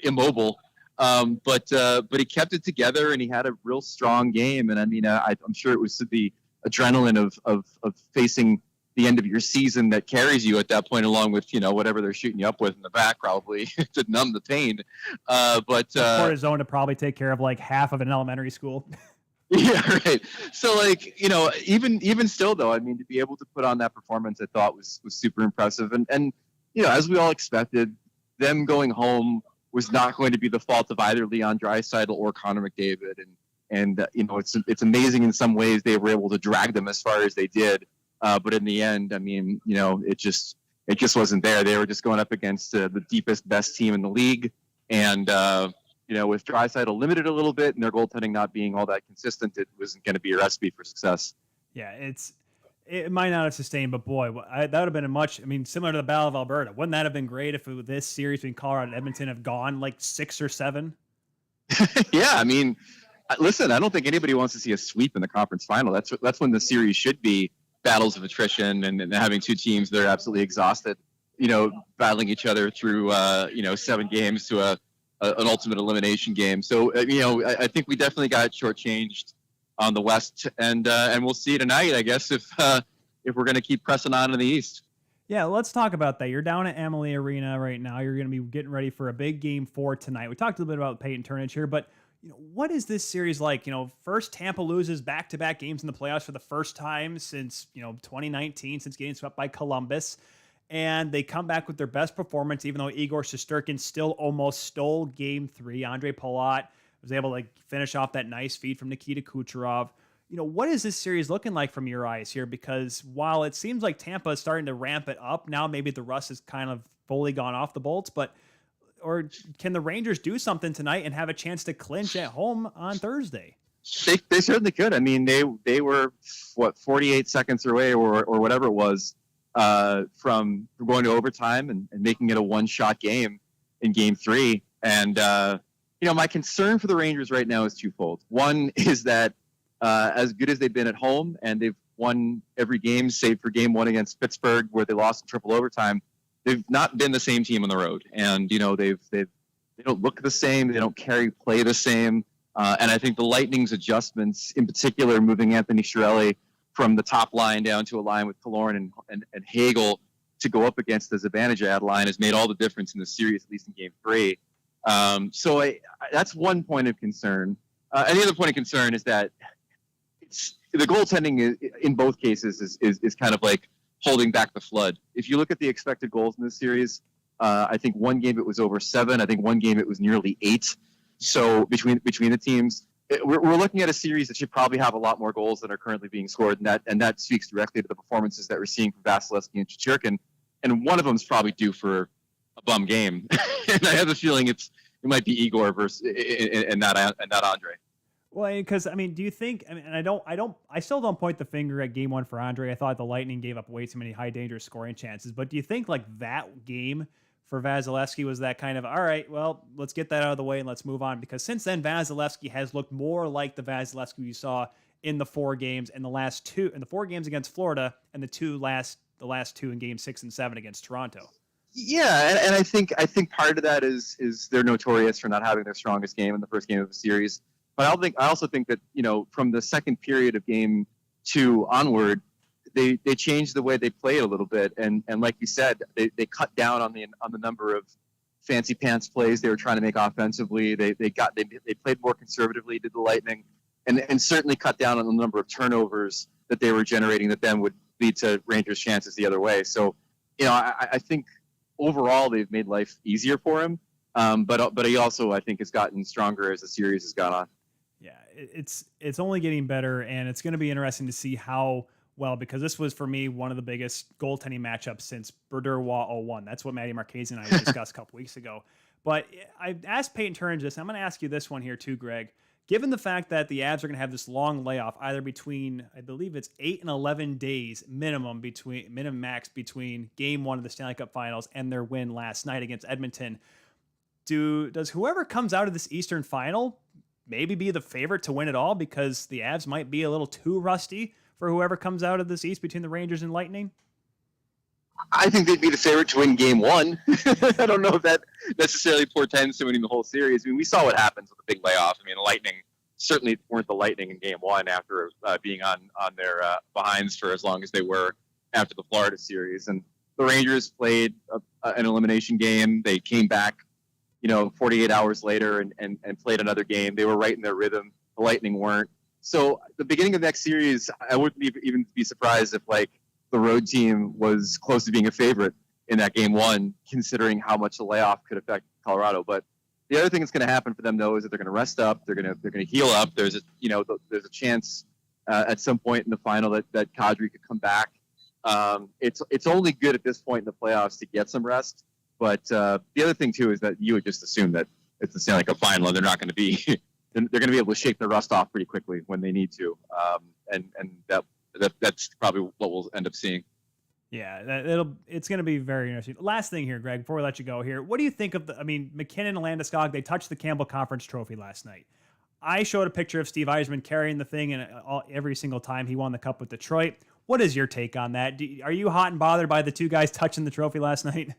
S7: immobile. But he kept it together, and he had a real strong game. And I mean, I'm sure it was the adrenaline of facing the end of your season that carries you at that point, along with whatever they're shooting you up with in the back, probably to numb the pain. But
S1: cortisone to probably take care of half of an elementary school.
S7: Yeah, right. So even still though, I mean, to be able to put on that performance, I thought was super impressive. And as we all expected, them going home was not going to be the fault of either Leon Draisaitl or Connor McDavid. And it's amazing in some ways they were able to drag them as far as they did. But in the end, I mean, it just wasn't there. They were just going up against the deepest, best team in the league. And, with Draisaitl limited a little bit and their goaltending not being all that consistent, it wasn't going to be a recipe for success.
S1: Yeah, it might not have sustained, but boy, that would have been similar to the Battle of Alberta. Wouldn't that have been great if this series between Colorado and Edmonton have gone 6 or 7?
S7: Yeah, I mean, listen, I don't think anybody wants to see a sweep in the conference final. That's when the series should be battles of attrition and having 2 teams that are absolutely exhausted, battling each other through, 7 games to an ultimate elimination game. So, I think we definitely got shortchanged on the West, and we'll see tonight, I guess, if we're going to keep pressing on in the East.
S1: Yeah, let's talk about that. You're down at Amalie Arena right now. You're going to be getting ready for a big game 4 tonight. We talked a little bit about Peyton Turnage here, but what is this series like? First Tampa loses back-to-back games in the playoffs for the first time since 2019, since getting swept by Columbus. And they come back with their best performance, even though Igor Shesterkin still almost stole game 3. Andre Palat was able to finish off that nice feed from Nikita Kucherov. What is this series looking like from your eyes here? Because while it seems like Tampa is starting to ramp it up, now maybe the rust has kind of fully gone off the Bolts, or can the Rangers do something tonight and have a chance to clinch at home on Thursday?
S7: They certainly could. I mean, they were 48 seconds away or whatever it was from going to overtime and making it a 1-shot game in game 3. And my concern for the Rangers right now is twofold. One is that as good as they've been at home, and they've won every game save for game 1 against Pittsburgh where they lost in triple overtime, they've not been the same team on the road. And they don't look the same, they don't play the same. And I think the Lightning's adjustments, in particular moving Anthony Chiarelli from the top line down to a line with Killorn and Hagel to go up against the Zibanejad line, has made all the difference in the series, at least in game 3. So that's one point of concern. And the other point of concern is that the goaltending in both cases is kind of holding back the flood. If you look at the expected goals in this series, I think one game it was over 7. I think one game it was nearly 8. So between the teams, we're looking at a series that should probably have a lot more goals than are currently being scored, and that speaks directly to the performances that we're seeing from Vasilevsky and Shesterkin. And one of them is probably due for a bum game, and I have a feeling it might be Igor versus and not Andre.
S1: Well, because do you think? I still don't point the finger at game 1 for Andre. I thought the Lightning gave up way too many high danger scoring chances. But do you think that game for Vasilevsky was that kind of, all right, well, let's get that out of the way and let's move on? Because since then, Vasilevsky has looked more like the Vasilevsky you saw in the 4 games, and the 4 games against Florida, and the last 2 in game 6 and 7 against Toronto.
S7: Yeah, and I think part of that is they're notorious for not having their strongest game in the first game of the series. But I also think that from the second period of game 2 onward, they changed the way they played a little bit, and like you said, they cut down on the number of fancy pants plays they were trying to make offensively. They played more conservatively, did the Lightning, and certainly cut down on the number of turnovers that they were generating that then would lead to Rangers' chances the other way. So I think overall they've made life easier for him, but he also, I think, has gotten stronger as the series has gone on.
S1: Yeah, it's only getting better, and it's going to be interesting to see how well, because this was, for me, one of the biggest goaltending matchups since Brodeur-Waugh 01. That's what Matty Marchese and I discussed a couple weeks ago. But I asked Peyton Turnage this, and I'm going to ask you this one here too, Greg. given the fact that the Avs are going to have this long layoff, either between, I believe it's 8 and 11 days minimum max between Game 1 of the Stanley Cup Finals and their win last night against Edmonton, does whoever comes out of this Eastern Final maybe be the favorite to win it all because the Avs might be a little too rusty for whoever comes out of this East between the Rangers and Lightning?
S7: I think they'd be the favorite to win Game 1. I don't know if that necessarily portends to winning the whole series. I mean, we saw what happens with the big layoff. I mean, the Lightning certainly weren't the Lightning in Game 1 after being on their behinds for as long as they were after the Florida series. And the Rangers played an elimination game. They came back, 48 hours later and played another game. They were right in their rhythm. The Lightning weren't. So the beginning of next series, I wouldn't even be surprised if, the road team was close to being a favorite in that Game 1, considering how much the layoff could affect Colorado. But the other thing that's going to happen for them, though, is that they're going to rest up. They're going to heal up. There's a chance at some point in the final that Kadri could come back. It's only good at this point in the playoffs to get some rest. But the other thing too is that you would just assume that it's the Stanley Cup final, and they're not going to be they're going to be able to shake the rust off pretty quickly when they need to. And that's probably what we'll end up seeing.
S1: Yeah, it's going to be very interesting. Last thing here, Greg, before we let you go here, what do you think of McKinnon and Landeskog? They touched the Campbell Conference Trophy last night. I showed a picture of Steve Yzerman carrying the thing, and every single time he won the cup with Detroit. What is your take on that? Are you hot and bothered by the two guys touching the trophy last night?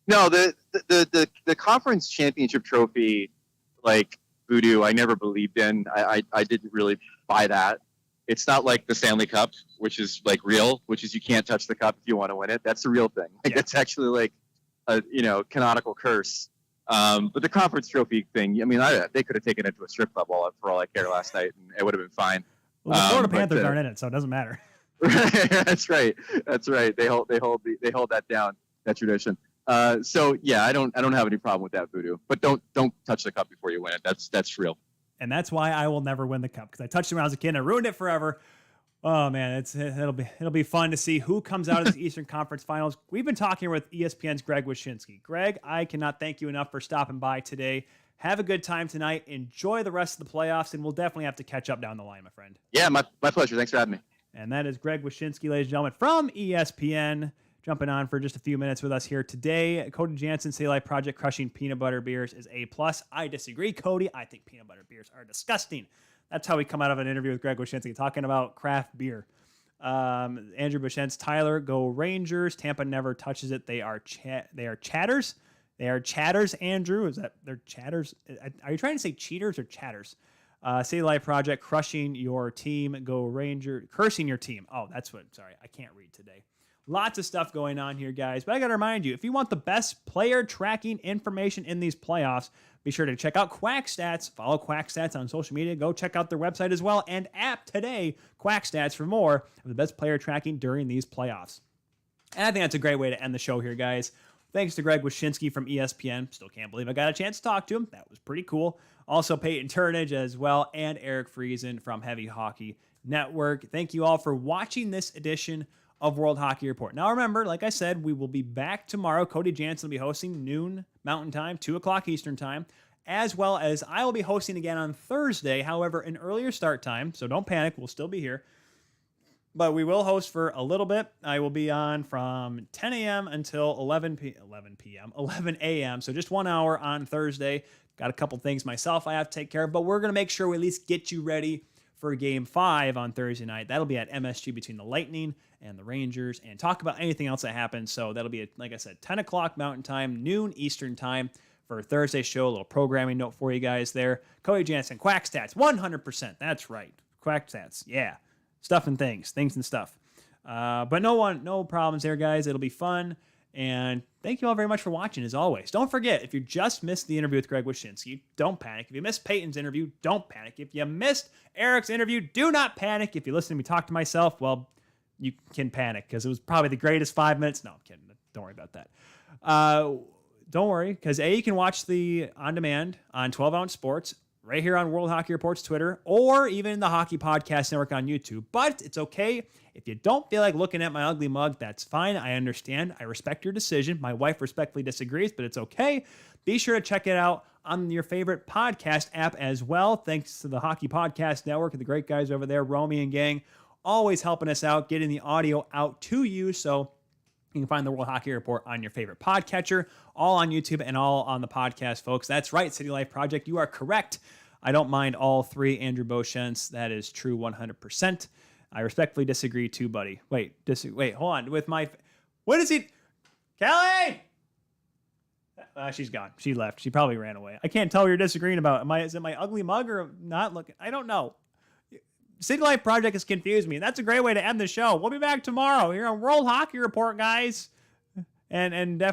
S7: No, the conference championship trophy, voodoo, I never believed in. I didn't really buy that. It's not like the Stanley Cup, which is real, which is you can't touch the cup if you want to win it. That's the real thing. It's actually a canonical curse. But the conference trophy thing, they could have taken it to a strip club for all I care last night, and it would have been fine.
S1: Well, the Florida Panthers aren't in it, so it doesn't matter.
S7: That's right. They hold that down, that tradition. I don't have any problem with that, voodoo. But don't touch the cup before you win it. That's real.
S1: And that's why I will never win the cup, because I touched it when I was a kid and I ruined it forever. Oh man, it'll be fun to see who comes out of the Eastern Conference Finals. We've been talking with ESPN's Greg Wyshynski. Greg, I cannot thank you enough for stopping by today. Have a good time tonight. Enjoy the rest of the playoffs, and we'll definitely have to catch up down the line, my friend.
S7: Yeah, my pleasure. Thanks for having me.
S1: And that is Greg Wyshynski, ladies and gentlemen, from ESPN. Jumping on for just a few minutes with us here today. Cody Janzen, City Life Project, crushing peanut butter beers is A+. I disagree, Cody. I think peanut butter beers are disgusting. That's how we come out of an interview with Greg Wyshynski, talking about craft beer. Andrew Bouchent's Tyler, go Rangers. Tampa never touches it. They are chatters. They are chatters, Andrew. They're chatters? Are you trying to say cheaters or chatters? City Life Project, crushing your team. Go Ranger. Cursing your team. Oh, that's what. Sorry, I can't read today. Lots of stuff going on here, guys. But I got to remind you, if you want the best player tracking information in these playoffs, be sure to check out Quack Stats. Follow Quack Stats on social media. Go check out their website as well and app today, Quack Stats, for more of the best player tracking during these playoffs. And I think that's a great way to end the show here, guys. Thanks to Greg Wyshynski from ESPN. Still can't believe I got a chance to talk to him. That was pretty cool. Also, Peyton Turnage as well, and Eric Friesen from Heavy Hockey Network. Thank you all for watching this edition of World Hockey Report. Now remember, like I said, we will be back tomorrow. Cody Janzen will be hosting noon Mountain Time, 2 o'clock Eastern Time, as well as I will be hosting again on Thursday, however, an earlier start time, so don't panic, we'll still be here. But we will host for a little bit. I will be on from 10 a.m. until 11 a.m., so just 1 hour on Thursday. Got a couple things myself I have to take care of, but we're going to make sure we at least get you ready for Game 5 on Thursday night. That'll be at MSG between the Lightning and the Rangers, and talk about anything else that happens. So that'll be, like I said, 10 o'clock Mountain Time, noon Eastern Time for Thursday's show. A little programming note for you guys there. Cody Janzen, Quack Stats, 100%. That's right. Quack Stats, yeah. Stuff and things and stuff. But no problems there, guys. It'll be fun. And thank you all very much for watching, as always. Don't forget, if you just missed the interview with Greg Wyshynski, don't panic. If you missed Peyton's interview, don't panic. If you missed Eric's interview, do not panic. If you listen to me talk to myself, well, you can panic, because it was probably the greatest 5 minutes. No, I'm kidding. Don't worry about that. Don't worry, because you can watch the on-demand on 12 Ounce Sports, right here on World Hockey Report's Twitter, or even the Hockey Podcast Network on YouTube. But it's okay. If you don't feel like looking at my ugly mug, that's fine. I understand. I respect your decision. My wife respectfully disagrees, but it's okay. Be sure to check it out on your favorite podcast app as well. Thanks to the Hockey Podcast Network and the great guys over there, Romy and gang, always helping us out, getting the audio out to you. So you can find the World Hockey Report on your favorite podcatcher, all on YouTube and all on the podcast, folks. That's right, City Life Project. You are correct. I don't mind all three Andrew Beauchamps. That is true 100%. I respectfully disagree too, buddy. Wait, hold on. What is he? Kelly! She's gone. She left. She probably ran away. I can't tell what you're disagreeing about. Is it my ugly mug or not looking? I don't know. City Life Project has confused me. That's a great way to end the show. We'll be back tomorrow here on World Hockey Report, guys. And definitely